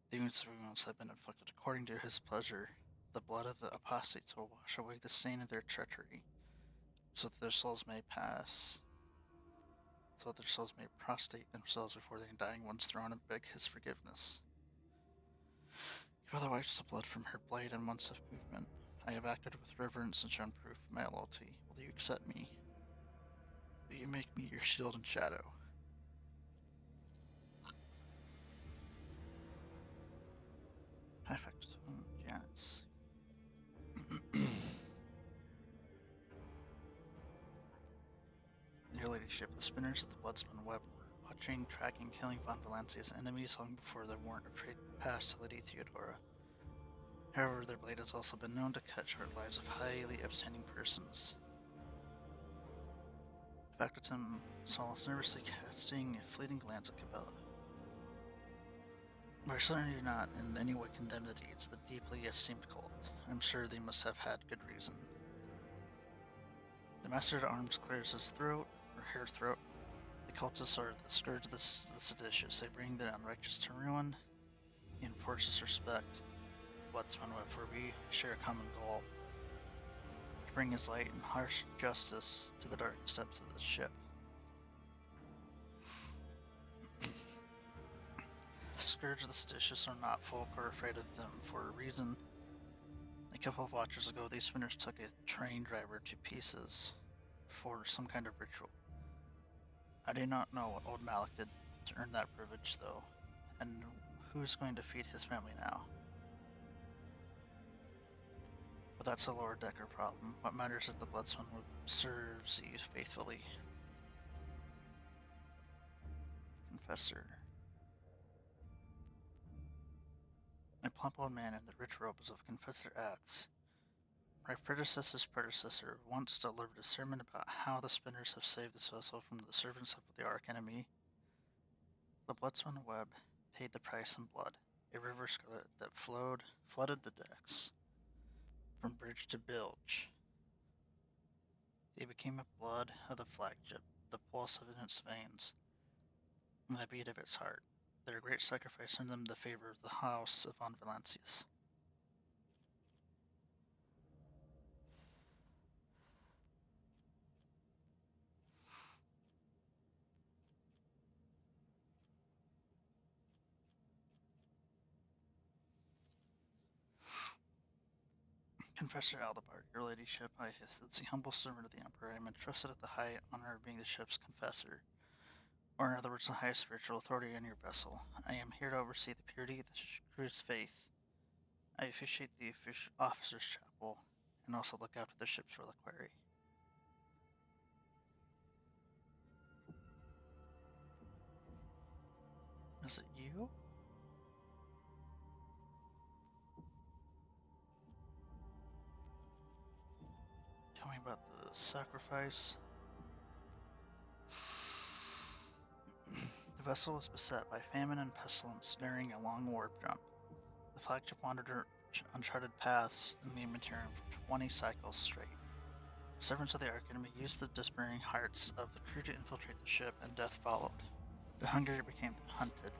The wounds have been inflicted according to his pleasure. The blood of the apostates will wash away the stain of their treachery, so that their souls may pass. So that their souls may prostrate themselves before the undying one's throne and beg his forgiveness. Give other wipes the blood from her blade and months of movement. I have acted with reverence and shown proof of my loyalty. Will you accept me? Will you make me your shield and shadow? Perfect. Yes. Your ladyship, the spinners of the Bloodspun web were watching, tracking, killing Von Valancia's enemies long before the warrant of trade passed to Lady Theodora. However, their blade has also been known to cut short lives of highly upstanding persons. Factotum saw us nervously casting a fleeting glance at Cabela. I certainly do not in any way condemn the deeds of the deeply esteemed cult. I'm sure they must have had good reason. The Master at Arms clears his throat, or her throat. The cultists are the scourge of the seditious. They bring the unrighteous to ruin. He enforces respect. Bloodspawn Web, for we share a common goal. To bring his light and harsh justice to the dark steps of the ship. Scourge of the seditious are not folk or afraid of them for a reason. A couple of watchers ago, these spinners took a train driver to pieces for some kind of ritual. I do not know what old Malik did to earn that privilege, though, and who's going to feed his family now? But that's a lower decker problem. What matters is the Bloodspawn serves you faithfully. Confessor. A plump old man in the rich robes of Confessor Adds. My predecessor's predecessor once delivered a sermon about how the spinners have saved this vessel from the servants of the Arch Enemy. The Bloodspawn Web paid the price in blood, a river scarlet that flooded the decks, from bridge to bilge. They became the blood of the flagship, the pulse of its veins, and the beat of its heart. Their great sacrifice earned them the favor of the House of Von Valancius. Confessor Aldebard, your ladyship, I as the humble servant of the Emperor, I am entrusted with the high honor of being the ship's confessor, or in other words, the highest spiritual authority on your vessel. I am here to oversee the purity of the crew's faith. I officiate the officer's chapel, and also look after the ship's reliquary. Is it you? Tell me about the sacrifice. The vessel was beset by famine and pestilence during a long warp jump. The flagship wandered uncharted paths in the Materium for 20 cycles straight. Servants of the Arch Enemy used the despairing hearts of the crew to infiltrate the ship, and death followed. The hungry became hunted.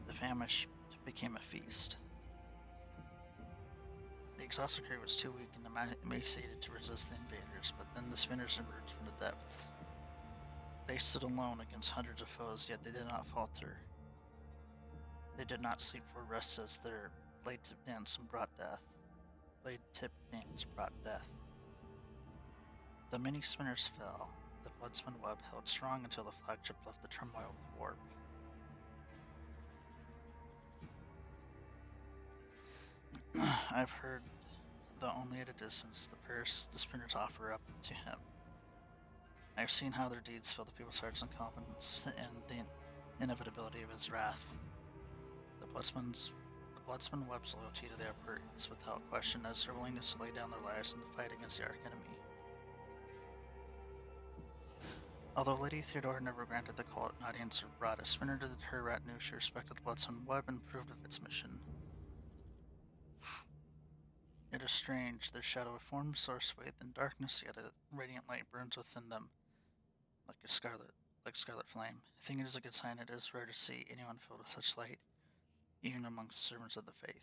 The famished became a feast. The exhausted crew was too weak and emaciated to resist the invaders, but then the spinners emerged from the depths. They stood alone against hundreds of foes, yet they did not falter. They did not sleep for rest as their blade-tipped dance brought death. The many spinners fell. The Bloodspawn Web held strong until the flagship left the turmoil of the warp. I've heard, though only at a distance, the prayers the spinners offer up to him. I've seen how their deeds fill the people's hearts and confidence in the inevitability of his wrath. The Bloodspawn Web's loyalty to the Emperor is without question, as their willingness to lay down their lives in the fight against the Arch Enemy. Although Lady Theodora never granted the cult an audience or brought a spinner to her retinue, she respected the Bloodspawn Web and approved of its mission. It is strange, their shadowy forms are swathed in darkness, yet a radiant light burns within them, like scarlet flame. I think it is a good sign. It is rare to see anyone filled with such light, even amongst servants of the faith.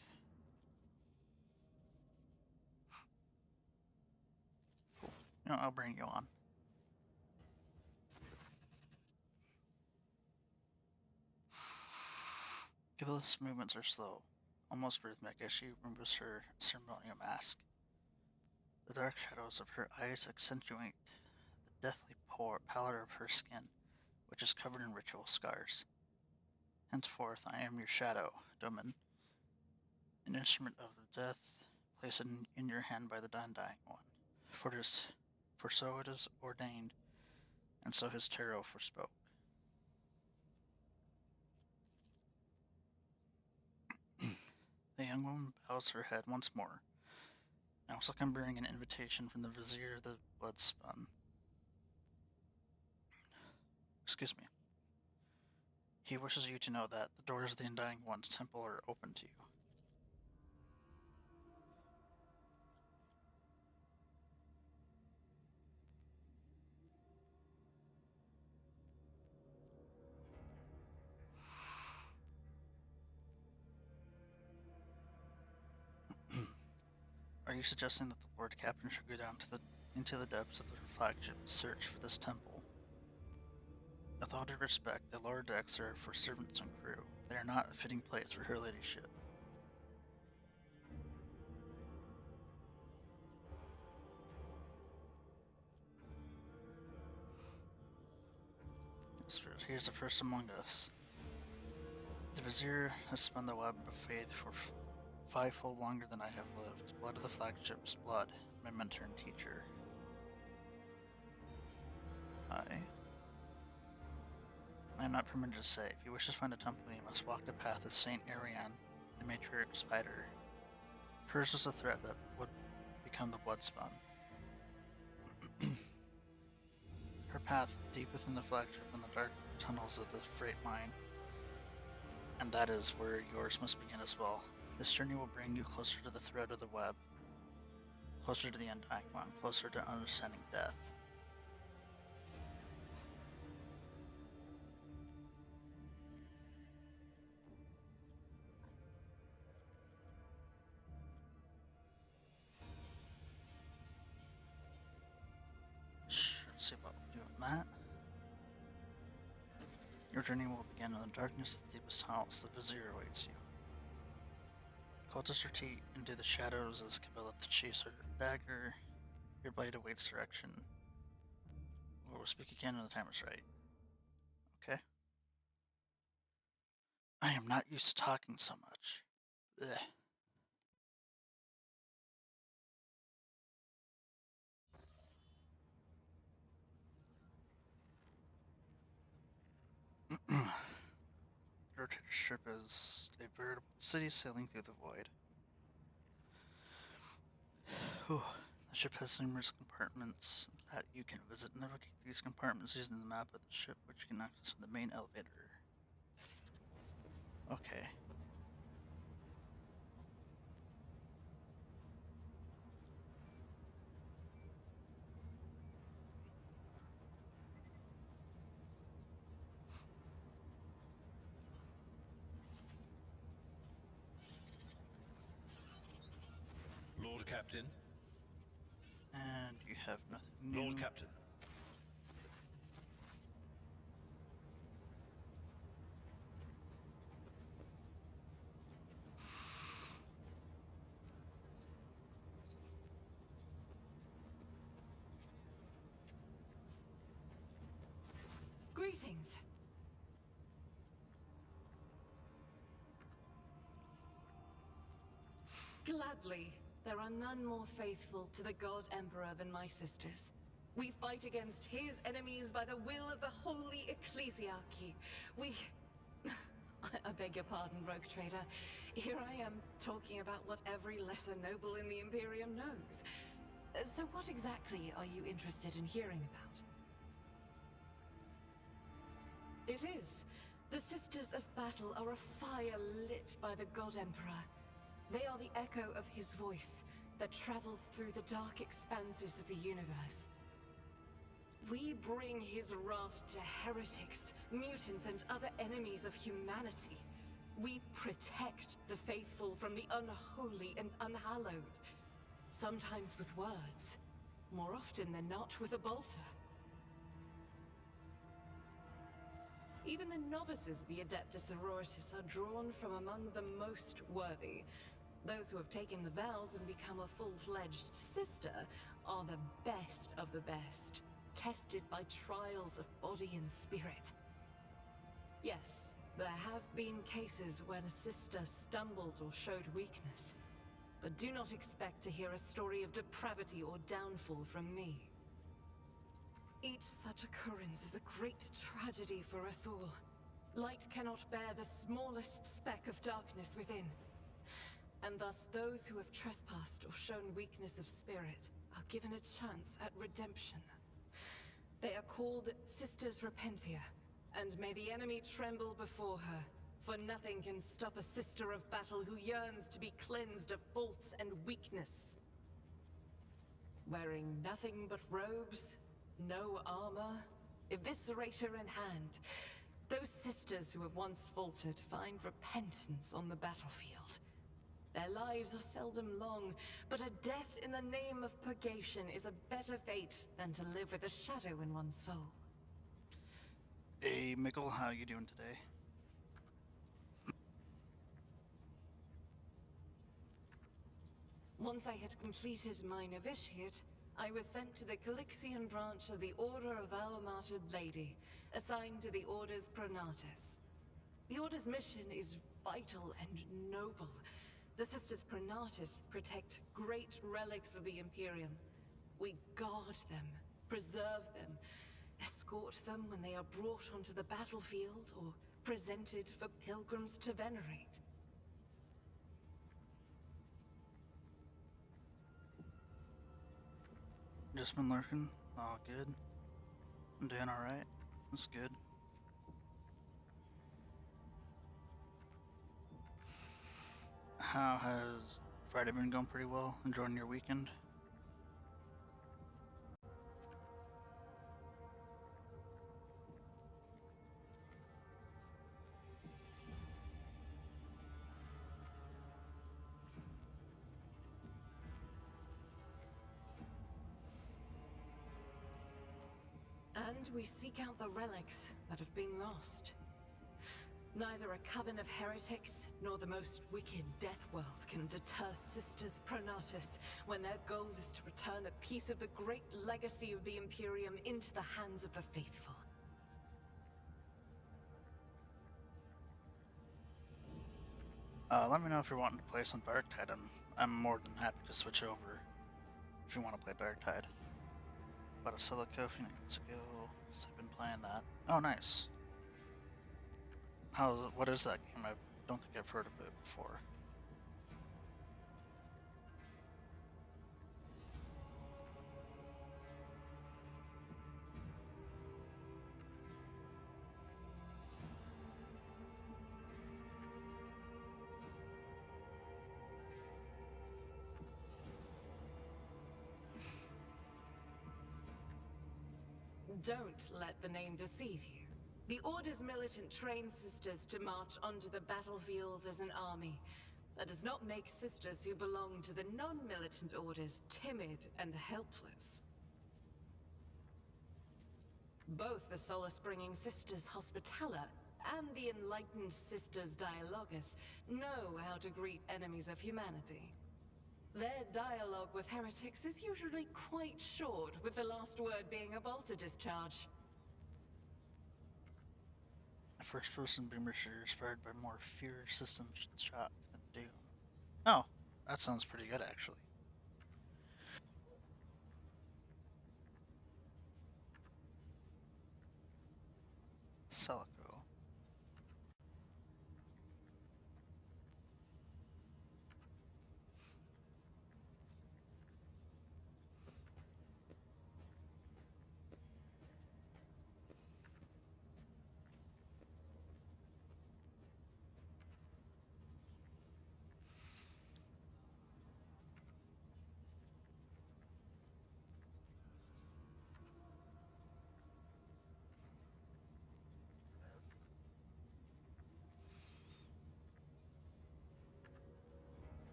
Cool. I'll bring you on. Cabela's movements are slow, almost rhythmic, as she removes her ceremonial mask. The dark shadows of her eyes accentuate the deathly pallor of her skin, which is covered in ritual scars. Henceforth, I am your shadow, Domin, an instrument of the death placed in your hand by the undying one. For so it is ordained, and so his tarot forspoke. The young woman bows her head once more. I also come bearing an invitation from the Vizier of the Bloodspawn. Excuse me. He wishes you to know that the doors of the Undying One's temple are open to you. Are you suggesting that the Lord Captain should go down into the depths of the flagship to search for this temple? With all due respect, the lower decks are for servants and crew. They are not a fitting place for her ladyship. Here's the first among us. The Vizier has spun the web of faith for fivefold longer than I have lived. Blood of the flagship's blood, my mentor and teacher. I am not permitted to say. If you wish to find a temple, you must walk the path of Saint Ariane, the matriarch spider. Hers was a thread that would become the Bloodspun. Her path deep within the flagship in the dark tunnels of the freight line. And that is where yours must begin as well. This journey will bring you closer to the thread of the web, closer to the Undying One, closer to understanding death. Let's see what we're doing with that. Your journey will begin in the darkness of the deepest tunnels. The Vizier awaits you. Cultists retreat into the shadows as Kabbalah sheathes her dagger. Your blade awaits direction. We will speak again when the time is right. Okay? I am not used to talking so much. Ugh. Rotator ship is a veritable city sailing through the void. Whew. The ship has numerous compartments that you can visit. Navigate these compartments using the map of the ship, which you can access from the main elevator. Okay. Lord Captain. And you have nothing new. Lord Captain. Greetings. Gladly. There are none more faithful to the God Emperor than my sisters. We fight against his enemies by the will of the Holy Ecclesiarchy. I beg your pardon, Rogue Trader. Here I am, talking about what every lesser noble in the Imperium knows. So what exactly are you interested in hearing about? It is. The Sisters of Battle are a fire lit by the God Emperor. They are the echo of his voice that travels through the dark expanses of the universe. We bring his wrath to heretics, mutants, and other enemies of humanity. We protect the faithful from the unholy and unhallowed. Sometimes with words, more often than not with a bolter. Even the novices of the Adeptus Sororitas are drawn from among the most worthy. Those who have taken the vows and become a full-fledged sister are the best of the best, tested by trials of body and spirit. Yes, there have been cases when a sister stumbled or showed weakness, but do not expect to hear a story of depravity or downfall from me. Each such occurrence is a great tragedy for us all. Light cannot bear the smallest speck of darkness within. And thus those who have trespassed or shown weakness of spirit are given a chance at redemption. They are called Sisters Repentia, and may the enemy tremble before her, for nothing can stop a sister of battle who yearns to be cleansed of fault and weakness. Wearing nothing but robes, no armor, eviscerator in hand, those sisters who have once faltered find repentance on the battlefield. Their lives are seldom long, but a death in the name of purgation is a better fate than to live with a shadow in one's soul. Hey, Mickle, how you doing today? Once I had completed my novitiate, I was sent to the Calixian branch of the Order of Our Martyred Lady, assigned to the Order's Pronatus. The Order's mission is vital and noble. The Sisters Pronatus protect great relics of the Imperium. We guard them, preserve them, escort them when they are brought onto the battlefield or presented for pilgrims to venerate. Just been lurking. Oh, good. I'm doing alright. That's good. How has Friday been going? Pretty well? Enjoying your weekend? And we seek out the relics that have been lost. Neither a coven of heretics, nor the most wicked Deathworld can deter Sisters Pronatus when their goal is to return a piece of the great legacy of the Imperium into the hands of the faithful. Let me know if you're wanting to play some Darktide. I'm more than happy to switch over if you want to play Darktide. Bought a Silico a few nights ago, so I've been playing that. Oh, nice. What is that game? I don't think I've heard of it before. Don't let the name deceive you. The Order's militant trains sisters to march onto the battlefield as an army. That does not make sisters who belong to the non-militant orders timid and helpless. Both the solace-bringing Sisters Hospitaller and the enlightened Sisters Dialogus know how to greet enemies of humanity. Their dialogue with heretics is usually quite short, with the last word being a bolter discharge. First-person boomer shooter inspired by more fear system shock than Doom. Oh, that sounds pretty good, actually. Celico.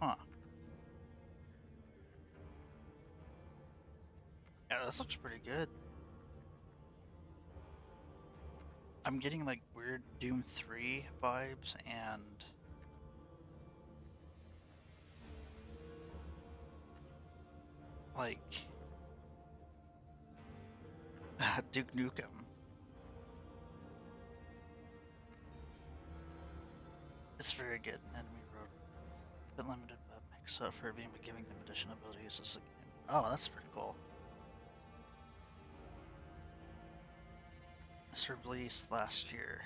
Huh. Yeah, this looks pretty good. I'm getting like weird Doom 3 vibes and like Duke Nukem. It's very good. Enemy road, but limited but makes up for being giving them additional abilities as the game. Oh, that's pretty cool. was released last year.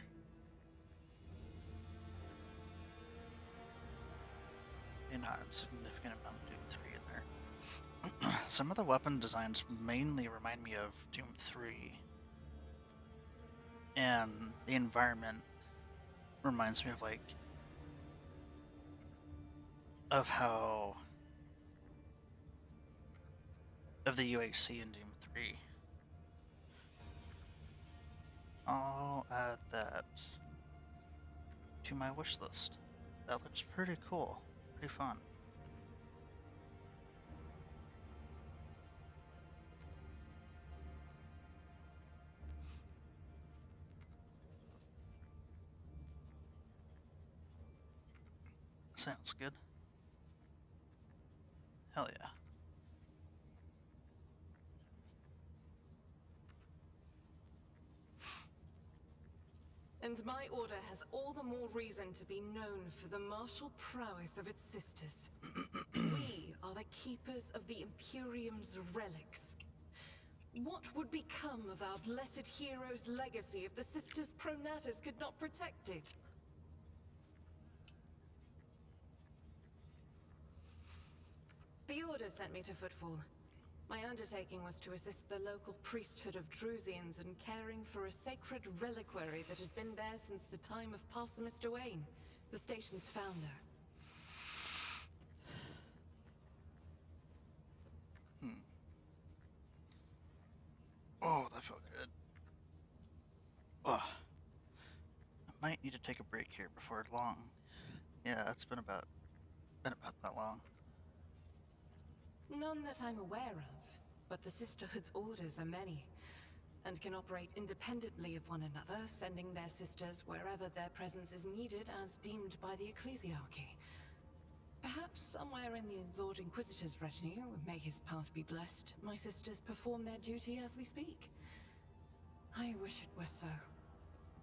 And not a significant amount of Doom 3 in there. Some of the weapon designs mainly remind me of Doom 3. And the environment reminds me of of the UHC in Doom 3. I'll add that to my wish list. That looks pretty cool, pretty fun. Sounds good. Hell yeah. And my order has all the more reason to be known for the martial prowess of its sisters. We are the keepers of the Imperium's relics. What would become of our blessed hero's legacy if the sisters Pronatus could not protect it? The Order sent me to Footfall. My undertaking was to assist the local priesthood of Drusians in caring for a sacred reliquary that had been there since the time of Parson Mr. Wayne, the station's founder. Oh, that felt good. Oh, I might need to take a break here before long. Yeah, it's been about that long. None that I'm aware of, but the Sisterhood's orders are many, and can operate independently of one another, sending their sisters wherever their presence is needed as deemed by the Ecclesiarchy. Perhaps somewhere in the Lord Inquisitor's retinue, may his path be blessed, my sisters perform their duty as we speak. I wish it were so.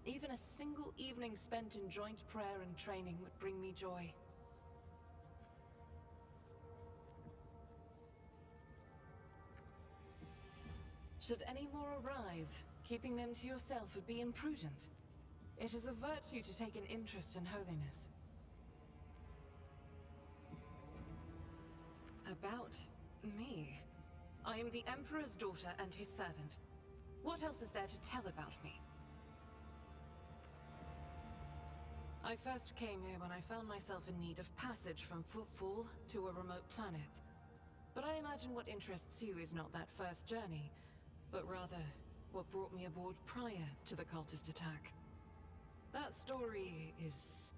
Even a single evening spent in joint prayer and training would bring me joy. Should any more arise, keeping them to yourself would be imprudent. It is a virtue to take an interest in holiness. About me. I am the Emperor's daughter and his servant. What else is there to tell about me? I first came here when I found myself in need of passage from Footfall to a remote planet. But I imagine what interests you is not that first journey, but rather what brought me aboard prior to the cultist attack. That story is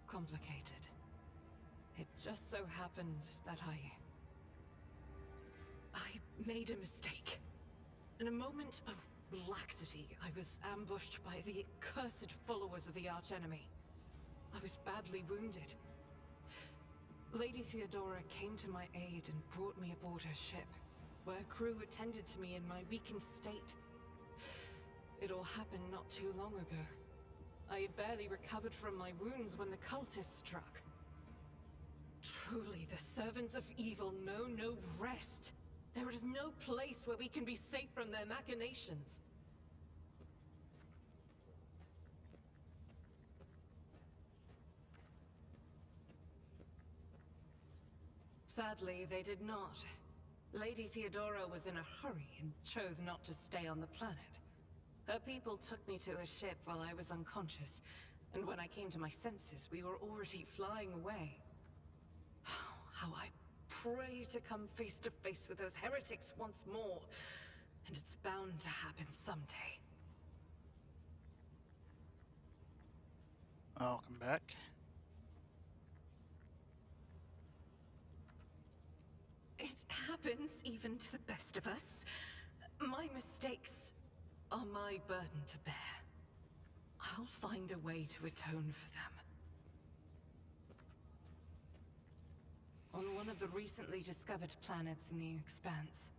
complicated. It just so happened that I made a mistake. In a moment of laxity, I was ambushed by the accursed followers of the archenemy. I was badly wounded. Lady Theodora came to my aid and brought me aboard her ship, where crew attended to me in my weakened state. It all happened not too long ago. I had barely recovered from my wounds when the cultists struck. Truly, the servants of evil know no rest. There is no place where we can be safe from their machinations. Sadly, they did not. Lady Theodora was in a hurry and chose not to stay on the planet. Her people took me to a ship while I was unconscious, and when I came to my senses, we were already flying away. How I pray to come face to face with those heretics once more, and it's bound to happen someday. Welcome back. It happens even to the best of us. My mistakes are my burden to bear. I'll find a way to atone for them. On one of the recently discovered planets in the Expanse,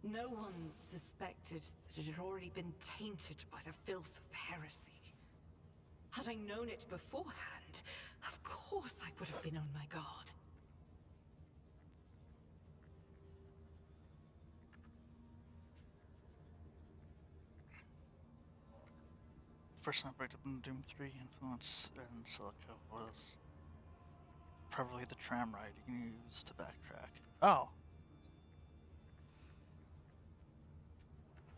no one suspected that it had already been tainted by the filth of heresy. Had I known it beforehand, of course I would have been on my guard. first time I picked up in Doom 3 influence in Silica was probably the tram ride you can use to backtrack. Oh!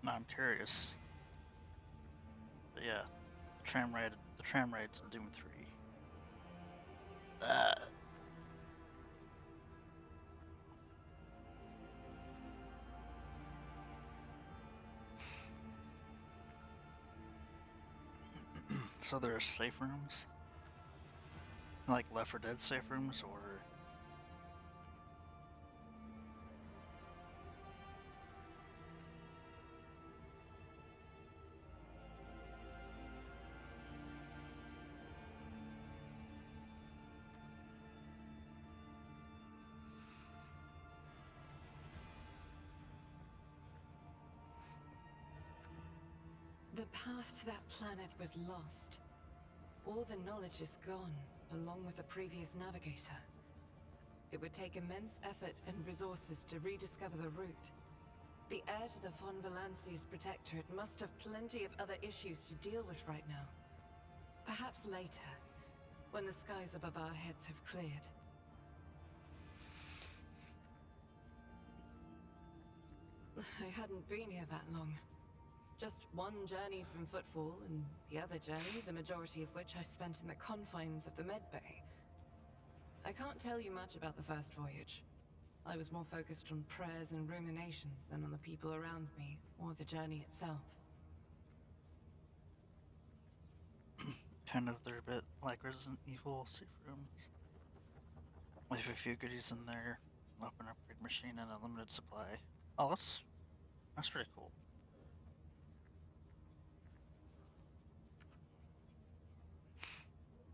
Now I'm curious. But yeah, the tram rides in Doom 3. So there are safe rooms? Like Left 4 Dead safe rooms, or... The path to that planet was lost. All the knowledge is gone, along with the previous navigator. It would take immense effort and resources to rediscover the route. The heir to the Von Valanci's Protectorate must have plenty of other issues to deal with right now. Perhaps later, when the skies above our heads have cleared. I hadn't been here that long. Just one journey from Footfall, and the other journey, the majority of which I spent in the confines of the Medbay. I can't tell you much about the first voyage. I was more focused on prayers and ruminations than on the people around me, or the journey itself. Kind of, they're a bit like Resident Evil safe rooms. Leave a few goodies in there, open upgrade machine, and a limited supply. Oh, that's pretty cool.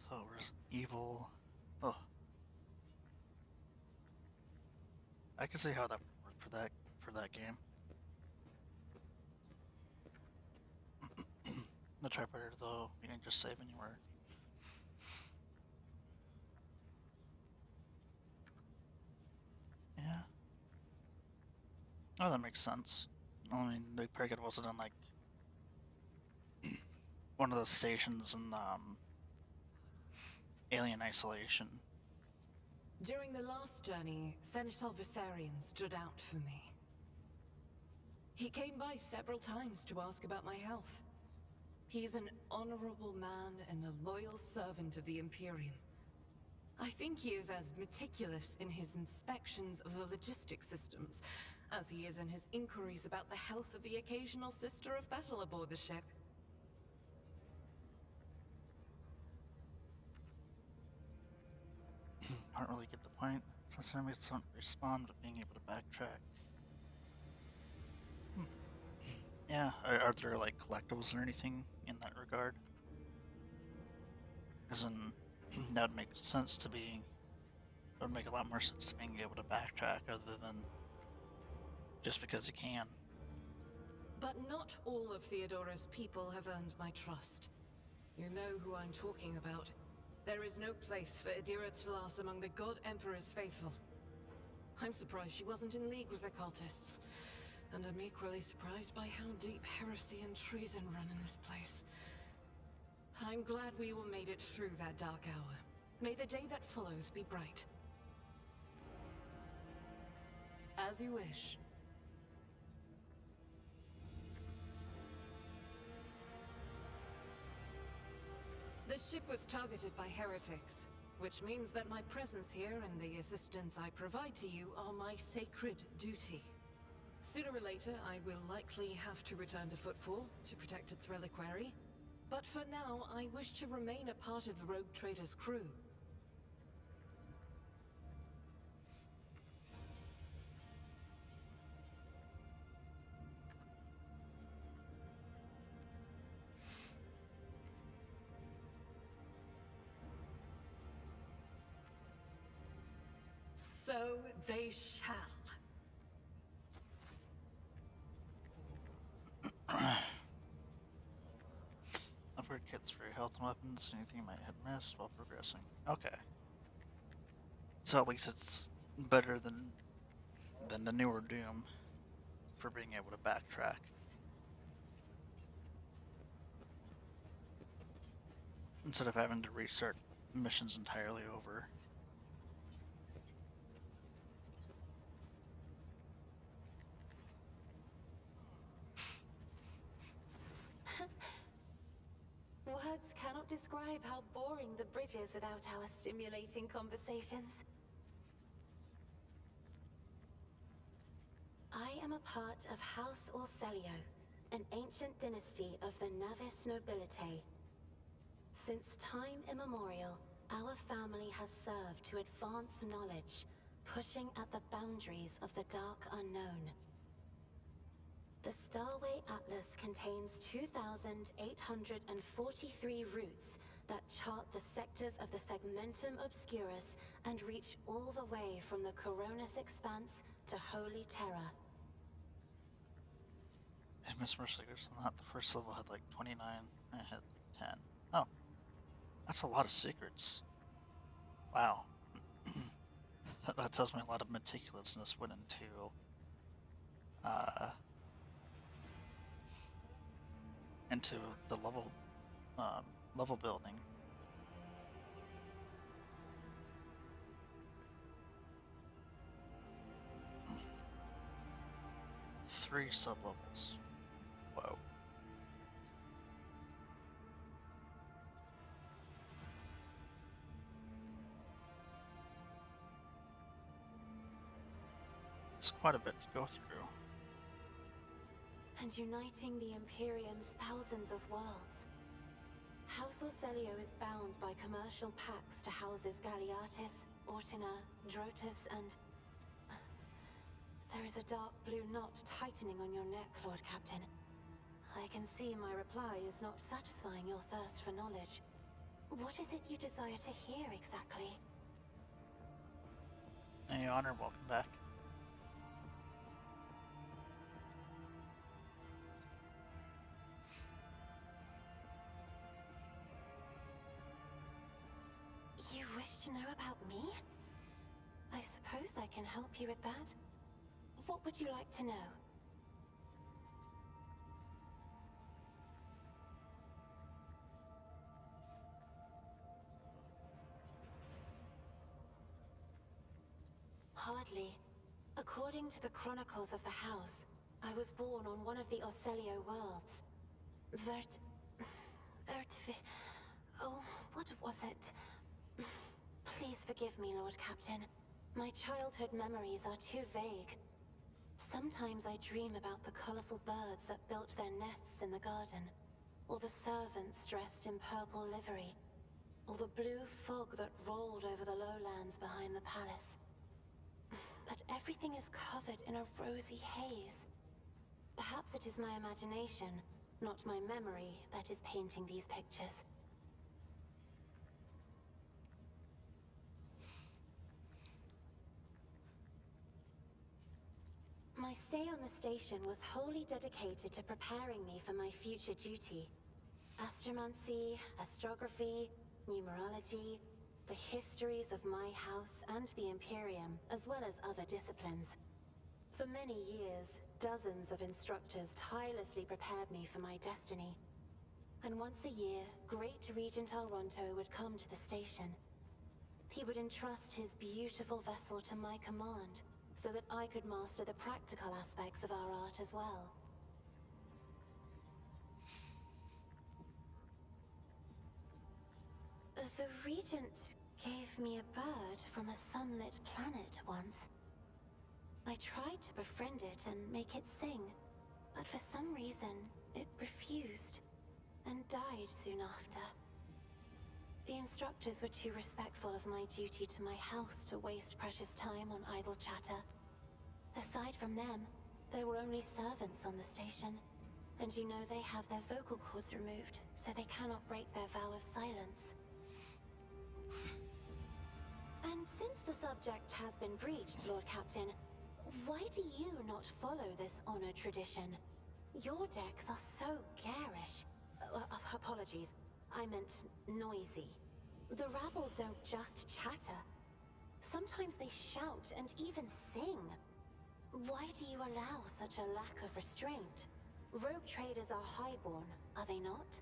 So Resident Evil. Oh, I can see how that would work for that game. The typewriter, though, you can just save anywhere. Yeah. Oh, that makes sense. I mean, the Predicate wasn't on like one of those stations in Alien Isolation. During the last journey, Senator Viserion stood out for me. He came by several times to ask about my health. He's an honorable man and a loyal servant of the Imperium. I think he is as meticulous in his inspections of the logistics systems as he is in his inquiries about the health of the occasional sister of battle aboard the ship. I don't really get the point, since enemies don't respond to being able to backtrack. Yeah, are there like collectibles or anything in that regard? Because then that would make sense to be... That would make a lot more sense to being able to backtrack other than just because you can. But not all of Theodora's people have earned my trust. You know who I'm talking about. There is no place for Adira Tlas among the God Emperor's faithful. I'm surprised she wasn't in league with the cultists. And I'm equally surprised by how deep heresy and treason run in this place. I'm glad we all made it through that dark hour. May the day that follows be bright. As you wish. The ship was targeted by heretics, which means that my presence here and the assistance I provide to you are my sacred duty. Sooner or later, I will likely have to return to Footfall to protect its reliquary. But for now, I wish to remain a part of the Rogue Trader's crew. So they shall. Upgrade kits for your health and weapons, anything you might have missed while progressing. Okay. So at least it's better than the newer Doom for being able to backtrack. instead of having to restart missions entirely over. Words cannot describe how boring the bridge is without our stimulating conversations. I am a part of House Orselio, an ancient dynasty of the Navis nobility. Since time immemorial, our family has served to advance knowledge, pushing at the boundaries of the dark unknown. The Starway Atlas contains 2,843 routes that chart the sectors of the Segmentum Obscurus and reach all the way from the Coronis Expanse to Holy Terra. And Miss Mercy goes not the first level had like 29, I had 10. Oh. That's a lot of secrets. Wow. That tells me a lot of meticulousness went into the level building. Three sublevels. Whoa. It's quite a bit to go through. And uniting the Imperium's thousands of worlds. House Orselio is bound by commercial pacts to houses Galiatis, Ortina, Drotus, and... There is a dark blue knot tightening on your neck, Lord Captain. I can see my reply is not satisfying your thirst for knowledge. What is it you desire to hear exactly? Hey, Honor, welcome back. You wish to know about me? I suppose I can help you with that. What would you like to know? Hardly. According to the chronicles of the house, I was born on one of the Orselio worlds. Oh, what was it? Please forgive me, Lord Captain. My childhood memories are too vague. Sometimes I dream about the colorful birds that built their nests in the garden, or the servants dressed in purple livery, or the blue fog that rolled over the lowlands behind the palace. But everything is covered in a rosy haze. Perhaps it is my imagination, not my memory, that is painting these pictures. My stay on the station was wholly dedicated to preparing me for my future duty. Astromancy, astrography, numerology, the histories of my house and the Imperium, as well as other disciplines. For many years, dozens of instructors tirelessly prepared me for my destiny. And once a year, Great Regent Alronto would come to the station. He would entrust his beautiful vessel to my command, so that I could master the practical aspects of our art as well. The Regent gave me a bird from a sunlit planet once. I tried to befriend it and make it sing, but for some reason, it refused, and died soon after. The instructors were too respectful of my duty to my house to waste precious time on idle chatter. Aside from them, there were only servants on the station, and you know they have their vocal cords removed, so they cannot break their vow of silence. And since the subject has been breached, Lord Captain, why do you not follow this honor tradition? Your decks are so garish. Apologies, I meant noisy. The rabble don't just chatter. Sometimes they shout and even sing. Why do you allow such a lack of restraint? Rogue traders are highborn, are they not?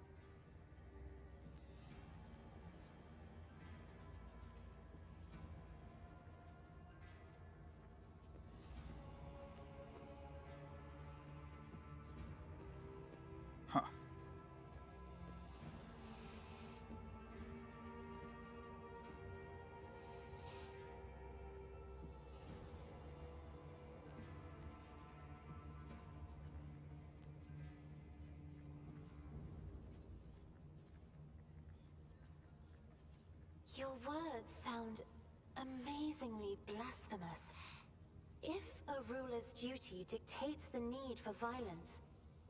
Your words sound amazingly blasphemous. If a ruler's duty dictates the need for violence,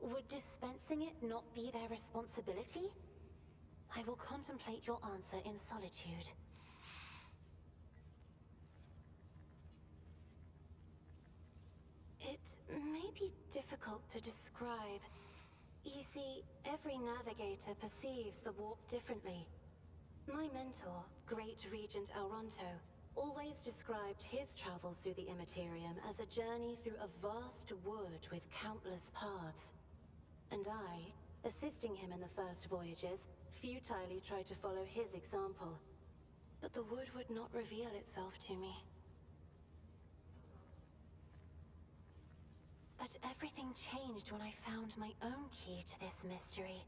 would dispensing it not be their responsibility? I will contemplate your answer in solitude. It may be difficult to describe. You see, every navigator perceives the warp differently. My mentor, Great Regent Elronto, always described his travels through the Immaterium as a journey through a vast wood with countless paths. And I, assisting him in the first voyages, futilely tried to follow his example. But the wood would not reveal itself to me. But everything changed when I found my own key to this mystery.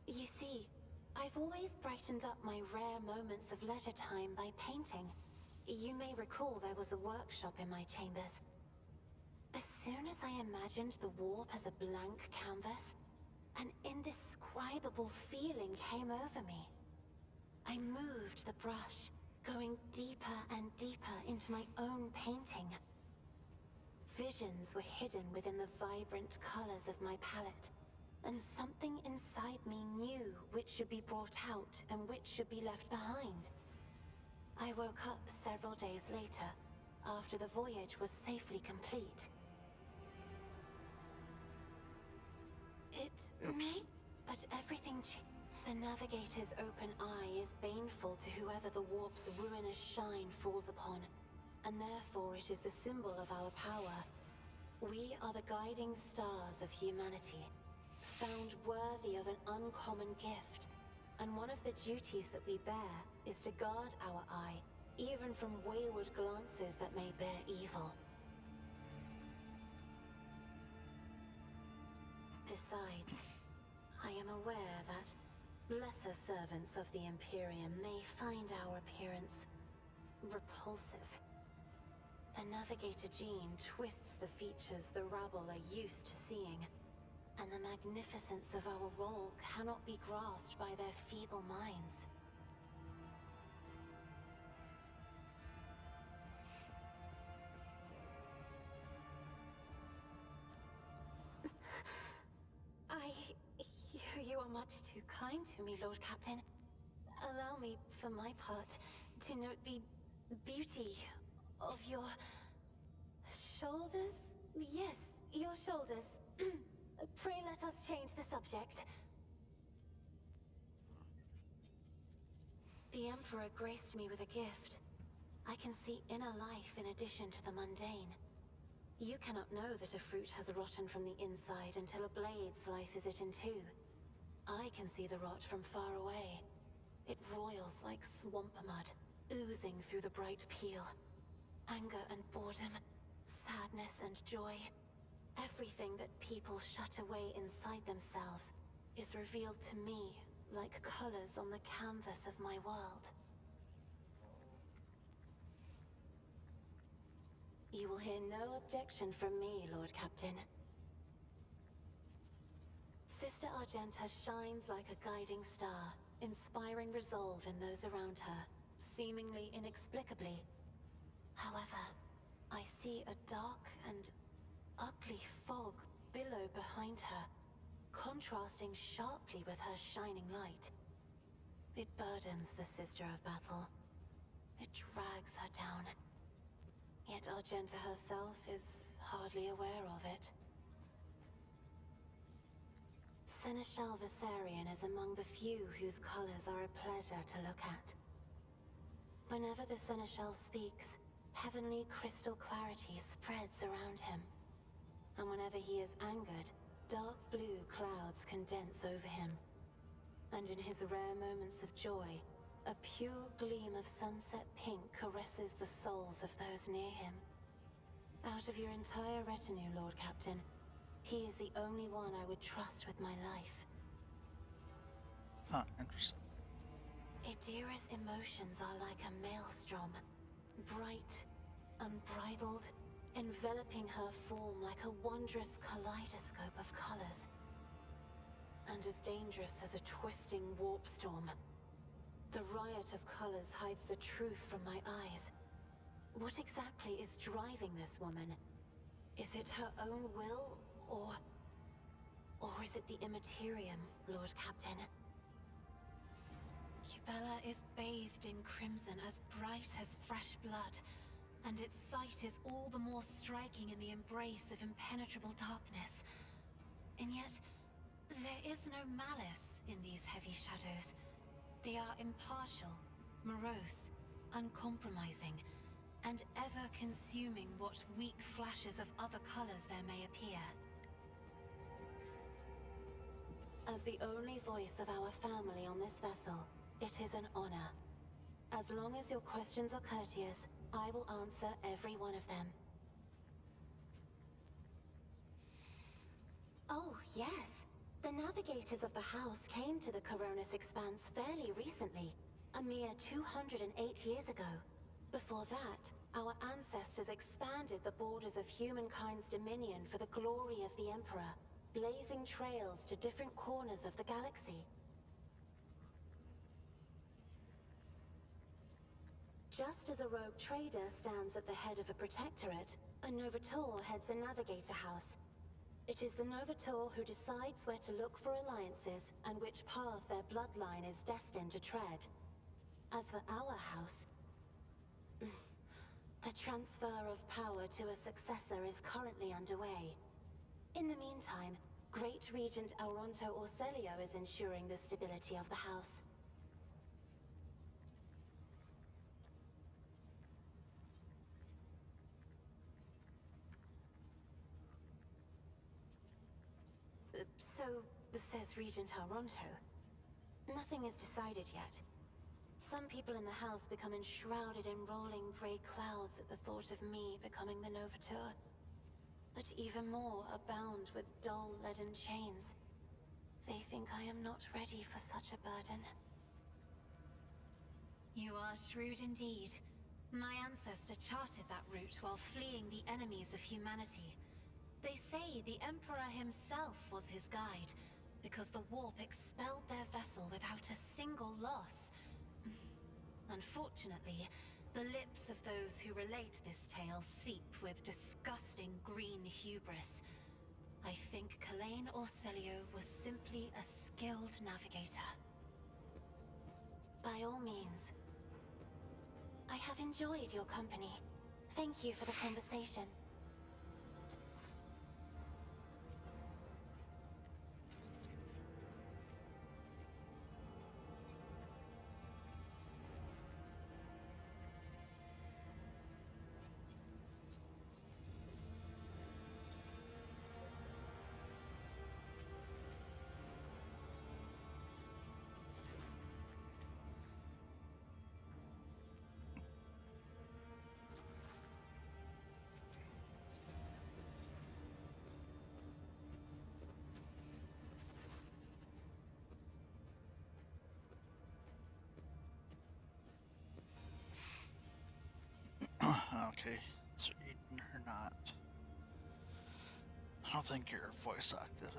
You see, I've always brightened up my rare moments of leisure time by painting. You may recall there was a workshop in my chambers. As soon as I imagined the warp as a blank canvas, an indescribable feeling came over me. I moved the brush, going deeper and deeper into my own painting. Visions were hidden within the vibrant colors of my palette, and something inside me knew which should be brought out and which should be left behind. I woke up several days later, after the voyage was safely complete. It may, but everything The Navigator's open eye is baneful to whoever the warp's ruinous shine falls upon, and therefore it is the symbol of our power. We are the guiding stars of humanity, found worthy of an uncommon gift, and one of the duties that we bear is to guard our eye, even from wayward glances that may bear evil. Besides, I am aware that lesser servants of the Imperium may find our appearance repulsive. The Navigator gene twists the features the rabble are used to seeing, and the magnificence of our role cannot be grasped by their feeble minds. You are much too kind to me, Lord Captain. Allow me, for my part, to note the beauty of your shoulders? Yes, your shoulders. Pray let us change the subject. The Emperor graced me with a gift. I can see inner life in addition to the mundane. You cannot know that a fruit has rotten from the inside until a blade slices it in two. I can see the rot from far away. It roils like swamp mud, oozing through the bright peel. Anger and boredom, sadness and joy. Everything that people shut away inside themselves is revealed to me like colors on the canvas of my world. You will hear no objection from me, Lord Captain. Sister Argenta shines like a guiding star, inspiring resolve in those around her, seemingly inexplicably. However, I see a dark and ugly fog billow behind her, contrasting sharply with her shining light. It burdens the Sister of Battle. It drags her down. Yet Argenta herself is hardly aware of it. Seneschal Viserion is among the few whose colors are a pleasure to look at. Whenever the Seneschal speaks, heavenly crystal clarity spreads around him. And whenever he is angered, dark blue clouds condense over him. And in his rare moments of joy, a pure gleam of sunset pink caresses the souls of those near him. Out of your entire retinue, Lord Captain, he is the only one I would trust with my life. Huh, interesting. Idira's emotions are like a maelstrom, bright, unbridled, enveloping her form like a wondrous kaleidoscope of colors. And as dangerous as a twisting warp storm. The riot of colors hides the truth from my eyes. What exactly is driving this woman? Is it her own will, or is it the Immaterium, Lord Captain? Cubella is bathed in crimson as bright as fresh blood, and its sight is all the more striking in the embrace of impenetrable darkness. And yet, there is no malice in these heavy shadows. They are impartial, morose, uncompromising, and ever consuming what weak flashes of other colors there may appear. As the only voice of our family on this vessel, it is an honor. As long as your questions are courteous, I will answer every one of them. Oh, yes. The navigators of the house came to the Coronis Expanse fairly recently, a mere 208 years ago. Before that, our ancestors expanded the borders of humankind's dominion for the glory of the Emperor, blazing trails to different corners of the galaxy. Just as a rogue trader stands at the head of a protectorate, a Novator heads a navigator house. It is the Novator who decides where to look for alliances and which path their bloodline is destined to tread. As for our house, the transfer of power to a successor is currently underway. In the meantime, Great Regent Auronto Orselio is ensuring the stability of the house. So, says Regent Auronto. Nothing is decided yet. Some people in the house become enshrouded in rolling grey clouds at the thought of me becoming the Novator. But even more are bound with dull leaden chains. They think I am not ready for such a burden. You are shrewd indeed. My ancestor charted that route while fleeing the enemies of humanity. They say the Emperor himself was his guide, because the warp expelled their vessel without a single loss. Unfortunately, the lips of those who relate this tale seep with disgusting green hubris. I think Kalain Orselio was simply a skilled navigator. By all means. I have enjoyed your company. Thank you for the conversation. Okay, so Eden or not. I don't think you're voice acted.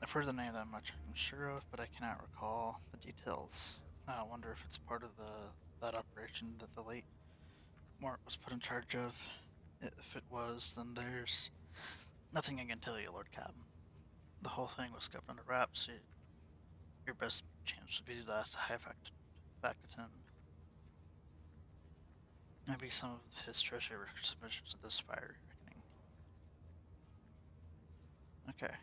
I've heard the name that much I'm sure of, but I cannot recall the details. I wonder if it's part of that operation that the late Mort was put in charge of. If it was, then there's nothing I can tell you, Lord Cap. The whole thing was kept under wraps. Your best chance would be to ask the High Factotum. Maybe some of his treasure submissions to this fire reckoning. Okay.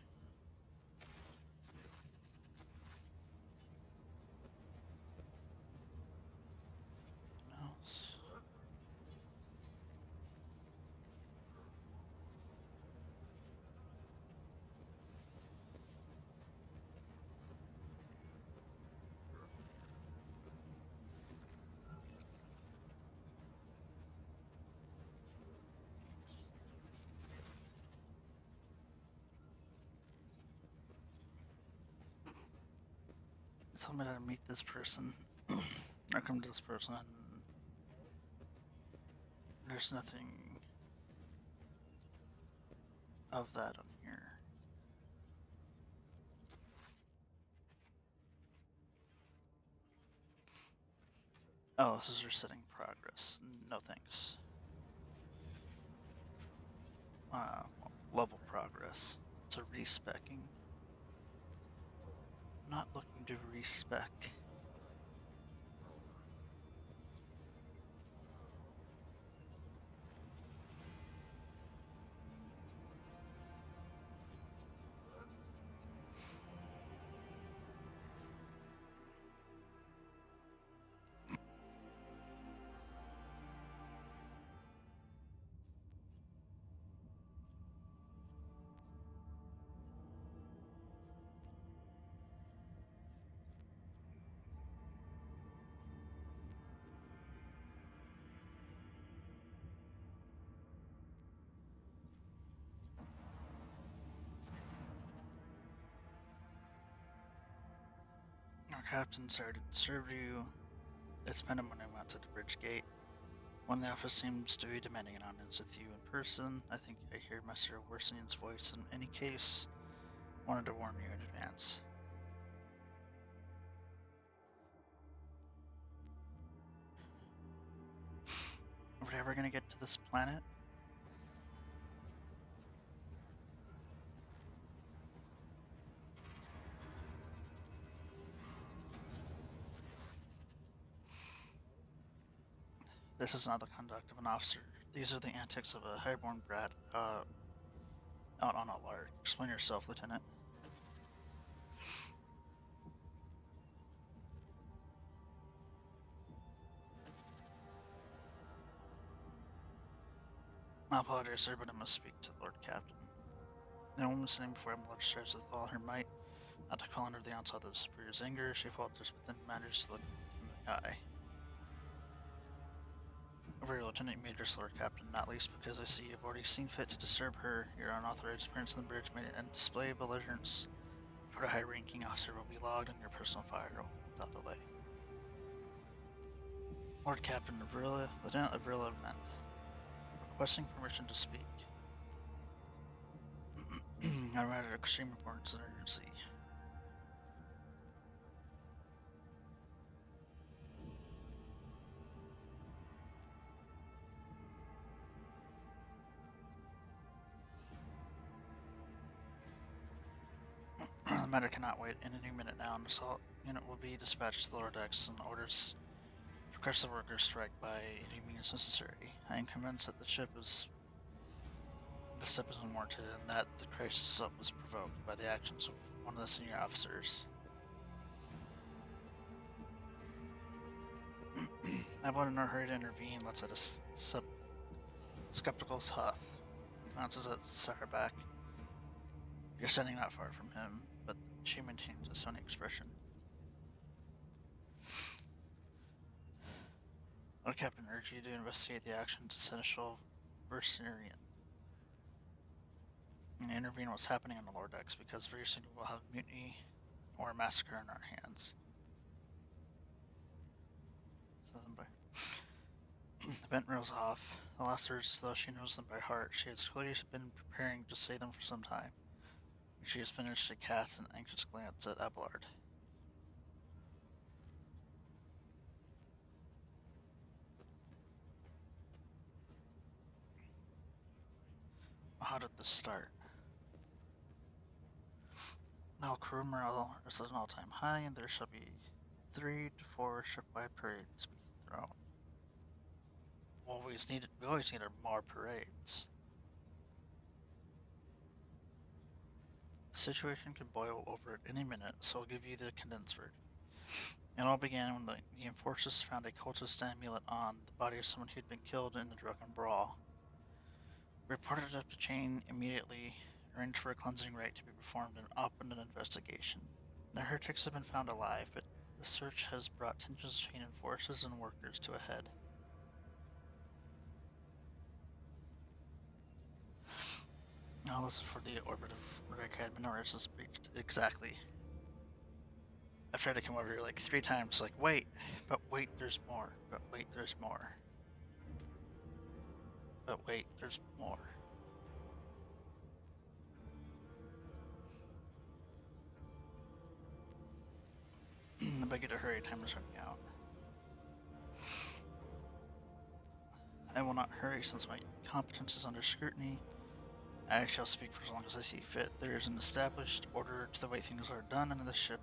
Tell me to meet this person, or come to this person, and there's nothing of that on here. Oh, this is resetting progress. No thanks. Level progress. So respecking. Not looking to respec. Our captain started to disturb you. It's pandemonium outside the bridge gate. When the office seems to be demanding an audience with you in person, I think I hear Master Worsenion's voice. In any case, wanted to warn you in advance. Are we ever gonna get to this planet? This is not the conduct of an officer. These are the antics of a highborn brat, out on a lark. Explain yourself, Lieutenant. I apologize, sir, but I must speak to the Lord Captain. The woman sitting before him strives with all her might not to call under the onslaught of the superior's anger. She falters, but then manages to look him in the eye. Over here, Lieutenant Major, Lord Captain, not least because I see you've already seen fit to disturb her. Your unauthorized appearance on the bridge made an display of belligerence toward a high-ranking officer will be logged on your personal file without delay. Lord Captain Avrilla, Lieutenant Avrilla Vent, requesting permission to speak. I'm at extreme importance and urgency. The matter cannot wait. In any minute now, an assault unit will be dispatched to the lower decks and orders to crush the workers' strike by any means necessary. I am convinced that the step is unwarranted and that the crisis was provoked by the actions of one of the senior officers. I want in no hurry to intervene. Let's let a skeptical huff. Glances at Sarback. You're standing not far from him, but she maintains a stony expression. Lord Captain urge you to investigate the actions of Seneschal Verserian and intervene what's happening on the lower decks, because very soon we'll have mutiny or a massacre on our hands. The vent reels off. The last words, though she knows them by heart, she has clearly been preparing to say them for some time. When she has finished, she casts an anxious glance at Abelard. How did this start? Now crew morale is at an all-time high, and there shall be 3 to 4 ship-wide parades be thrown. We always needed more parades. The situation could boil over at any minute, so I'll give you the condensed version. It all began when the enforcers found a cultist amulet on the body of someone who'd been killed in the drunken brawl. Reported it up to Chain immediately, arranged for a cleansing rite to be performed and opened an investigation. The heretics have been found alive, but the search has brought tensions between enforcers and workers to a head. Now this is for the orbit of Rebecca Adminorus is breached. Exactly. I've tried to come over here like 3 times, like, wait, but wait, there's more. But wait, there's more. But wait, there's more. I beg you to hurry, time is running out. I will not hurry since my competence is under scrutiny. I shall speak for as long as I see fit. There is an established order to the way things are done in the ship.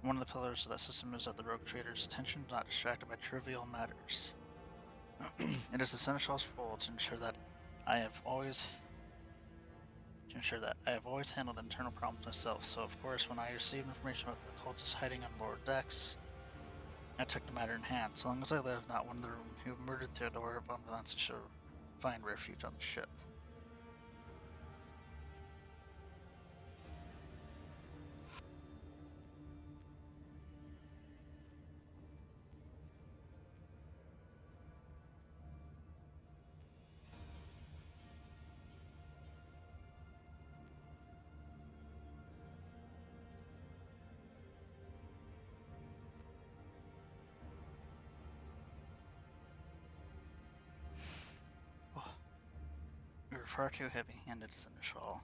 One of the pillars of that system is that the rogue trader's attention is not distracted by trivial matters. It is the Seneschal's role to ensure that I have always handled internal problems myself. So of course, when I received information about the cultists hiding on lower decks, I took the matter in hand. So long as I live, not one of the room who murdered Theodore von Valence shall find refuge on the ship. We were far too heavy-handed, Seneschal.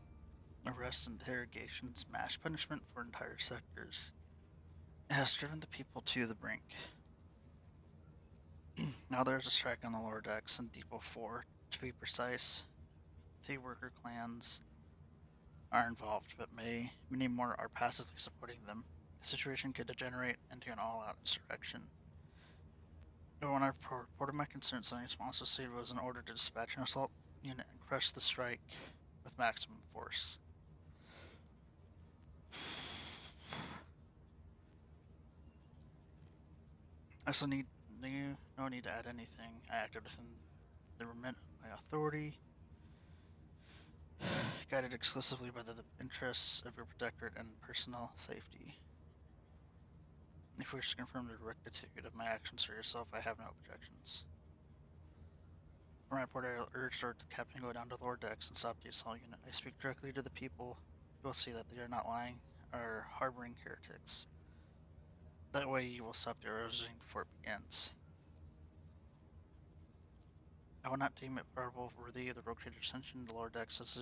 Arrests, interrogations, mass punishment for entire sectors. It has driven the people to the brink. Now there is a strike on the lower decks in Depot 4. To be precise, 3 worker clans are involved, but many more are passively supporting them. The situation could degenerate into an all-out insurrection. But when I reported my concerns, the response received was an order to dispatch an assault unit and crush the strike with maximum force. I still no need to add anything. I acted within the remit of my authority, guided exclusively by the interests of your protectorate and personal safety. If you wish to confirm the rectitude of my actions for yourself, I have no objections. For my report, I urge the captain to go down to lower decks and stop the assault unit. I speak directly to the people. You will see that they are not lying or harboring heretics. That way you will stop the erosion before it begins. I will not deem it probable worthy of the rogue trader's ascension to lower decks as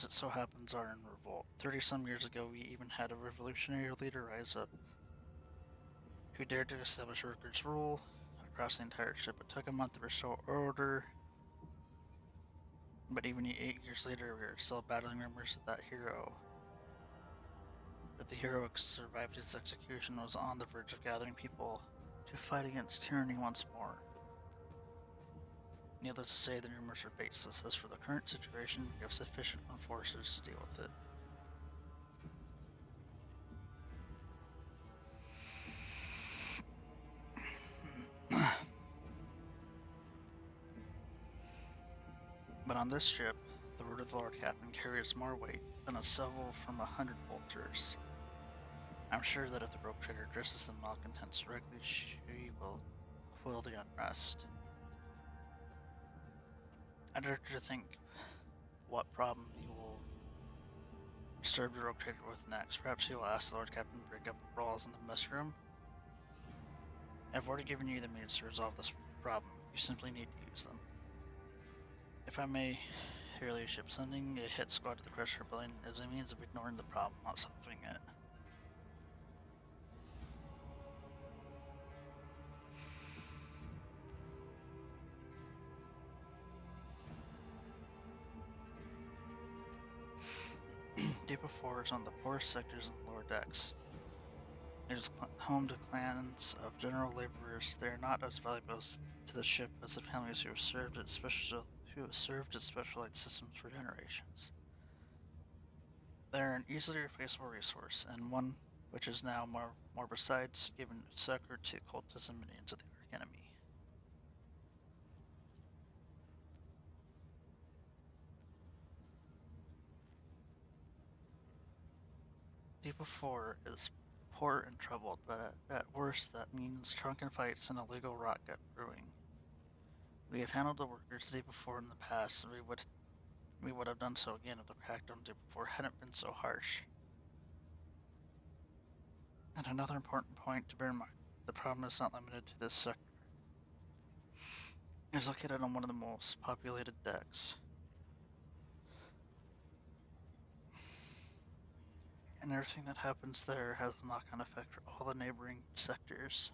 it so happens are in revolt. 30-some years ago we even had a revolutionary leader rise up who dared to establish workers' rule across the entire ship. It took a month to restore order, but even 8 years later we are still battling rumors that the hero who survived his execution was on the verge of gathering people to fight against tyranny once more. Needless to say, the rumors are baseless. As for the current situation, we have sufficient enforcers to deal with it. But on this ship, the word of the Lord Captain carries more weight than a salvo from 100 bolters. I'm sure that if the rogue trader addresses the malcontents directly, she will quell the unrest. I dare to think what problem he will disturb the rogue trader with next. Perhaps he will ask the Lord Captain to break up brawls in the mess room. I've already given you the means to resolve this problem. You simply need to use them. If I may, your leadership, sending a hit squad to the Crusher Rebellion is a means of ignoring the problem, not solving it. Depot 4 is on the poorest sectors in the lower decks. It is home to clans of general laborers. They are not as valuable to the ship as the families who have served its specialized systems for generations. They are an easily replaceable resource, and one which is now more besides given succor to cultism minions of the Arch Enemy. Depot 4 is poor and troubled, but at worst that means drunken fights and illegal rot gut brewing. We have handled the workers of Depot 4 in the past, and we would have done so again if the crackdown on Depot 4 hadn't been so harsh. And another important point to bear in mind, the problem is not limited to this sector. It is located on one of the most populated decks. And everything that happens there has a knock-on effect for all the neighboring sectors.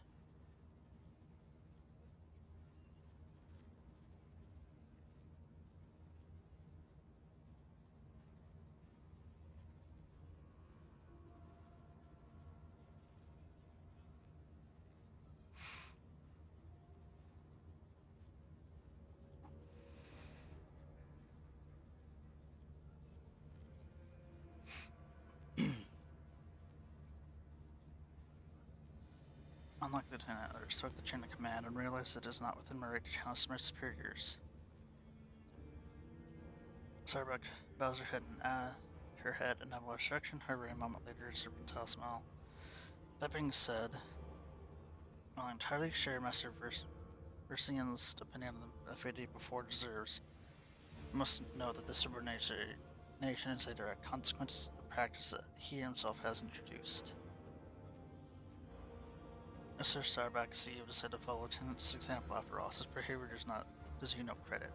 Unlike Lieutenant, I respect the chain of command and realize it is not within my right to challenge my superiors. Starbuck bows her head in Nebula instruction. However, a moment later, Serpentile smile. That being said, while I entirely share Master Versian's opinion of the fate before deserves, you must know that this subordination is a direct consequence of practice that he himself has introduced. Mr. Starbuck, I see you have decided to follow Lieutenant's example. After all, his behavior does you no credit.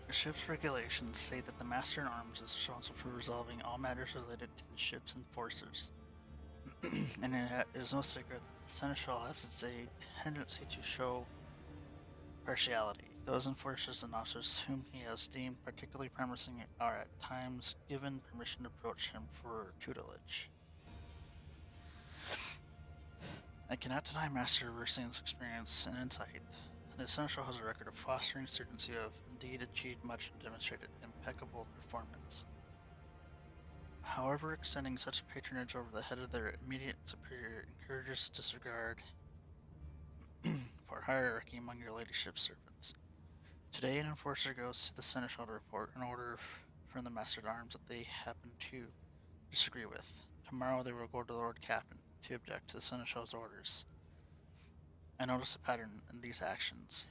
The ship's regulations say that the Master in Arms is responsible for resolving all matters related to the ship's enforcers. And it is no secret that the Seneschal has a tendency to show partiality. Those enforcers and officers whom he has deemed particularly promising are at times given permission to approach him for tutelage. I cannot deny Master Versian's experience and insight. The Seneschal has a record of fostering certainty of indeed achieved much and demonstrated impeccable performance. However, extending such patronage over the head of their immediate superior encourages disregard for hierarchy among your ladyship's servants. Today, an enforcer goes to the Seneschal to report an order from the Master at Arms that they happen to disagree with. Tomorrow, they will go to the Lord Captain to object to the Seneschal's orders. I notice a pattern in these actions.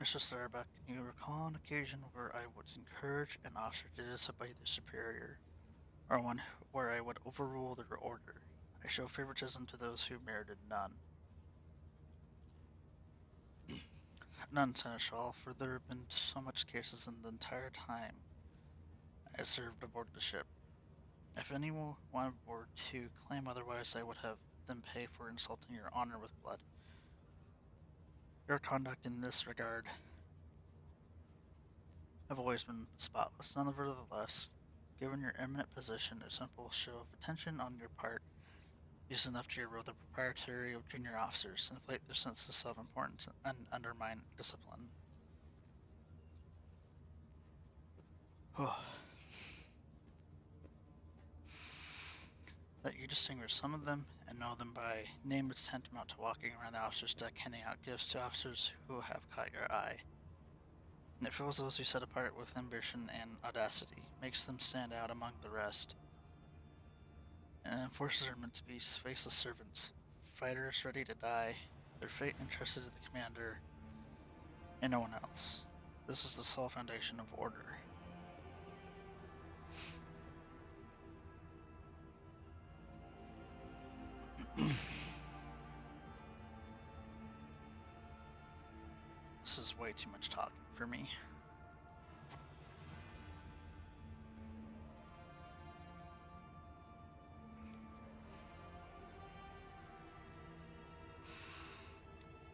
Mr. Starbuck, can you recall an occasion where I would encourage an officer to disobey their superior, or one where I would overrule their order? I show favoritism to those who merited none. None, Seneschal, for there have been so much cases in the entire time I served aboard the ship. If anyone were to claim otherwise, I would have them pay for insulting your honor with blood. Your conduct in this regard have always been spotless. Nevertheless, given your eminent position, a simple show of attention on your part is enough to erode the propriety of junior officers, inflate their sense of self-importance, and undermine discipline. That you distinguish some of them and know them by name is tantamount to walking around the officer's deck handing out gifts to officers who have caught your eye. It fills those who set apart with ambition and audacity, makes them stand out among the rest. And enforcers are meant to be faceless servants, fighters ready to die, their fate entrusted to the commander, and no one else. This is the sole foundation of order. This is way too much talking for me.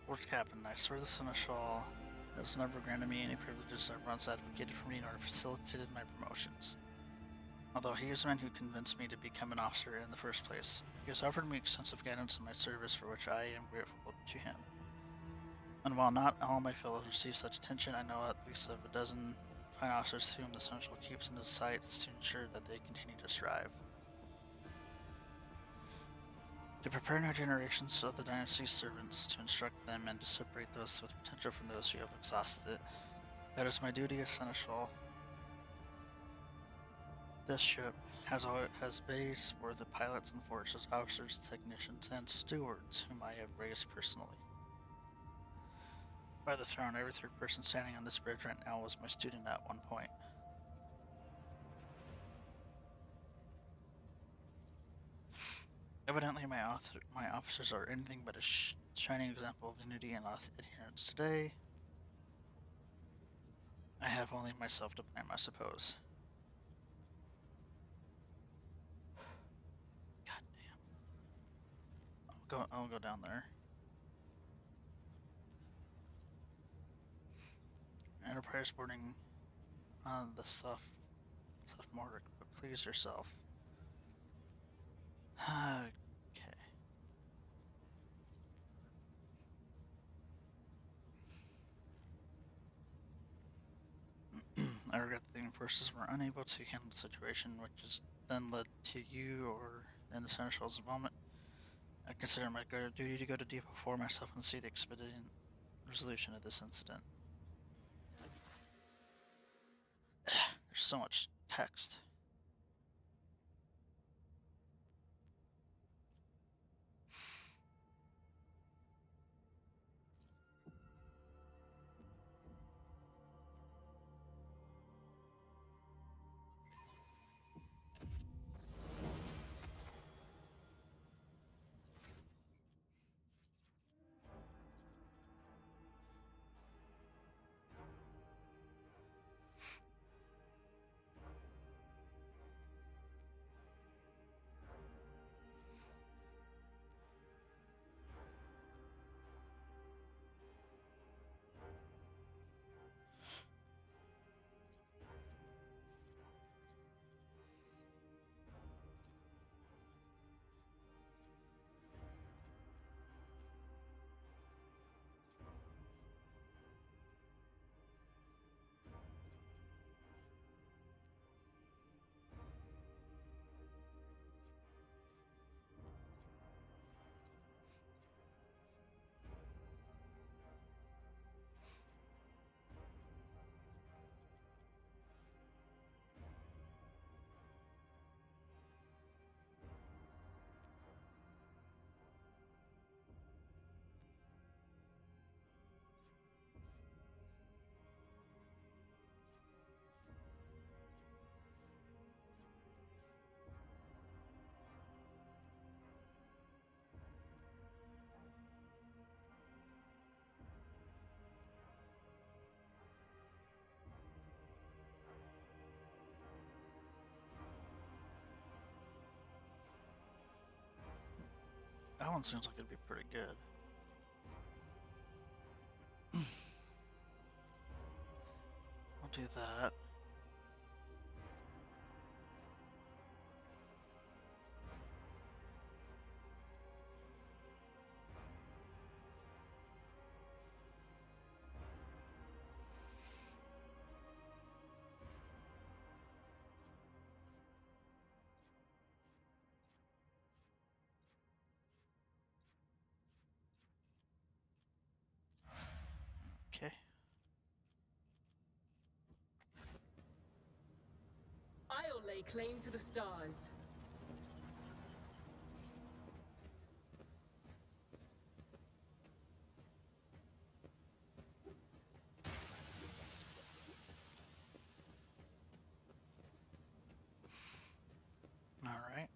Lord Captain, I swear the Seneschal has never granted me any privileges that once advocated for me nor facilitated my promotions. Although he is the man who convinced me to become an officer in the first place, he has offered me extensive guidance in my service for which I am grateful to him. And while not all my fellows receive such attention, I know at least of a dozen fine officers whom the Seneschal keeps in his sights to ensure that they continue to strive. To prepare new generations of the dynasty's servants, to instruct them and to separate those with potential from those who have exhausted it. That is my duty as Seneschal. This ship has bays for the pilots and forces, officers, technicians, and stewards whom I have raised personally. By the throne, every third person standing on this bridge right now was my student at one point. Evidently, my officers are anything but a shining example of unity and adherence. Today, I have only myself to blame, I suppose. God damn. I'll go down there. Enterprise boarding the stuff Mordek, but please yourself. Okay. I regret that the forces were unable to handle the situation, which has then led to you or the Seneschal's involvement. I consider my duty to go to Depot 4 myself and see the expedient resolution of this incident. There's so much text. That one seems like it'd be pretty good. I'll do that. Okay. I'll lay claim to the stars. All right.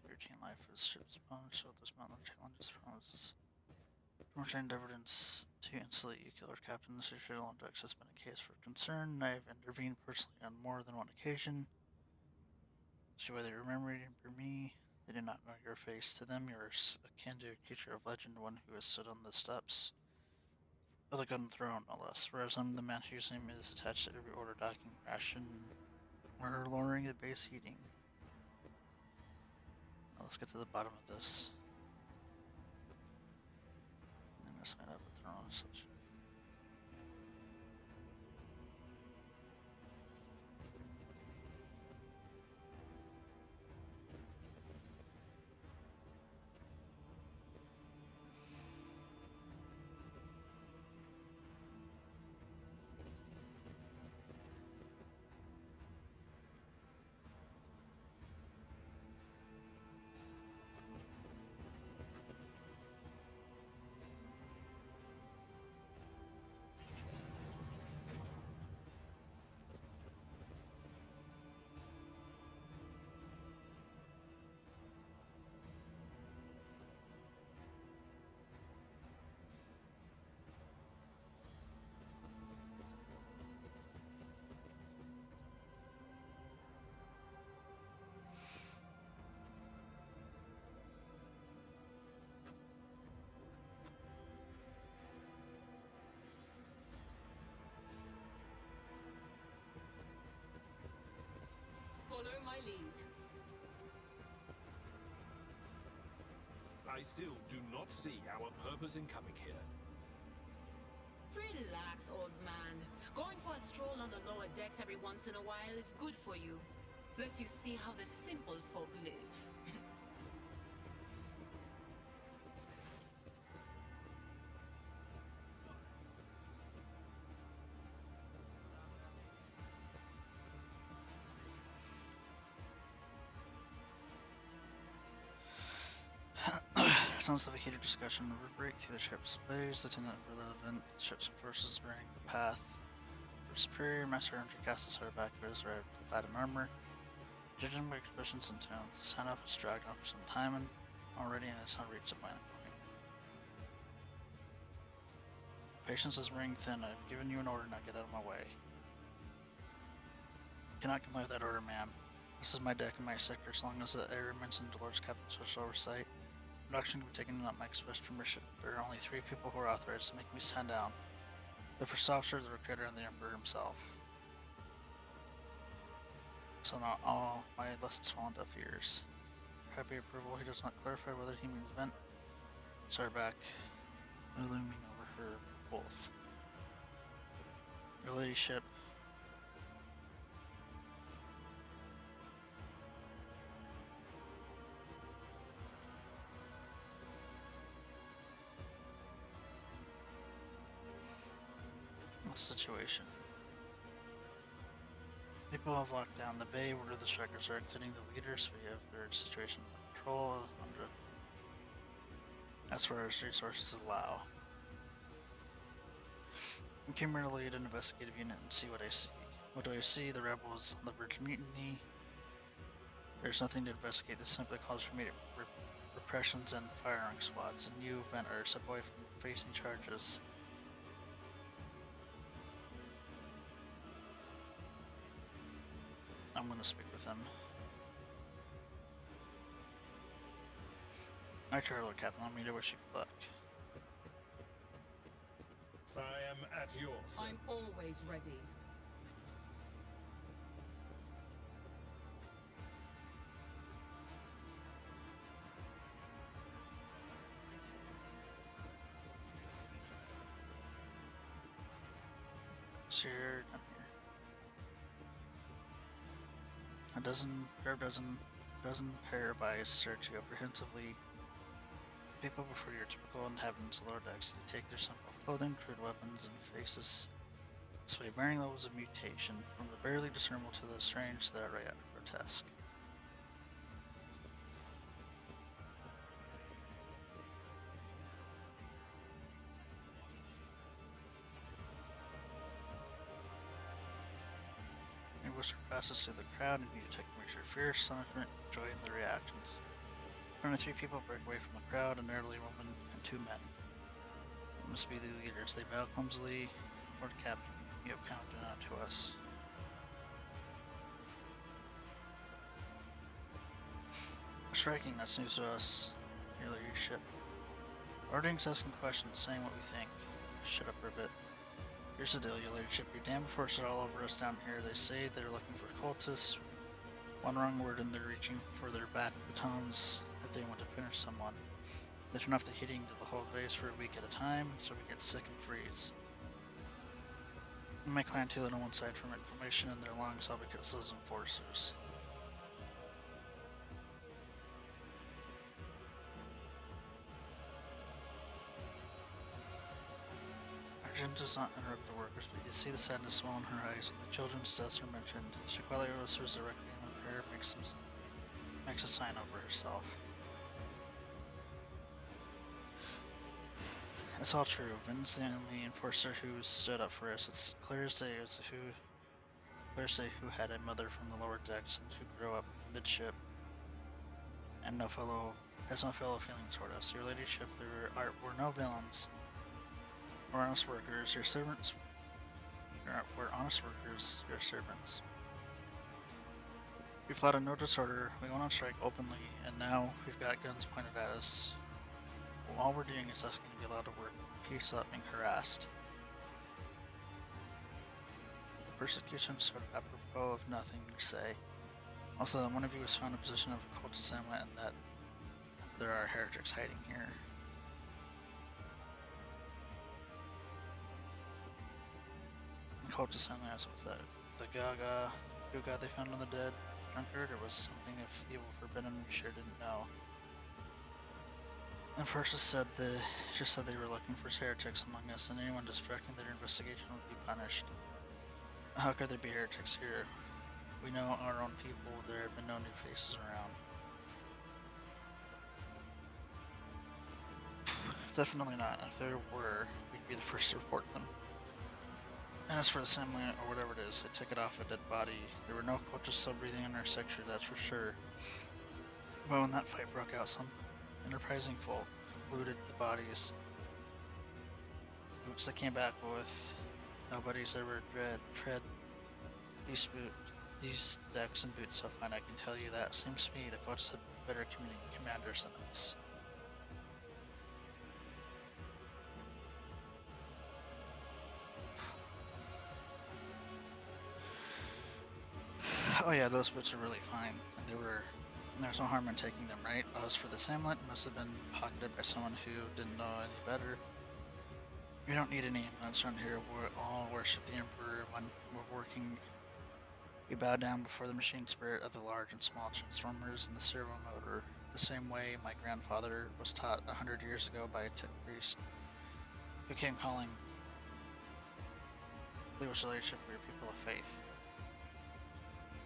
Routine life is ships upon so this mountain of challenges promises. From which I endeavored to insulate you, Killer Captain. This issue on decks has been a case for concern. I have intervened personally on more than one occasion. So whether you remember me, they did not know your face. To them, you are akin to a creature of legend, one who has stood on the steps of the Golden Throne, no less. Whereas I'm the man whose name is attached to every order docking ration, or lowering the base heating. Now let's get to the bottom of this. And let's find out what the throne is. my lead. I still do not see our purpose in coming here. Relax, old man. Going for a stroll on the lower decks every once in a while is good for you. Lets you see how the simple folk live. Sounds of a heated discussion break through the ship's bays. Lieutenant relevant ships and forces bearing the path. Her superior Master Hunter casts her back of his red clad in armor. Judging by expressions and tones, the sign off was dragged on for some time and already in its unreached planet point. Patience is wearing thin. I've given you an order, now get out of my way. You cannot comply with that order, ma'am. This is my deck and my sector. As long as the air remains in Dolores Captain's special oversight, no action can be taken without my express permission. There are only 3 people who are authorized to make me stand down. The first officer, the recruiter, and the Emperor himself. So not all my lessons fall on deaf ears. Happy approval, he does not clarify whether he means vent. Sarback, looming over her wolf. Your ladyship. Situation. People have locked down the bay where the strikers are exiting the leaders. We have their situation under control. As far as resources allow. I came here to lead an investigative unit and see what I see. What do I see? The rebels on the verge of mutiny. There's nothing to investigate. This simply calls for immediate repressions and firing squads. And you, Vent, are set away from facing charges. I'm going to speak with him. Alright, Lord Captain, I'm here to wish you good luck. I am at yours. I'm always ready. So you're done here. A dozen pair of eyes search you apprehensively. People before your typical inhabitants of lower decks, they take their simple clothing, crude weapons, and faces display varying levels of mutation, from the barely discernible to the strange that outright grotesque. Your whisper passes through the crowd, and you detect a mixture of fear, astonishment, joy, and the reactions. 23 people break away from the crowd, an elderly woman and 2 men. It must be the leaders. They bow clumsily. Lord Captain, you have counted out to us. Striking, that's news to us, your leadership. Ording's asking questions, saying what we think. Shut up for a bit. Here's the deal, your leadership. You're damn forced it all over us down here. They say they're looking for cultists. One wrong word and they're reaching for their batons if they want to finish someone. They turn off the heating to the whole base for a week at a time, so we get sick and freeze. My clan tailored on one side from inflammation in their lungs, all because those enforcers. Argent does not interrupt the workers, but you see the sadness swell in her eyes, and the children's deaths are mentioned. She quietly whispers a requiem of prayer, makes a sign over herself. It's all true. Vin's the only enforcer who stood up for us. It's clear as day who had a mother from the lower decks and who grew up midship and has no fellow feelings toward us. Your ladyship, there were no villains. We're honest workers, your servants. We're honest workers, your servants. We plotted no disorder, we went on strike openly, and now we've got guns pointed at us. All we're doing is asking to be allowed to work in peace without being harassed. The persecution started apropos of nothing, you say. Also, one of you was found in position of cultist ammo and that there are heretics hiding here. Cultist ammo was that the Guga they found on the dead drunkard, or was something of evil forbidden we sure didn't know. And first just said they were looking for heretics among us, and anyone distracting their investigation would be punished. How could there be heretics here? We know our own people, there have been no new faces around. Definitely not. If there were, we'd be the first to report them. And as for the assembly, or whatever it is, they took it off a dead body. There were no cultists still breathing in our sector, that's for sure. But when that fight broke out, some enterprising folk looted the bodies. Boots they came back with. Nobody's ever tread these decks and boots so fine, I can tell you that. Seems to me the cultists had better commanders than us. Oh yeah, those boots are really fine. And there's no harm in taking them, right? As for this amulet, it must have been pocketed by someone who didn't know any better. We don't need any amulets around here. We all worship the Emperor. When we're working, we bow down before the machine spirit of the large and small transformers and the servo motor, the same way my grandfather was taught 100 years ago by a tech priest who came calling. There was a relationship for your people of faith.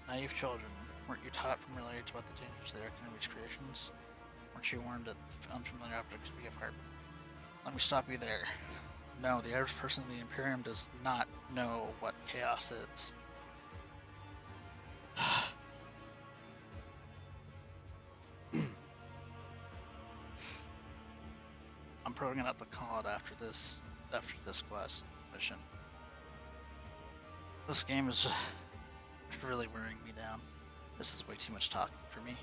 Naive children, weren't you taught from early age about the dangers they can reach creations? Weren't you warned that unfamiliar objects could be of harm? Let me stop you there. No, the average person in the Imperium does not know what chaos is. I'm probably gonna have to call it after this quest mission. This game is really wearing me down. This is way too much talking for me.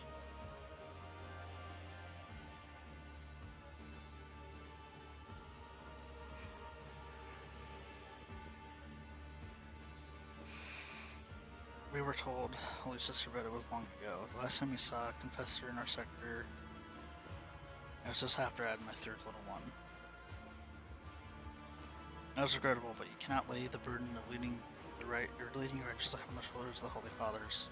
We were told, Holy Sister, but it was long ago. The last time we saw a confessor in our sector, it was just after I had my third little one. That was regrettable, but you cannot lay the burden of leading your leading righteous life on the shoulders of the Holy Fathers.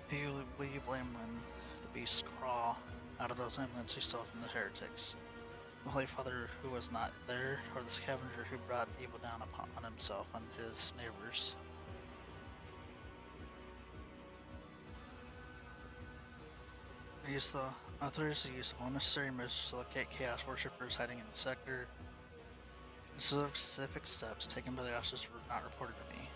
Who will you blame when the beasts crawl out of those amulets you stole from the heretics? The Holy Father who was not there, or the scavenger who brought evil down upon himself and his neighbors? Use the authorities to use all necessary measures to locate chaos worshippers hiding in the sector. Specific steps taken by the officers were not reported to me.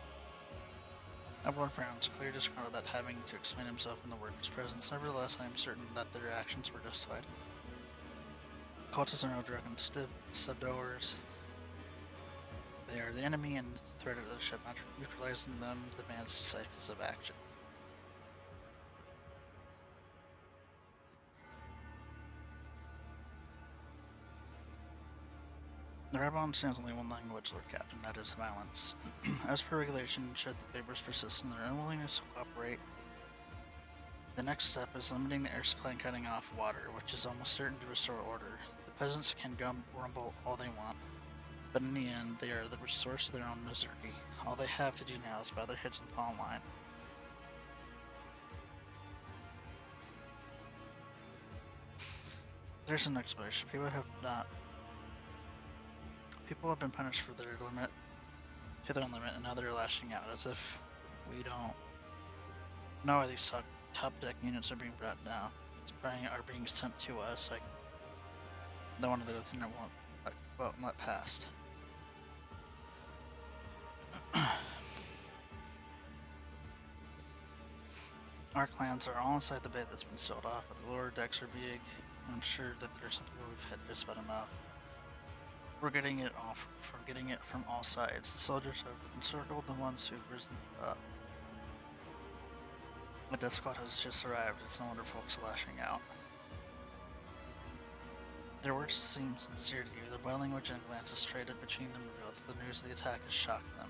Upward frowns, clear disgruntled at having to explain himself in the worker's presence. Nevertheless, I am certain that their actions were justified. Cultists are no drunken subduers. They are the enemy and threat of the ship. Neutralizing them demands decisive action. The Rabon stands only one language, Lord Captain, that is violence. As per regulation, should the Vapors persist in their unwillingness to cooperate, the next step is limiting the air supply and cutting off water, which is almost certain to restore order. The peasants can grumble all they want, but in the end, they are the source of their own misery. All they have to do now is bow their heads and fall in line. There's an explanation. People have been punished for their limit, to their own limit, and now they're lashing out as if we don't know why these top deck units are being brought down. Are being sent to us, like the one of the lieutenant won't let past. Our clans are all inside the bay that's been sealed off, but the lower decks are big, and I'm sure that there's some people who've had just about enough. We're getting it from all sides. The soldiers have encircled the ones who've risen up. The death squad has just arrived. It's no wonder folks are lashing out. Their words seem sincere to you. Their body language and glances traded between them reveal that the news of the attack has shocked them.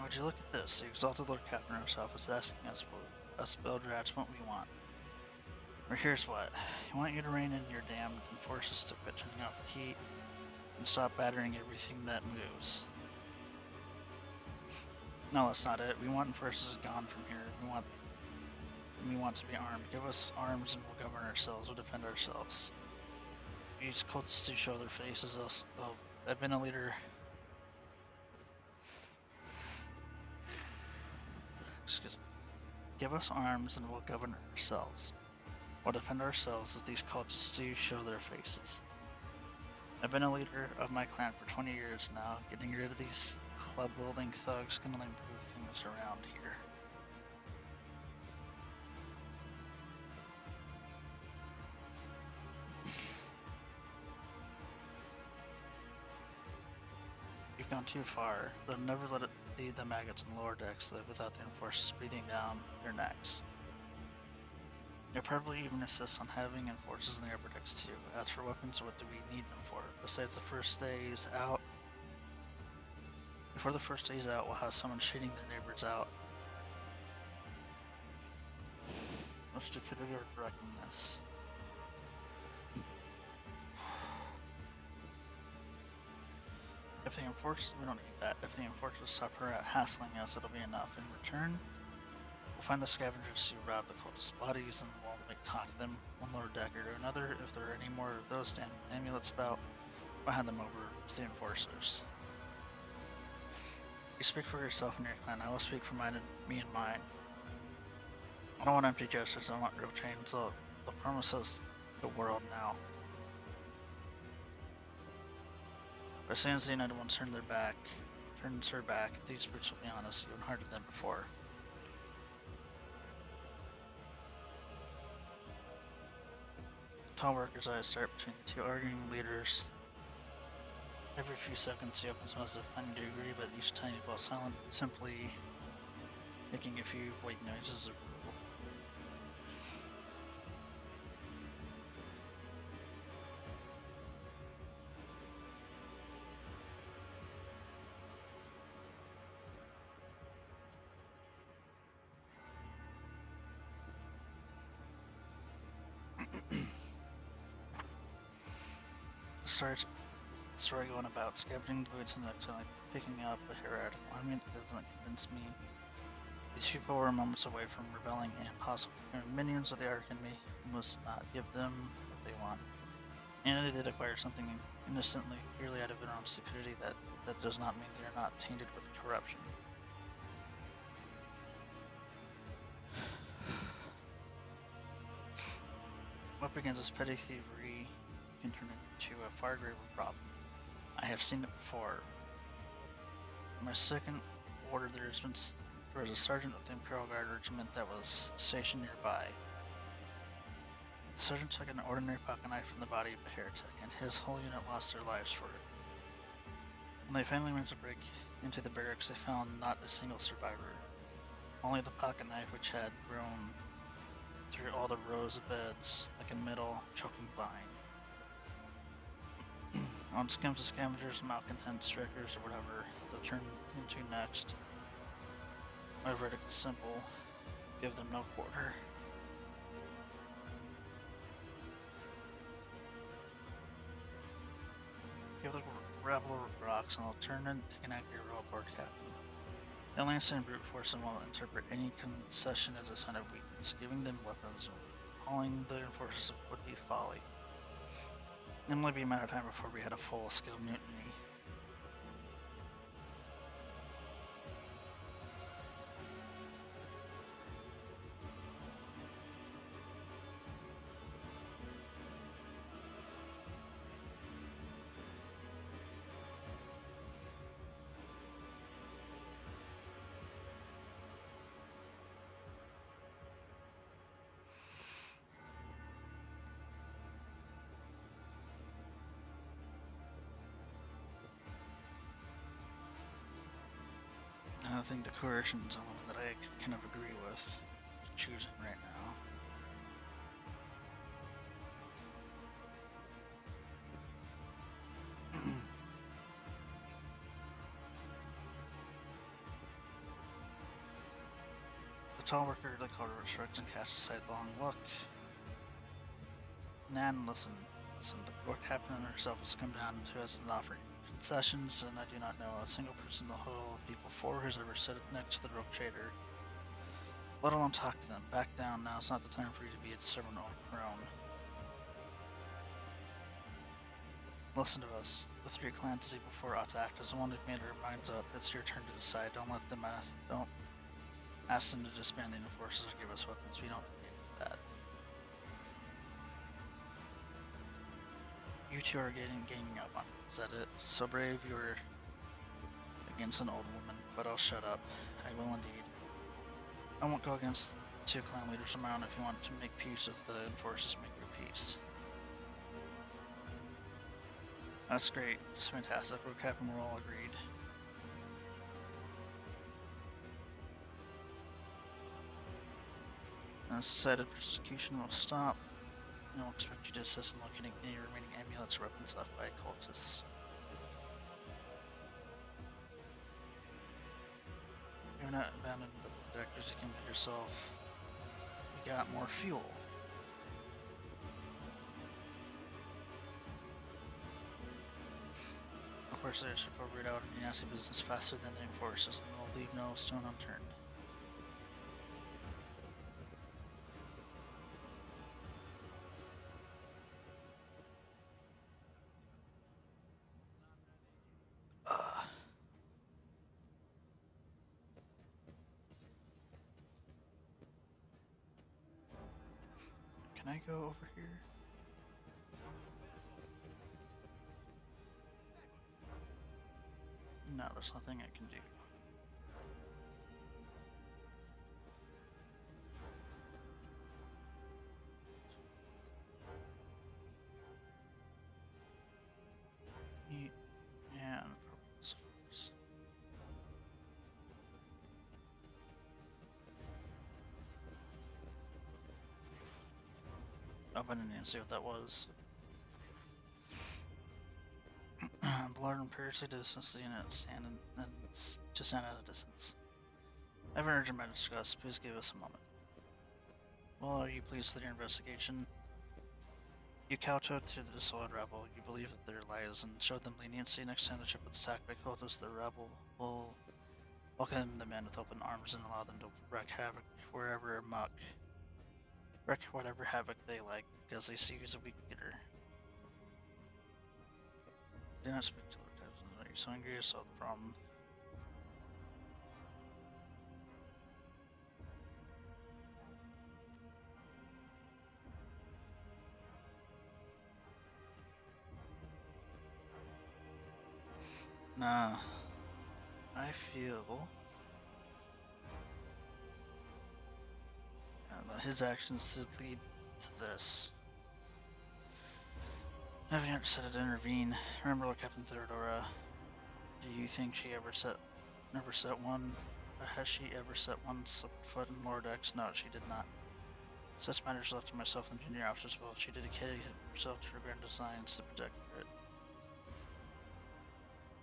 would you look at this? The exalted Lord Captain himself is asking us Beldrats what we want. Or here's what. We want you to rein in your damned enforcers to quit turning off the heat and stop battering everything that moves. No, that's not it. We want enforcers gone from here. We want to be armed. Give us arms and we'll govern ourselves. We'll defend ourselves. Use cultists to show their faces. I've been a leader. Excuse me. Give us arms and we'll govern ourselves. We'll defend ourselves as these cultists do show their faces. I've been a leader of my clan for 20 years now. Getting rid of these club-wielding thugs can only improve things around here. You've gone too far. They'll never let it lead the maggots in lower decks live without the enforcers breathing down their necks. You'll probably even insist on having enforcers in the upper decks too. As for weapons, what do we need them for? Besides the first days out, before the first day's out, we'll have someone shooting their neighbors out. No stupidity or directness. If the enforcers, we don't need that. If the enforcers stop her at hassling us, it'll be enough. In return, we'll find the scavengers who robbed the cultists' bodies and we'll talk to them one lower deck or to another. If there are any more of those damn amulets about, we'll hand them over to the enforcers. You speak for yourself and your clan. I will speak for me and mine. I don't want empty gestures. I want real change. They'll promise us the world now. But as soon as the United Ones turns her back, these brutes will be honest, even harder than before. Tall worker's eyes start between the two arguing leaders. Every few seconds he opens mouth finding to agree, but each time he falls silent, simply making a few void noises. Story going about scavenging the boots and accidentally picking up a heretical army doesn't convince me. These people were moments away from rebelling and possibly minions of the Archenemy. We must not give them what they want. And they did acquire something innocently, purely out of their own stupidity. That does not mean they are not tainted with corruption. What begins as petty thievery can turn into a far greater problem. I have seen it before. In my second order, there was a sergeant of the Imperial Guard regiment that was stationed nearby. The sergeant took an ordinary pocket knife from the body of a heretic, and his whole unit lost their lives for it. When they finally managed to break into the barracks, they found not a single survivor. Only the pocket knife, which had grown through all the rows of beds like a middle choking vine. On skims of scavengers, malcontents, strikers, or whatever they'll turn into next. My verdict is simple. Give them no quarter. Give the rabble of rocks and I'll turn and take an accurate roll, Lord Captain. The only instant brute force and will interpret any concession as a sign of weakness. Giving them weapons or hauling the enforcers would be folly. It would only be a matter of time before we had a full-scale mutiny. I think the coercion is element that I kind of agree with choosing right now. tall worker, the color shrugs and casts a sidelong look. Nan, listen. The court captain herself has come down to us and offering concessions, and I do not know a single person in the whole of People 4 who's ever sat next to the rogue trader. Let alone talk to them. Back down. Now's not the time for you to be a servant or crone. Listen to us. The three clans of People 4 ought to act as one. They've made their minds up. It's your turn to decide. Don't let them don't ask them to disband the enforcers or give us weapons. We don't need that. You two are ganging up on me. Is that it? So brave you're against an old woman, but I'll shut up. I will indeed. I won't go against 2 clan leaders of my own. If you want to make peace with the enforcers, make your peace. That's great. It's fantastic. We're Captain, we're all agreed. As decided, persecution will stop. I will expect you to assist in locating any remaining amulets or weapons left by cultists. You're not abandoned by the protectors, you can be yourself. You got more fuel. Of course, I should root out any nasty business faster than the enforcers, and we'll leave no stone unturned. Can I go over here? No, there's nothing I can do. Eat and purpose force. Open and see what that was. Blood and Percy distance the unit stand and to stand at a distance. I have an urgent matter to discuss. Please give us a moment. Well, are you pleased with your investigation? You kowtowed to the disloyal rebel. You believe that their lies and showed them leniency. Next time the ship was attacked by cultists, the rebel will welcome the men with open arms and allow them to wreak havoc wherever wreak whatever havoc they like, because they see you as a weak leader. Do not speak to Lord Captain. Are you so angry or solve the problem? Nah. I feel that his actions did lead to this. Having ever decided to intervene, remember Lord Captain Theodora, do you think she has she ever set one foot in Lord X? No, she did not. Such matters left to myself and junior officers. Well, she dedicated herself to her grand designs to protect it.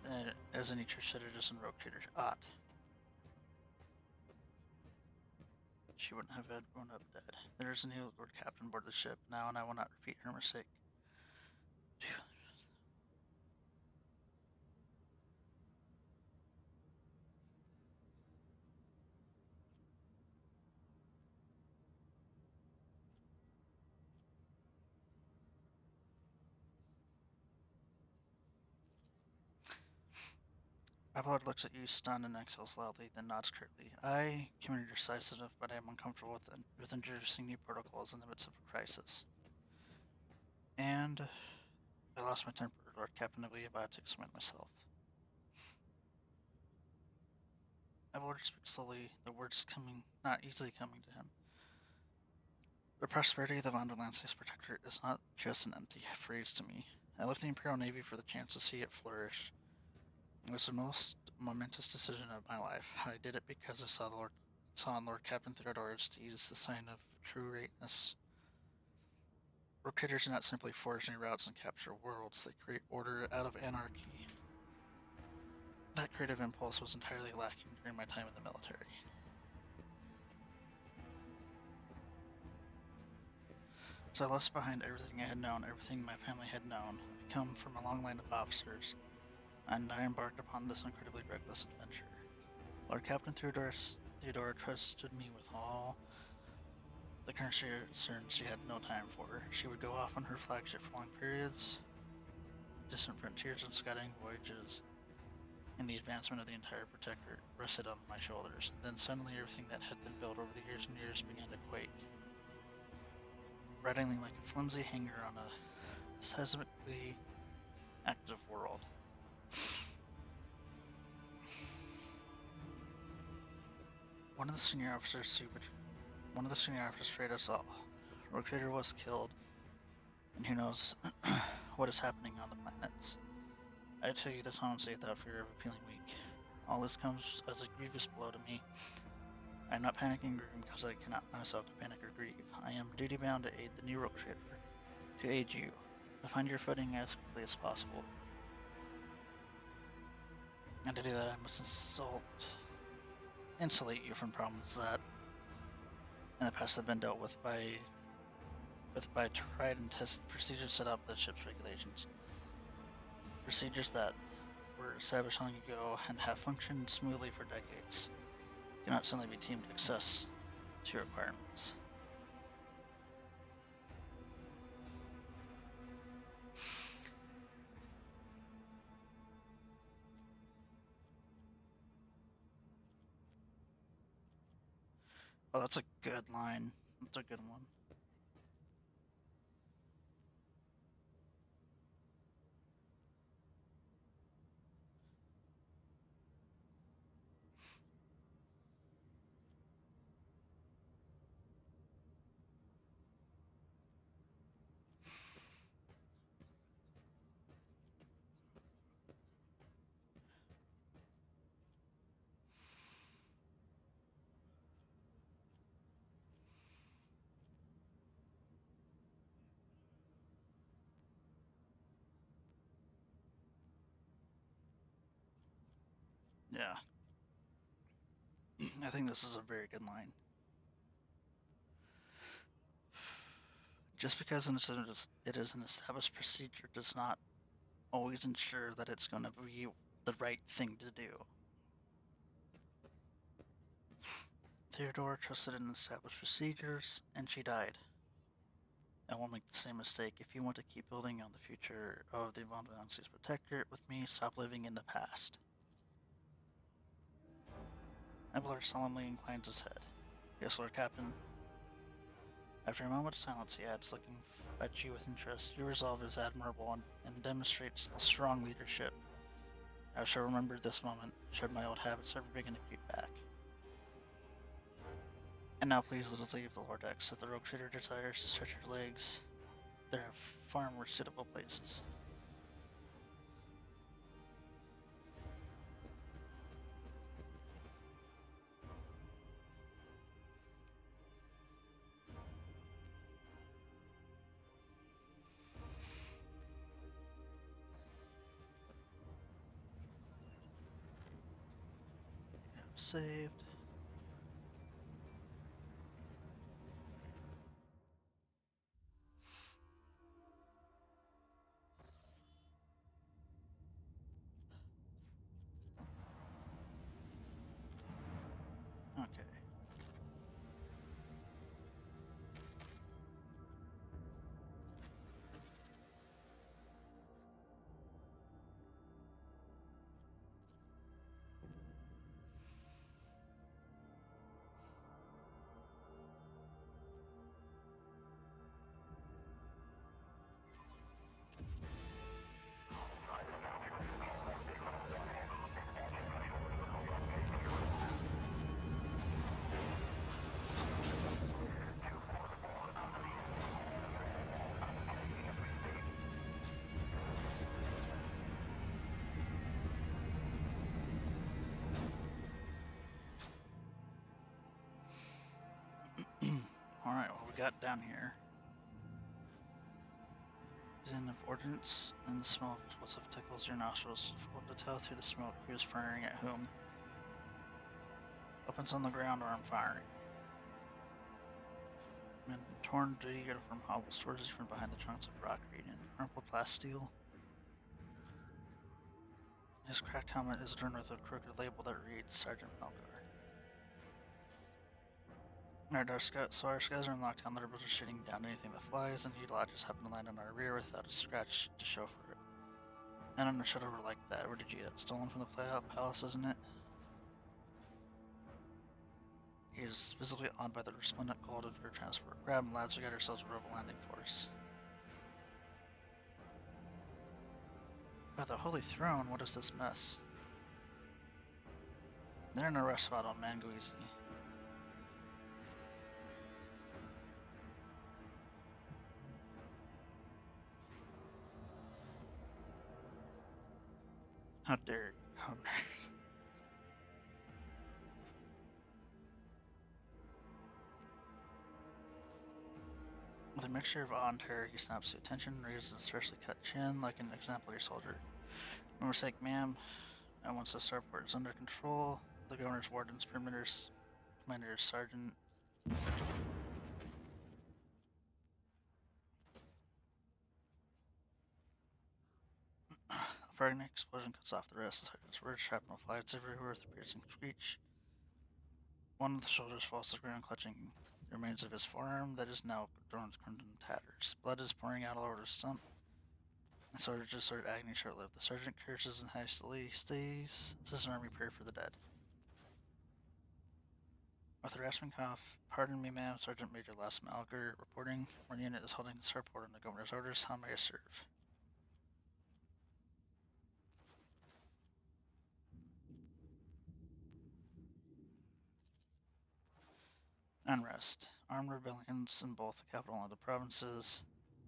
And as any true citizen rogue trader ought. She wouldn't have grown up dead. There is a new Lord Captain aboard the ship now, and I will not repeat her mistake. Abelard looks at you, stunned, and exhales loudly, then nods curtly. I, Commander Decisive, but I am uncomfortable with introducing new protocols in the midst of a crisis. And I lost my temper, Lord Captain, I believe about to explain myself. Abelard speaks slowly, the words not easily coming to him. The prosperity of the Vonderland's protector is not just an empty phrase to me. I left the Imperial Navy for the chance to see it flourish. It was the most momentous decision of my life. I did it because I saw in Lord Captain Theodora's deeds the sign of true greatness. Rogue traders do not simply forge new routes and capture worlds, they create order out of anarchy. That creative impulse was entirely lacking during my time in the military. So I left behind everything I had known, everything my family had known. I come from a long line of officers, and I embarked upon this incredibly reckless adventure. Lord Captain Theodora trusted me with all the concerns she had no time for. She would go off on her flagship for long periods, distant frontiers and scouting voyages, and the advancement of the entire Protectorate rested on my shoulders. And then suddenly everything that had been built over the years and years began to quake, rattling like a flimsy hanger on a seismically active world. One of the senior officers betrayed us all. Rogue Trader was killed, and who knows what is happening on the planets. I tell you this honestly without fear of appealing weak. All this comes as a grievous blow to me. I am not panicking because I cannot myself to panic or grieve. I am duty-bound to aid the new Rogue Trader, to aid you, to find your footing as quickly as possible. And to do that, I must insulate you from problems that in the past have been dealt with by tried and tested procedures set up the ship's regulations. Procedures that were established long ago and have functioned smoothly for decades cannot suddenly be teamed to access to your requirements. Oh, that's a good line. That's a good one. Yeah. I think this is a very good line. Just because it is an established procedure does not always ensure that it's going to be the right thing to do. Theodora trusted in established procedures, and she died. I won't make the same mistake. If you want to keep building on the future of the Von Valency's Protectorate with me, stop living in the past. Abelard solemnly inclines his head. Yes, Lord Captain. After a moment of silence, he adds, looking at you with interest, your resolve is admirable and demonstrates strong leadership. I shall remember this moment, should my old habits ever begin to creep back. And now please let us leave the Lordex. If the Rogue Trader desires to stretch your legs, there are far more suitable places. Saved. Okay. Alright, what we got down here? Den of ordnance, and the smell of explosive tickles your nostrils. Difficult to tell through the smoke who is firing at whom. Weapons on the ground, arm firing. Men torn dirty from hobble stores from behind the trunks of rock and crumpled plasteel. His cracked helmet is adorned with a crooked label that reads Sergeant Malgar. Our skies are unlocked down, the rebels are shooting down anything that flies, and Udalot just happened to land on our rear without a scratch to show for it. And on a shuttle like that, where did you get? Stolen from the palace, isn't it? He is visibly awed by the resplendent gold of your transport. Grab him, lads, we got ourselves a rebel landing force. By the Holy Throne, what is this mess? They're in a rest spot on Manguizi. How dare you come? With a mixture of awe and terror, he snaps to attention, raises his freshly cut chin like an exemplary soldier. No mistake, ma'am. And once the starport is under control, the governor's wardens, perimeters, commander, sergeant. A frightening explosion cuts off the rest. The sergeant's words, shrapnel flies everywhere with a piercing screech. One of the soldiers falls to the ground, clutching the remains of his forearm that is now torn to crimson tatters. Blood is pouring out all over his stump. The soldier just started agony short-lived. The sergeant curses and hastily stays. This is an army prayer for the dead. With a rasping cough, pardon me, ma'am, Sergeant Major Las Malgar reporting. One unit is holding the starport on the governor's orders. How may I serve? Unrest. Armed rebellions in both the capital and the provinces.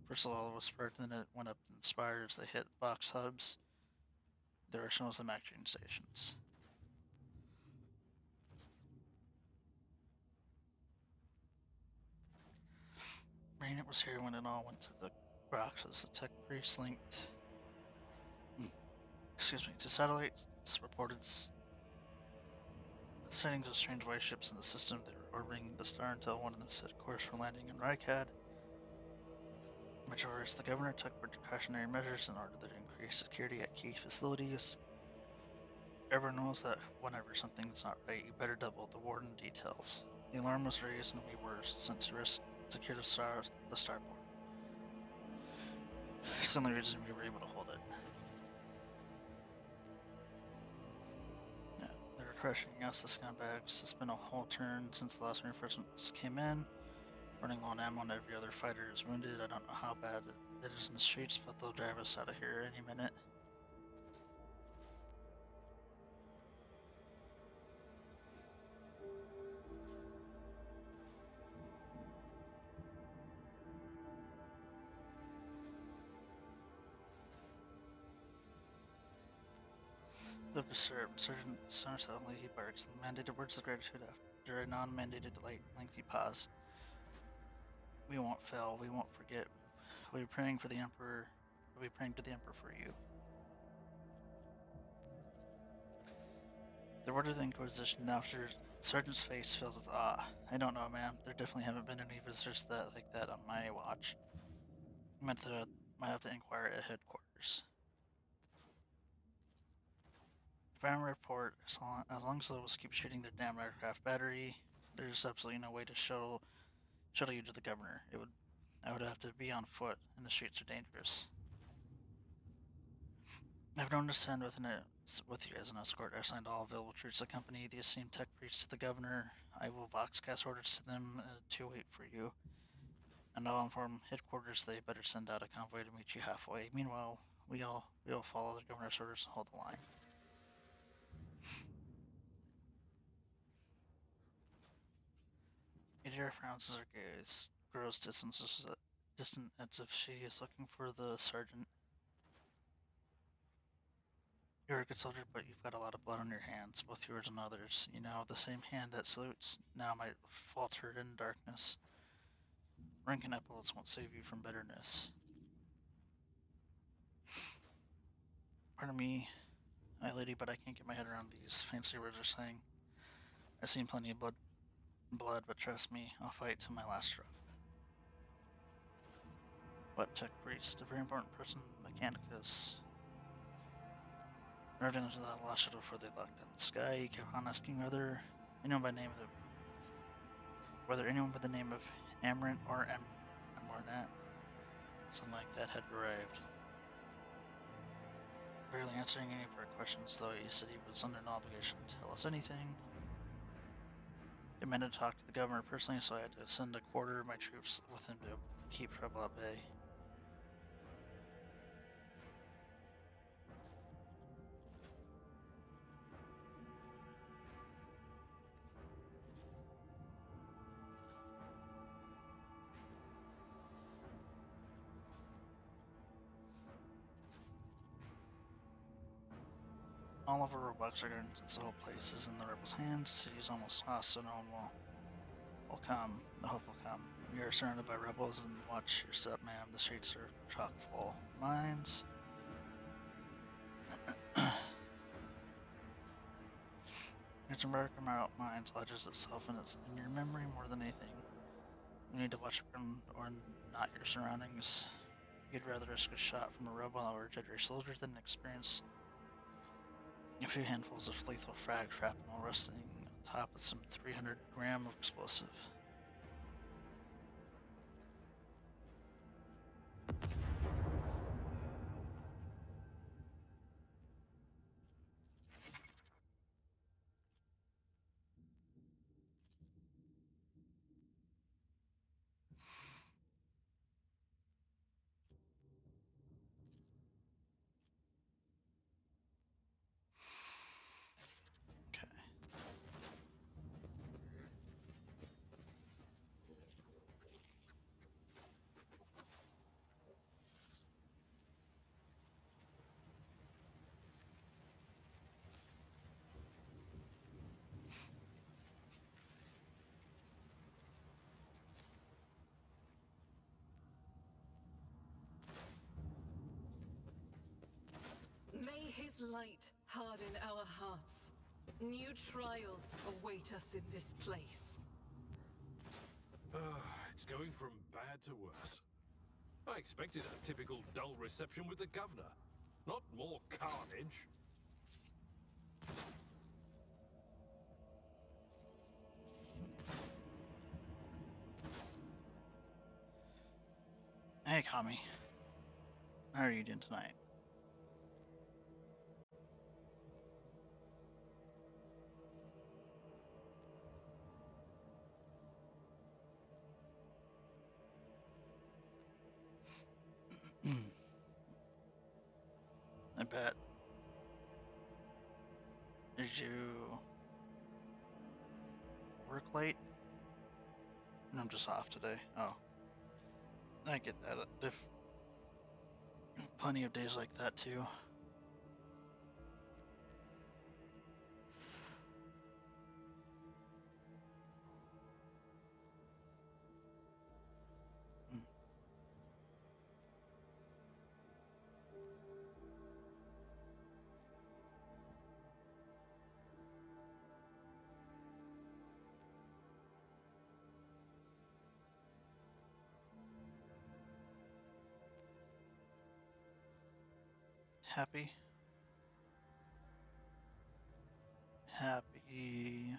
First of all, it was sparked, then it went up in spires. They hit box hubs. The original was the Mac train stations. Rainit was here when it all went to the boxes. The tech priest linked. To satellites reported sightings of strange white ships in the system. They were orbiting the star until one of them set course for landing in Rykad. Majority, the governor took precautionary measures in order to increase security at key facilities. Everyone knows that whenever something's not right, you better double the warden details. The alarm was raised and we were sent to secure the starport. It's the only reason we were able to hold it. Yeah, they were crushing us, the scumbags. It's been a whole turn since the last reinforcements came in. Running low on ammo and every other fighter is wounded. I don't know how bad it is in the streets, but they'll drive us out of here any minute. Live disturbed. Sergeant Summer suddenly he barks. The mandated words of gratitude after a non-mandated lengthy pause. We won't fail. We won't forget. We'll be praying for the Emperor. We'll be praying to the Emperor for you. The word of the Inquisition after Sergeant's face fills with awe. I don't know, ma'am. There definitely haven't been any visitors like that on my watch. Might have to inquire at headquarters. Fireman report, as long as those keep shooting their damn aircraft battery, there's absolutely no way to shuttle you to the governor. I would have to be on foot, and the streets are dangerous. I've known to send with you as an escort. I assigned all available troops to accompany the esteemed tech priests to the governor. I will boxcast orders to them to wait for you. And I'll inform headquarters they better send out a convoy to meet you halfway. Meanwhile, we'll follow the governor's orders and hold the line. Adira frowns as her gaze grows distant as if she is looking for the sergeant. You're a good soldier, but you've got a lot of blood on your hands, both yours and others. You know, the same hand that salutes now might falter in darkness. Rank and epaulets won't save you from bitterness. Pardon me, my lady, but I can't get my head around these fancy words you're saying. I've seen plenty of blood, but trust me, I'll fight to my last drop. What tech priest, a very important person, Mechanicus. Arrived into the last shadow before they locked in the sky. He kept on asking whether anyone by the name of Amarant or Amarnat, something like that, had arrived. Barely answering any of our questions, though, he said he was under no obligation to tell us anything. He demanded to talk to the governor personally, so I had to send a quarter of my troops with him to keep trouble at bay. All of our robots are gone since the whole place is in the rebels' hands. The city is almost lost, so no one will come. The hope will come. We are surrounded by rebels, and watch your step, ma'am. The streets are chock full. Mines. Hitchenberg Mines lodges itself in your memory more than anything. You need to watch or not your surroundings. You'd rather risk a shot from a rebel or a Jedi soldier than experience a few handfuls of lethal frag shrapnel resting on top of some 300 gram of explosive. May his light harden our hearts. New trials await us in this place. It's going from bad to worse. I expected a typical dull reception with the governor, not more carnage. Hey, Kami. How are you doing tonight? I bet. Did you work late? No, I'm just off today. Oh. I get that. Plenty of days like that too. Happy? Happy.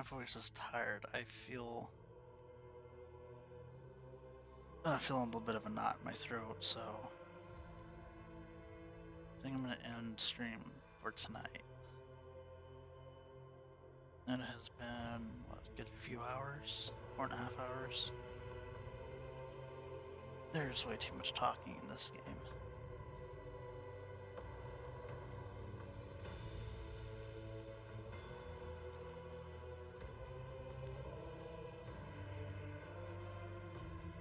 my voice is tired. I feel a little bit of a knot in my throat, so I think I'm gonna end stream for tonight. And it has been, what, a good few hours? 4.5 hours? There's way too much talking in this game.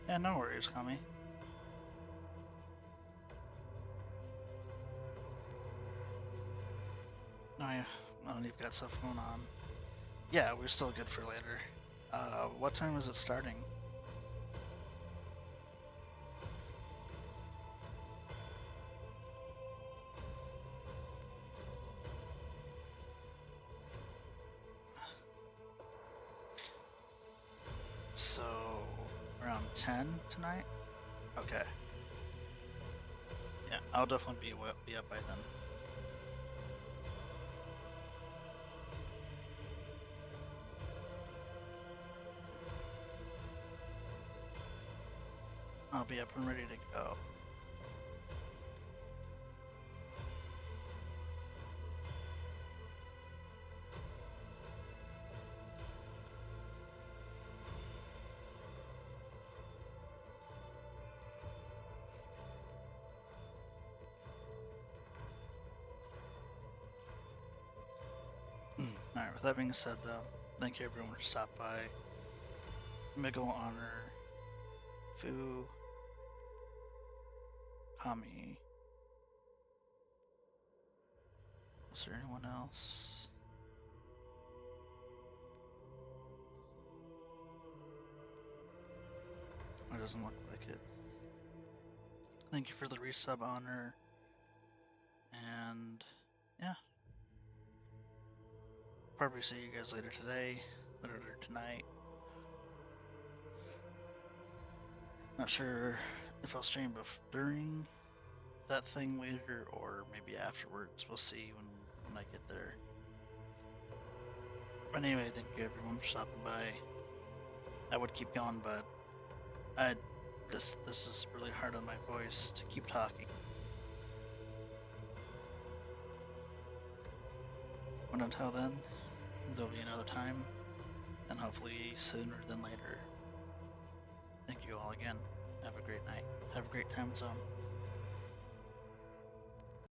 Yeah, no worries, Kami. Oh yeah, you've got stuff going on. Yeah, we're still good for later. What time is it starting? So, around 10 tonight? Okay. Yeah, I'll definitely be up by then. I'll be up and ready to go. Alright, with that being said though, thank you everyone for stopping by. Miguel, Honor, Fu, Kami. Was there anyone else? It doesn't look like it. Thank you for the resub, Honor. And yeah. Probably see you guys later today, later tonight. Not sure if I'll stream during that thing later or maybe afterwards. We'll see when I get there. But anyway, thank you everyone for stopping by. I would keep going, but this is really hard on my voice to keep talking. But until then, there'll be another time, and hopefully sooner than later. Thank you all again. Have a great night. Have a great time zone.